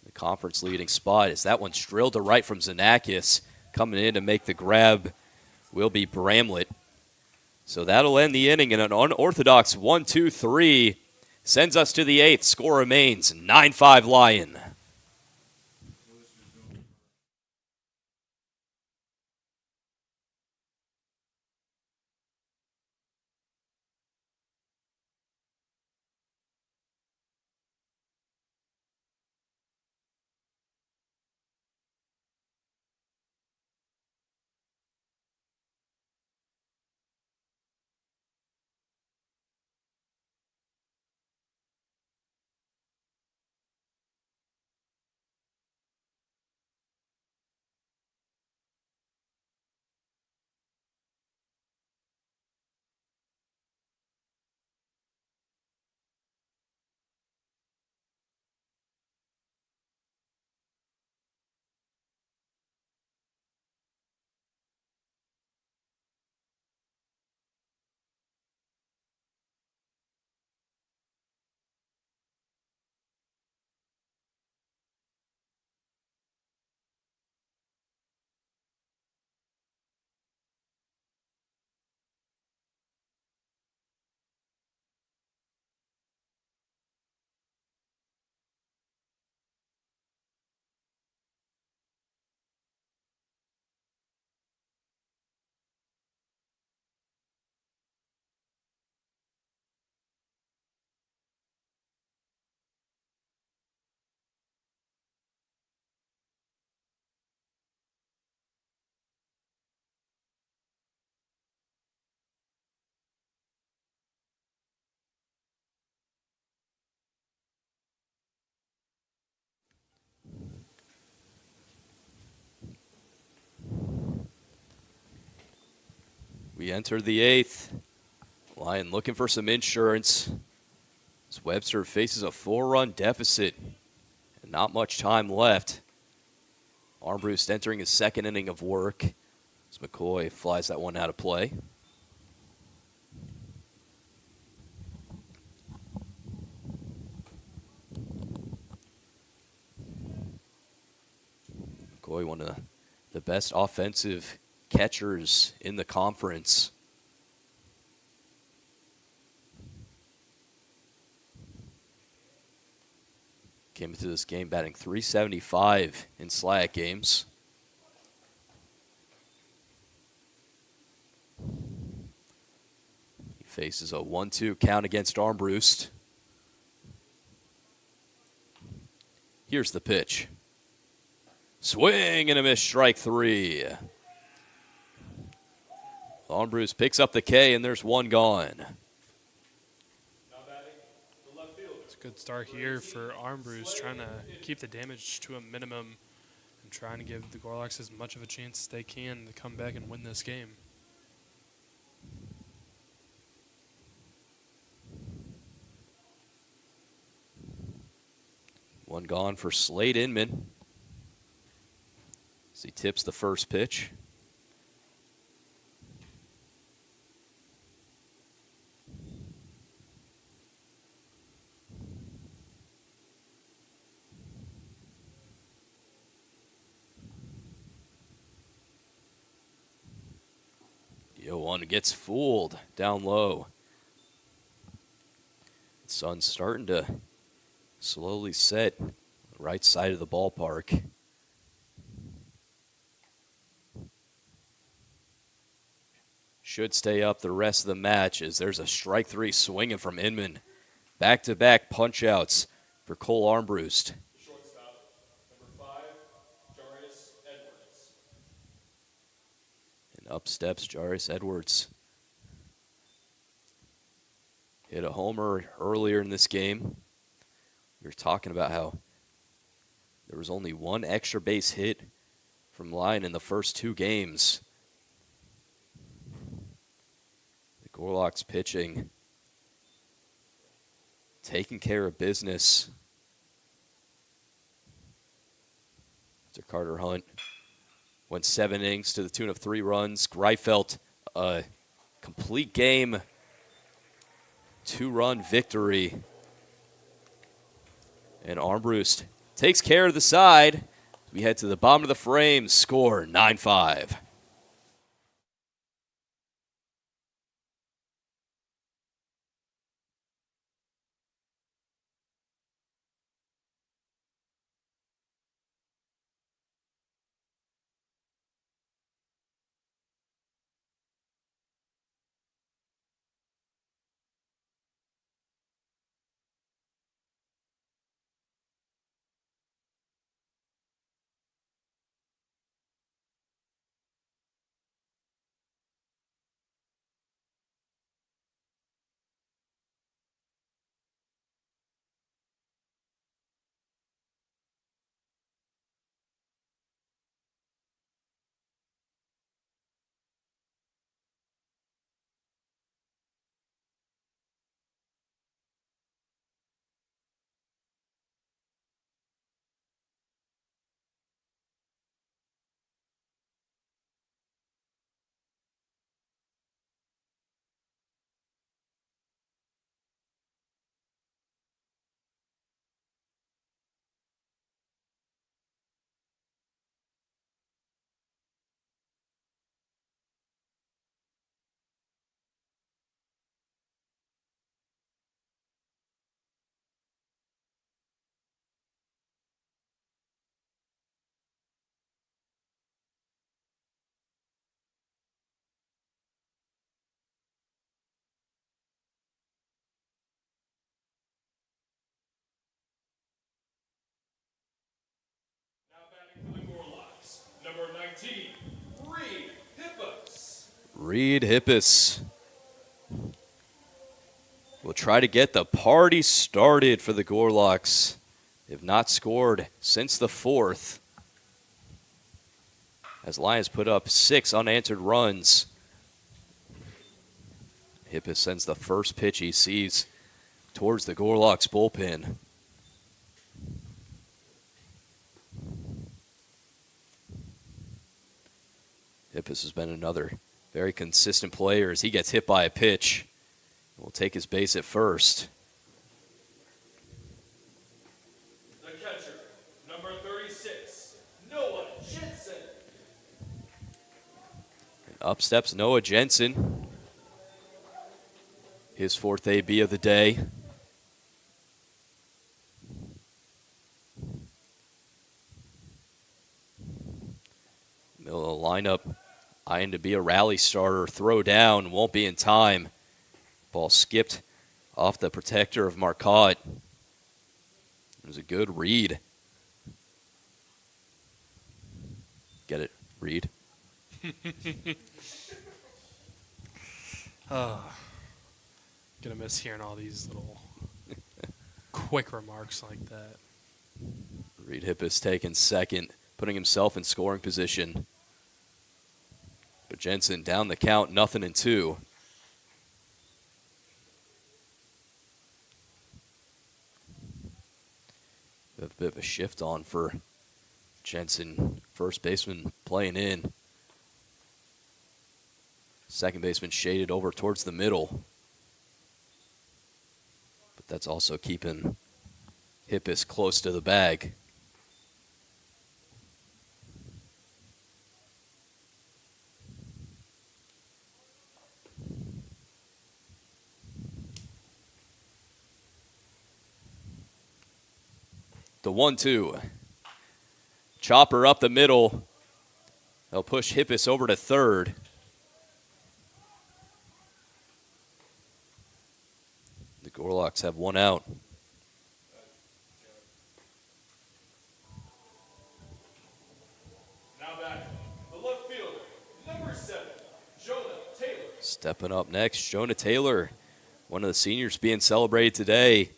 Speaker 2: The conference leading spot is that one's drilled to right from Zanakis. Coming in to make the grab will be Bramlett. So that'll end the inning in an unorthodox 1-2-3. Sends us to the 8th. Score remains 9-5 Lyon. We enter the 8th. Lyon looking for some insurance as Webster faces a 4-run deficit and not much time left. Armbrust entering his 2nd inning of work as McCoy flies that one out of play. McCoy, one of the best offensive catchers in the conference. Came into this game batting .375 in SLAC games. He faces a 1-2 count against Armbrust. Here's the pitch. Swing and a miss, strike 3. Armbrust picks up the K, and there's one gone.
Speaker 4: It's a good start here for Armbrust, trying to keep the damage to a minimum and trying to give the Gorlocks as much of a chance as they can to come back and win this game.
Speaker 2: One gone for Slade Inman as he tips the first pitch. One gets fooled down low. The sun's starting to slowly set right side of the ballpark. Should stay up the rest of the match as there's a strike 3 swinging from Inman. Back-to-back punch-outs for Cole Armbrust.
Speaker 3: Shortstop, number 5, Jarius Edwards.
Speaker 2: And up steps Jarius Edwards. Hit a homer earlier in this game. We were talking about how there was only one extra base hit from Lyon in the first 2 games. The Gorlocks pitching, taking care of business. Mr. Carter Hunt went 7 innings to the tune of 3 runs. Greifelt, a complete game, 2-run victory. And Armbrust takes care of the side. We head to the bottom of the frame, score 9-5.
Speaker 3: For the Gorlocks, number 19, Reed Hippos.
Speaker 2: Reed Hippos will try to get the party started for the Gorlocks. They've not scored since the 4th, as Lions put up 6 unanswered runs Hippis sends the first pitch he sees towards the Gorlocks bullpen. Hippis has been another very consistent player as he gets hit by a pitch. Will take his base at first.
Speaker 3: The catcher, number 36, Noah Jensen.
Speaker 2: And up steps Noah Jensen. His fourth AB of the day. Middle of the lineup, eyeing to be a rally starter. Throw down, won't be in time. Ball skipped off the protector of Marcotte. It was a good read. Get it, read.
Speaker 4: Gonna miss hearing all these little quick remarks like that.
Speaker 2: Reed Hippis taking second, putting himself in scoring position. But Jensen down the count, 0-2. A bit of a shift on for Jensen. First baseman playing in. Second baseman shaded over towards the middle. But that's also keeping Hippis close to the bag. The 1-2. Chopper up the middle. They'll push Hippis over to third. The Gorlocks have one out.
Speaker 3: Now back, the left fielder, number 7, Jonah Taylor.
Speaker 2: Stepping up next, Jonah Taylor, one of the seniors being celebrated today.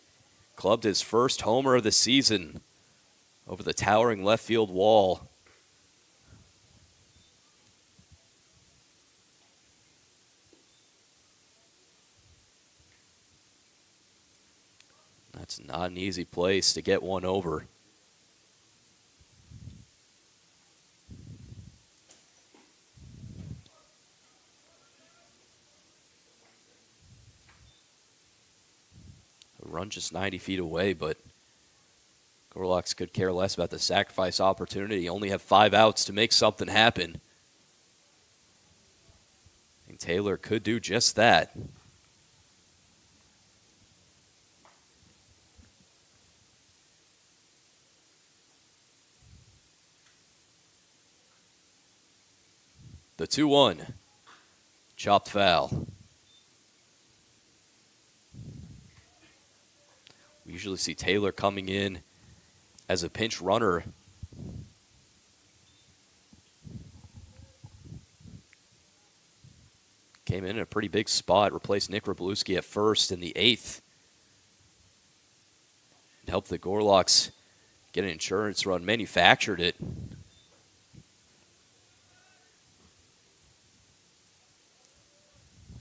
Speaker 2: Clubbed his first homer of the season over the towering left field wall. That's not an easy place to get one over. A run just 90 feet away, but Gorlocks could care less about the sacrifice opportunity. Only have 5 outs to make something happen. And Taylor could do just that. The 2-1. Chopped foul. We usually see Taylor coming in as a pinch runner. Came in a pretty big spot, replaced Nick Wroblewski at first in the 8th. And helped the Gorlocks get an insurance run, manufactured it.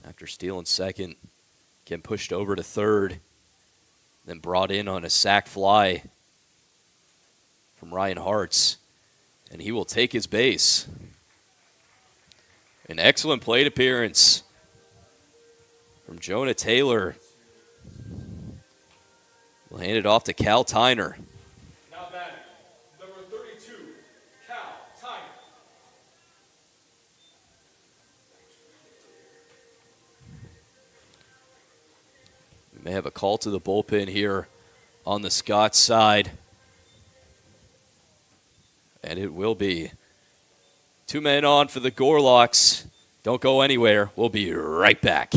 Speaker 2: After stealing second, getting pushed over to third, then brought in on a sac fly from Ryan Hartz, and he will take his base. An excellent plate appearance from Jonah Taylor. We'll hand it off to Cal Tyner.
Speaker 3: Now batting, number 32, Cal Tyner.
Speaker 2: We may have a call to the bullpen here on the Scots side. And it will be 2 men on for the Gorlocks. Don't go anywhere. We'll be right back.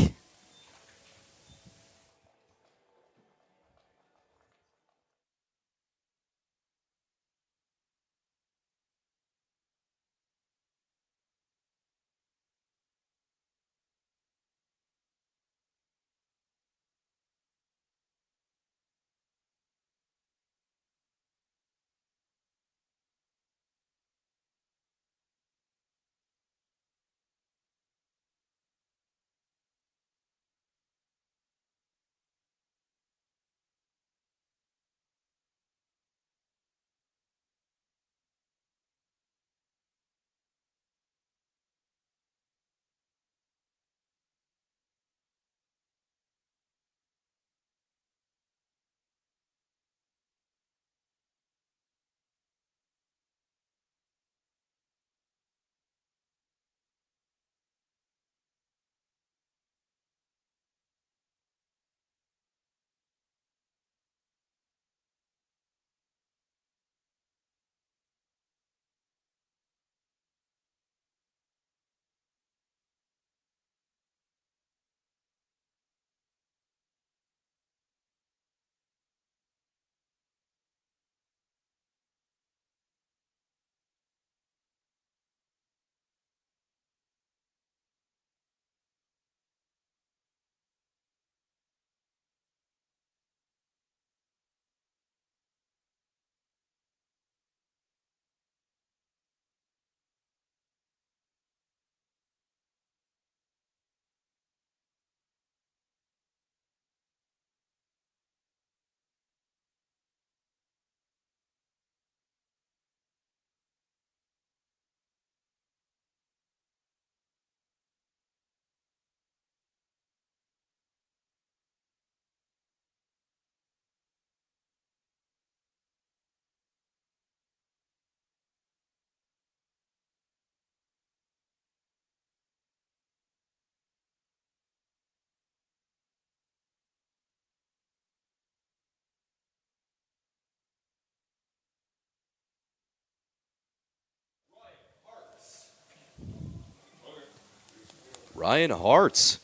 Speaker 2: Ryan Hartz.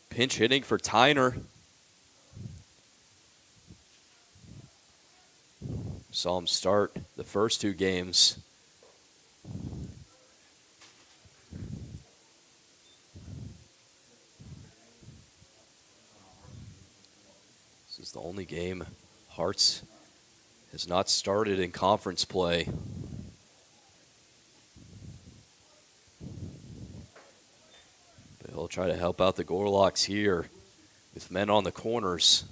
Speaker 2: Pinch hitting for Tyner. Saw him start the first two games. This is the only game Hartz has not started in conference play. But he'll try to help out the Gorlocks here with men on the corners.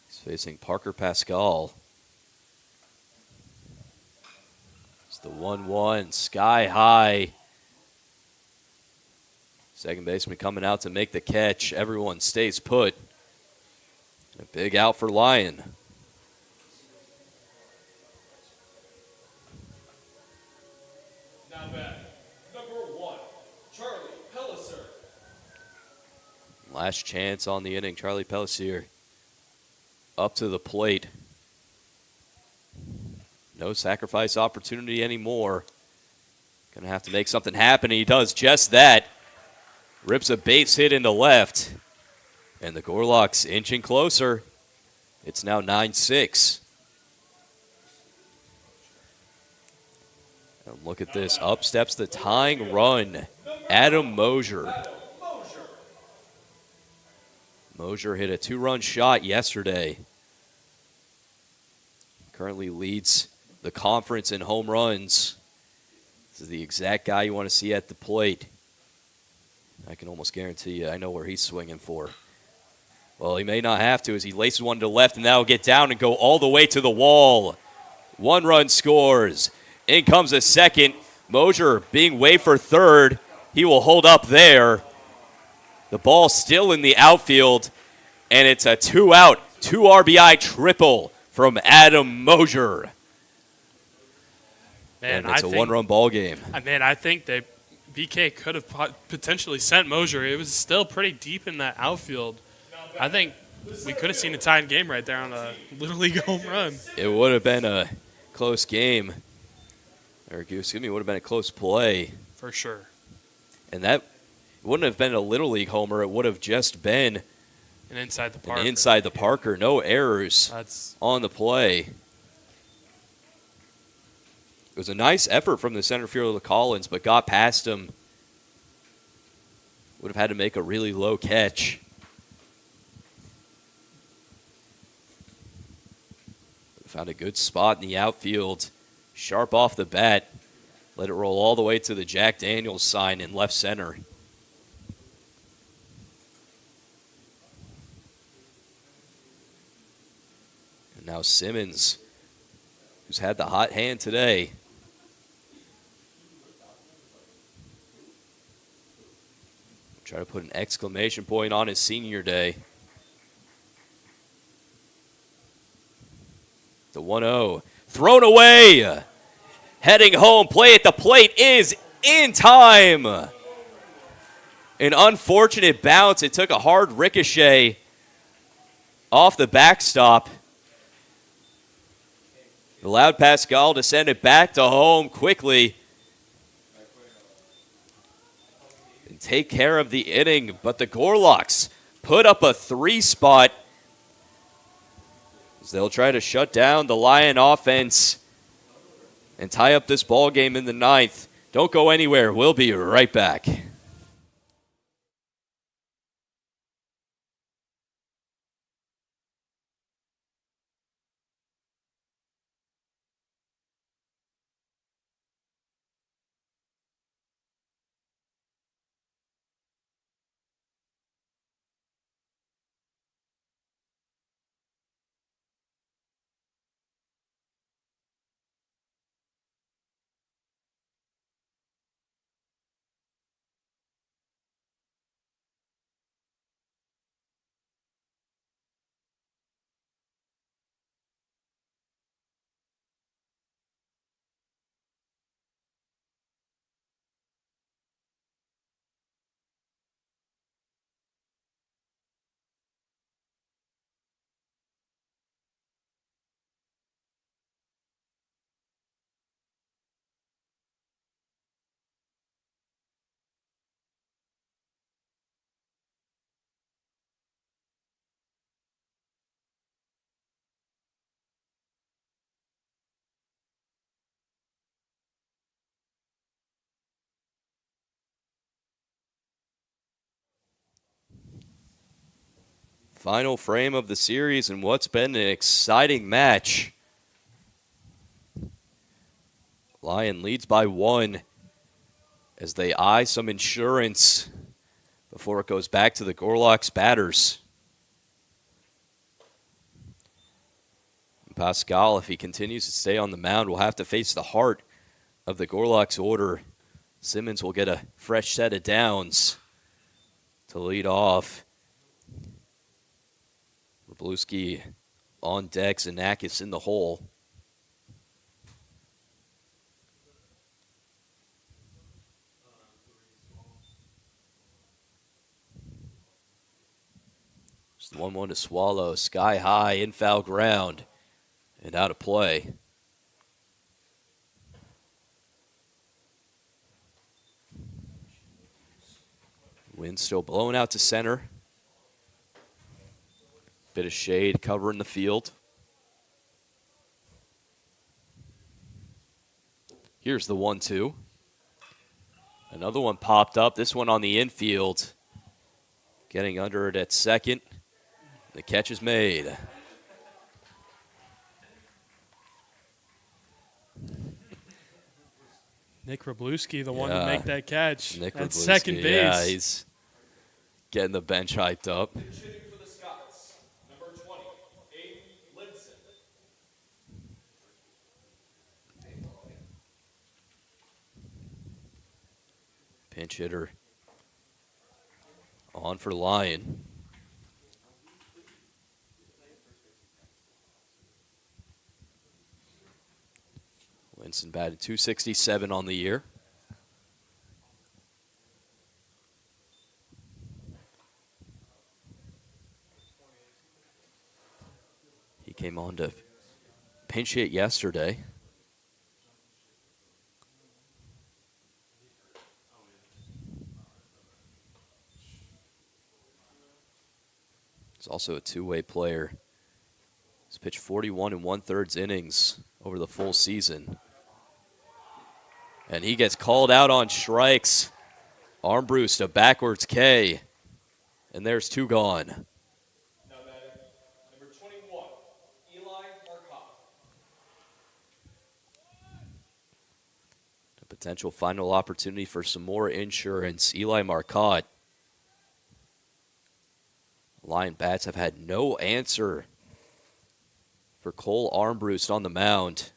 Speaker 2: He's facing Parker Pascal. It's the 1-1, sky high. Second baseman coming out to make the catch. Everyone stays put. A big out for Lyon.
Speaker 3: Now back, number 1, Charlie Pelliser.
Speaker 2: Last chance on the inning. Charlie Pelliser up to the plate. No sacrifice opportunity anymore. Gonna have to make something happen. He does just that. Rips a base hit into left. And the Gorlocks inching closer. It's now 9-6. And look at this. Up steps the tying run. Adam Mosier. Mosier hit a 2-run shot yesterday. Currently leads the conference in home runs. This is the exact guy you want to see at the plate. I can almost guarantee you I know where he's swinging for. Well, he may not have to as he laces one to left, and that'll get down and go all the way to the wall. 1 run scores. In comes a second. Mosier being waved for third. He will hold up there. The ball still in the outfield, and it's a 2-out, 2 RBI triple from Adam Mosier.
Speaker 4: Man,
Speaker 2: And it's a 1-run ball game.
Speaker 4: I think that BK could have potentially sent Mosier. It was still pretty deep in that outfield. I think we could have seen a tied game right there on a Little League home run.
Speaker 2: It would have been a close game. Or, excuse me, it would have been a close play.
Speaker 4: For sure.
Speaker 2: And that wouldn't have been a Little League homer. It would have just been
Speaker 4: And inside the park.
Speaker 2: inside the Parker. No errors on the play. It was a nice effort from the center fielder Collins, but got past him. Would have had to make a really low catch. Found a good spot in the outfield. Sharp off the bat. Let it roll all the way to the Jack Daniels sign in left center. And now Simmons, who's had the hot hand today. Try to put an exclamation point on his senior day. The 1-0. Thrown away. Heading home. Play at the plate is in time. An unfortunate bounce. It took a hard ricochet off the backstop. Allowed Pascal to send it back to home quickly and take care of the inning. But the Gorlocks put up a 3-spot. They'll try to shut down the Lyon offense and tie up this ball game in the 9th. Don't go anywhere. We'll be right back. Final frame of the series and what's been an exciting match. Lyon leads by 1 as they eye some insurance before it goes back to the Gorlocks batters. Pascal, if he continues to stay on the mound, will have to face the heart of the Gorlocks order. Simmons will get a fresh set of downs to lead off. Wroblewski on deck, Zanakis in the hole. It's the 1-1 to Swallow. Sky high in foul ground and out of play. Wind still blowing out to center. Bit of shade covering the field. Here's the 1-2. Another one popped up, this one on the infield. Getting under it at second. The catch is made.
Speaker 4: Nick Wroblewski, the one to make that catch
Speaker 2: Nick
Speaker 4: at
Speaker 2: Wroblewski,
Speaker 4: second base.
Speaker 2: Yeah, he's getting the bench hyped up.
Speaker 3: Shooting for the Scots, number 20, Aiden Lidson.
Speaker 2: Pinch hitter on for Lyon. Winston batted .267 on the year. He came on to pinch hit yesterday. He's also a two-way player. He's pitched 41 1/3 innings over the full season. And he gets called out on strikes. Armbruster, a backwards K. And there's 2 gone.
Speaker 3: Now batting, number 21, Eli Marcotte.
Speaker 2: A potential final opportunity for some more insurance. Eli Marcotte. Lyon bats have had no answer for Cole Armbruster on the mound.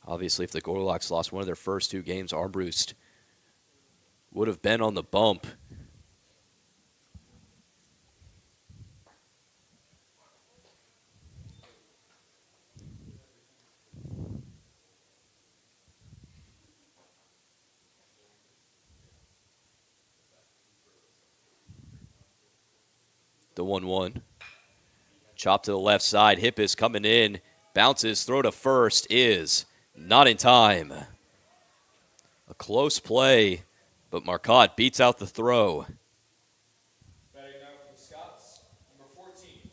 Speaker 2: Obviously, if the Gorlocks lost one of their first 2 games, Armbruster would have been on the bump. The 1-1. Chop to the left side. Hippis coming in. Bounces. Throw to first is not in time. A close play, but Marcotte beats out the throw.
Speaker 3: Batting now for the Scots, number 14,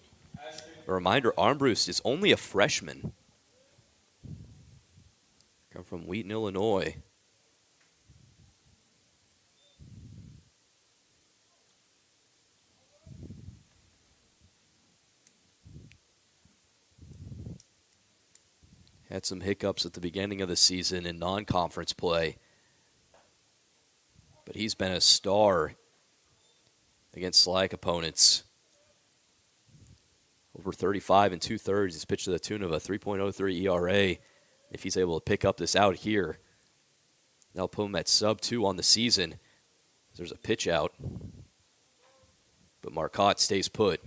Speaker 3: Ashton.
Speaker 2: A reminder, Armbruster is only a freshman. Come from Wheaton, Illinois. Had some hiccups at the beginning of the season in non-conference play. But he's been a star against SLAC opponents. Over 35 2/3. He's pitched to the tune of a 3.03 ERA. If he's able to pick up this out here, that'll put him at sub-2 on the season. There's a pitch out. But Marcotte stays put.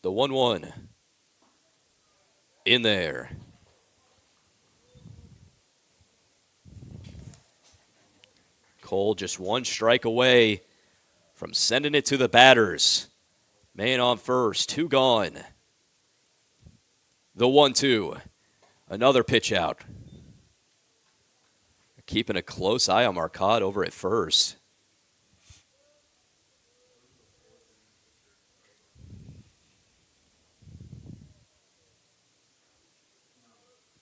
Speaker 2: The 1-1 in there. Cole just 1 strike away from sending it to the batters. Man on first, 2 gone. The 1-2. Another pitch out. Keeping a close eye on Marcotte over at first.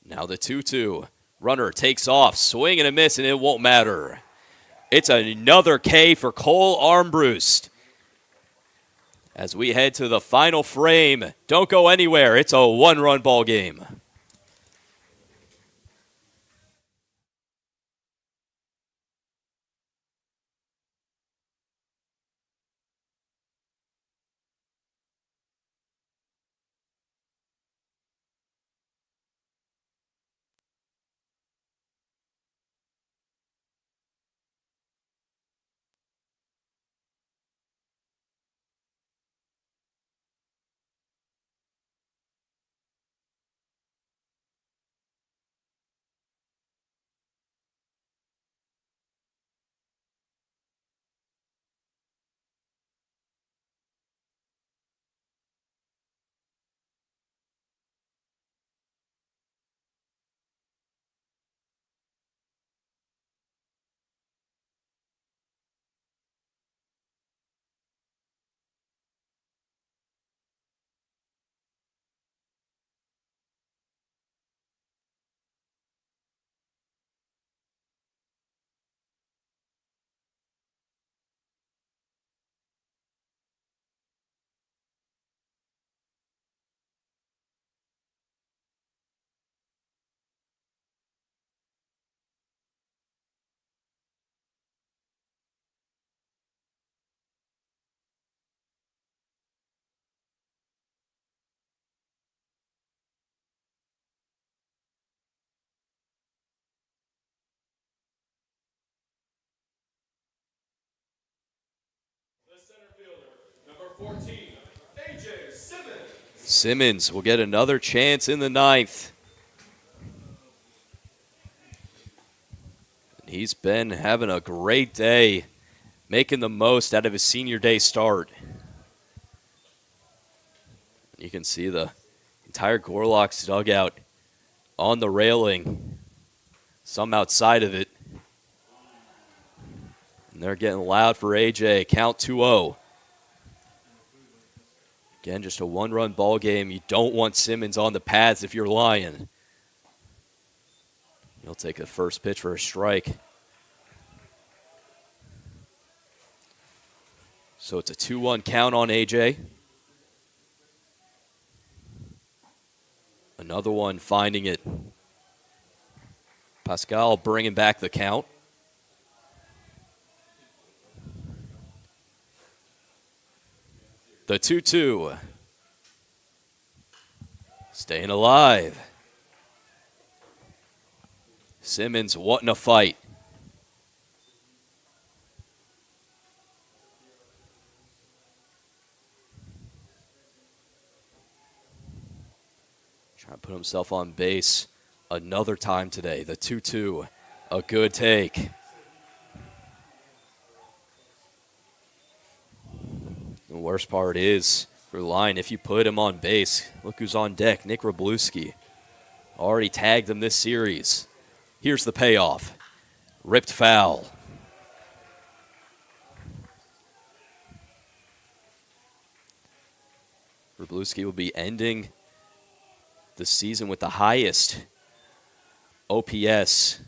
Speaker 2: Now the 2-2. Runner takes off, swing and a miss, and it won't matter. It's another K for Cole Armbruster. As we head to the final frame, don't go anywhere. It's a one-run ball game.
Speaker 3: The center fielder, number 14, A.J. Simmons.
Speaker 2: Simmons will get another chance in the ninth. He's been having a great day, making the most out of his senior day start. You can see the entire Gorlocks dugout on the railing, some outside of it. And they're getting loud for AJ. Count 2-0. Again, just a one-run ball game. You don't want Simmons on the pads if you're Lyon. He'll take the first pitch for a strike. So it's a 2-1 count on AJ. Another one finding it. Pascal bringing back the count. The 2-2. Staying alive. Simmons wanting a fight. Trying to put himself on base another time today. The 2-2. A good take. The worst part is, for Lyon, if you put him on base, look who's on deck, Nick Wrobluski. Already tagged him this series. Here's the payoff. Ripped foul. Wrobluski will be ending the season with the highest OPS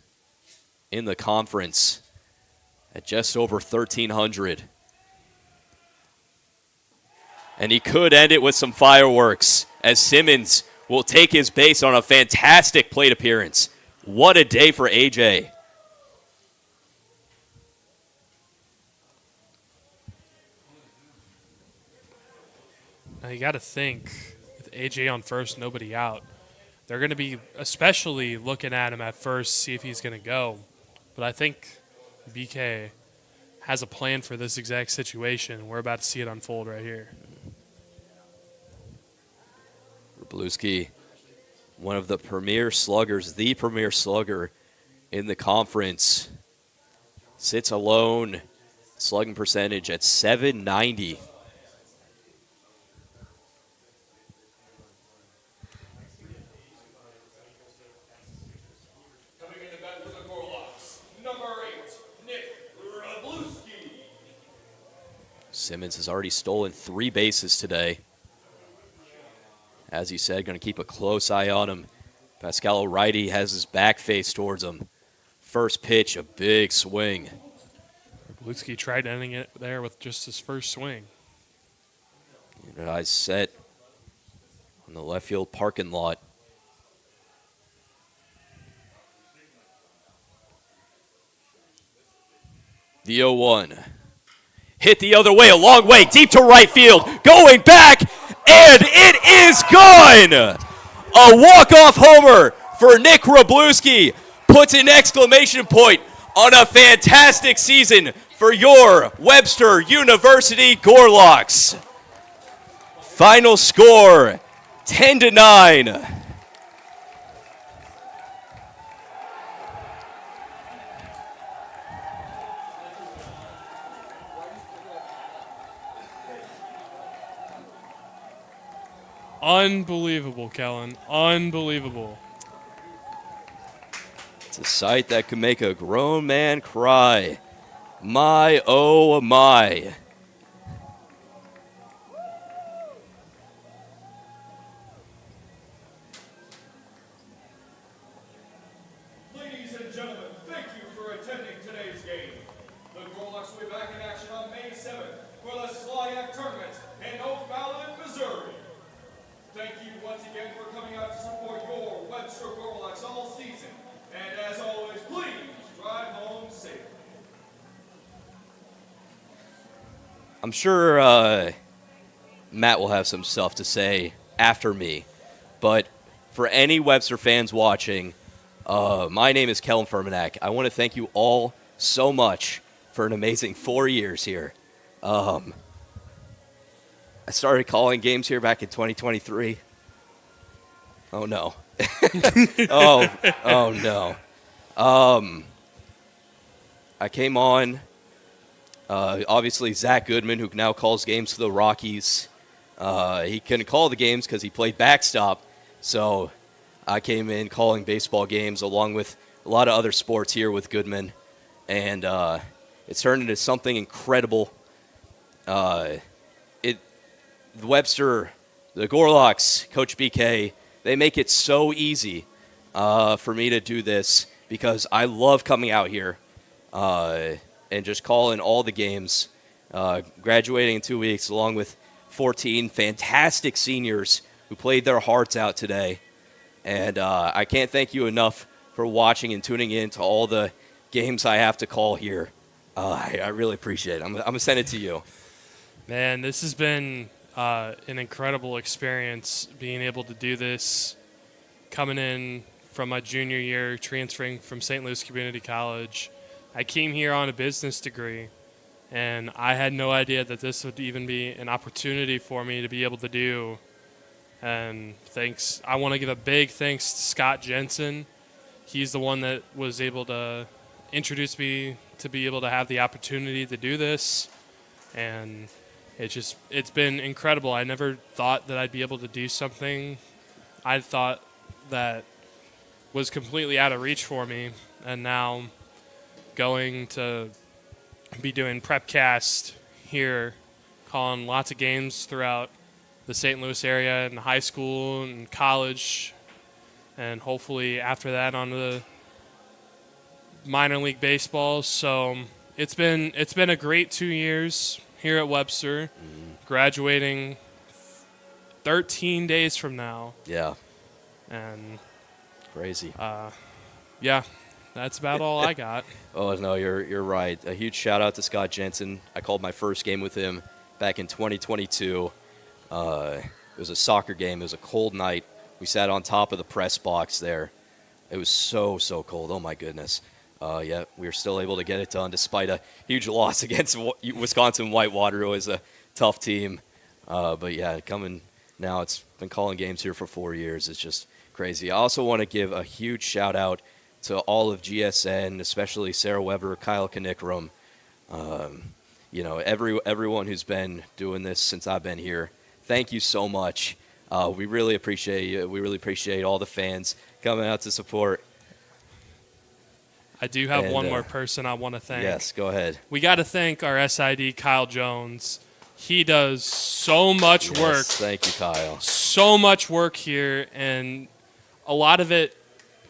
Speaker 2: in the conference at just over 1,300. And he could end it with some fireworks as Simmons will take his base on a fantastic plate appearance. What a day for AJ.
Speaker 4: Now you got to think, with AJ on first, nobody out, they're going to be especially looking at him at first, see if he's going to go. But I think BK has a plan for this exact situation. We're about to see it unfold right here.
Speaker 2: Wrobluski, one of the premier sluggers, the premier slugger in the conference, sits alone, slugging percentage at .790.
Speaker 3: Coming in the bat for the Gorlocks, number 8, Nick Wrobluski.
Speaker 2: Simmons has already stolen 3 bases today. As he said, going to keep a close eye on him Pascal O'Reilly has his back face towards him. First pitch, a big swing.
Speaker 4: Blutsky tried ending it there with just his first swing.
Speaker 2: Eyes set on the left field parking lot. The 0-1. Hit the other way, a long way, deep to right field. Going back, and it is gone! A walk-off homer for Nick Wroblewski puts an exclamation point on a fantastic season for your Webster University Gorlocks. Final score, 10-9.
Speaker 4: Unbelievable, Kellen. Unbelievable.
Speaker 2: It's a sight that could make a grown man cry. My, oh my.
Speaker 3: Ladies and gentlemen, thank you for attending today's game. The Gorlocks will be back in action on May 7th for the Lyon tournament in O'Fallon, Missouri. Thank you once again for coming out to support your Webster Gorlocks all season. And as always, please drive home safe.
Speaker 2: I'm sure Matt will have some stuff to say after me, but for any Webster fans watching, my name is Kellen Fermanak. I want to thank you all so much for an amazing 4 years here. I started calling games here back in 2023. Oh, no. oh, no. I came on, obviously, Zach Goodman, who now calls games for the Rockies. He couldn't call the games because he played backstop, so I came in calling baseball games along with a lot of other sports here with Goodman, and it's turned into something incredible. The Webster, the Gorlocks, Coach BK, they make it so easy for me to do this because I love coming out here and just calling all the games. Graduating in 2 weeks along with 14 fantastic seniors who played their hearts out today. And I can't thank you enough for watching and tuning in to all the games I have to call here. I really appreciate it. I'm going to send it to you.
Speaker 4: Man, this has been an incredible experience being able to do this, coming in from my junior year, transferring from St. Louis Community College. I came here on a business degree, and I had no idea that this would even be an opportunity for me to be able to do. And I want to give a big thanks to Scott Jensen. He's the one that was able to introduce me to be able to have the opportunity to do this. And it's been incredible. I never thought that I'd be able to do something I thought that was completely out of reach for me. And now going to be doing PrepCast here, calling lots of games throughout the St. Louis area in high school and college, and hopefully after that on the minor league baseball. So it's been a great 2 years here at Webster, graduating 13 days from now.
Speaker 2: Yeah.
Speaker 4: And
Speaker 2: crazy.
Speaker 4: Yeah, that's about all I got.
Speaker 2: Oh, no, you're right. A huge shout-out to Scott Jensen. I called my first game with him back in 2022. It was a soccer game. It was a cold night. We sat on top of the press box there. It was so cold. Oh, my goodness. Yeah, we were still able to get it done despite a huge loss against Wisconsin Whitewater. It was a tough team. But, yeah, coming now, it's been calling games here for 4 years. It's just crazy. I also want to give a huge shout-out to all of GSN, especially Sarah Weber, Kyle Knickrum, everyone who's been doing this since I've been here. Thank you so much. We really appreciate you. We really appreciate all the fans coming out to support.
Speaker 4: I do have one more person I want to thank.
Speaker 2: Yes, go ahead.
Speaker 4: We got to thank our SID, Kyle Jones. He does so much work.
Speaker 2: Thank you, Kyle.
Speaker 4: So much work here, and a lot of it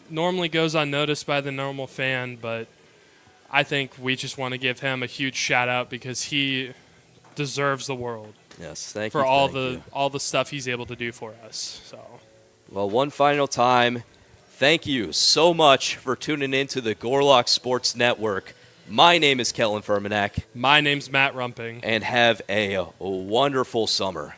Speaker 4: normally goes unnoticed by the normal fan, but I think we just want to give him a huge shout out because he deserves the world
Speaker 2: Yes, thank
Speaker 4: for
Speaker 2: you.
Speaker 4: all
Speaker 2: thank
Speaker 4: the
Speaker 2: you.
Speaker 4: stuff he's able to do for us. So
Speaker 2: Well, one final time, thank you so much for tuning in to the Gorlocks Sports Network. My name is Kellen Fermanak,
Speaker 4: my name's Matt Rumping.
Speaker 2: and have a wonderful summer.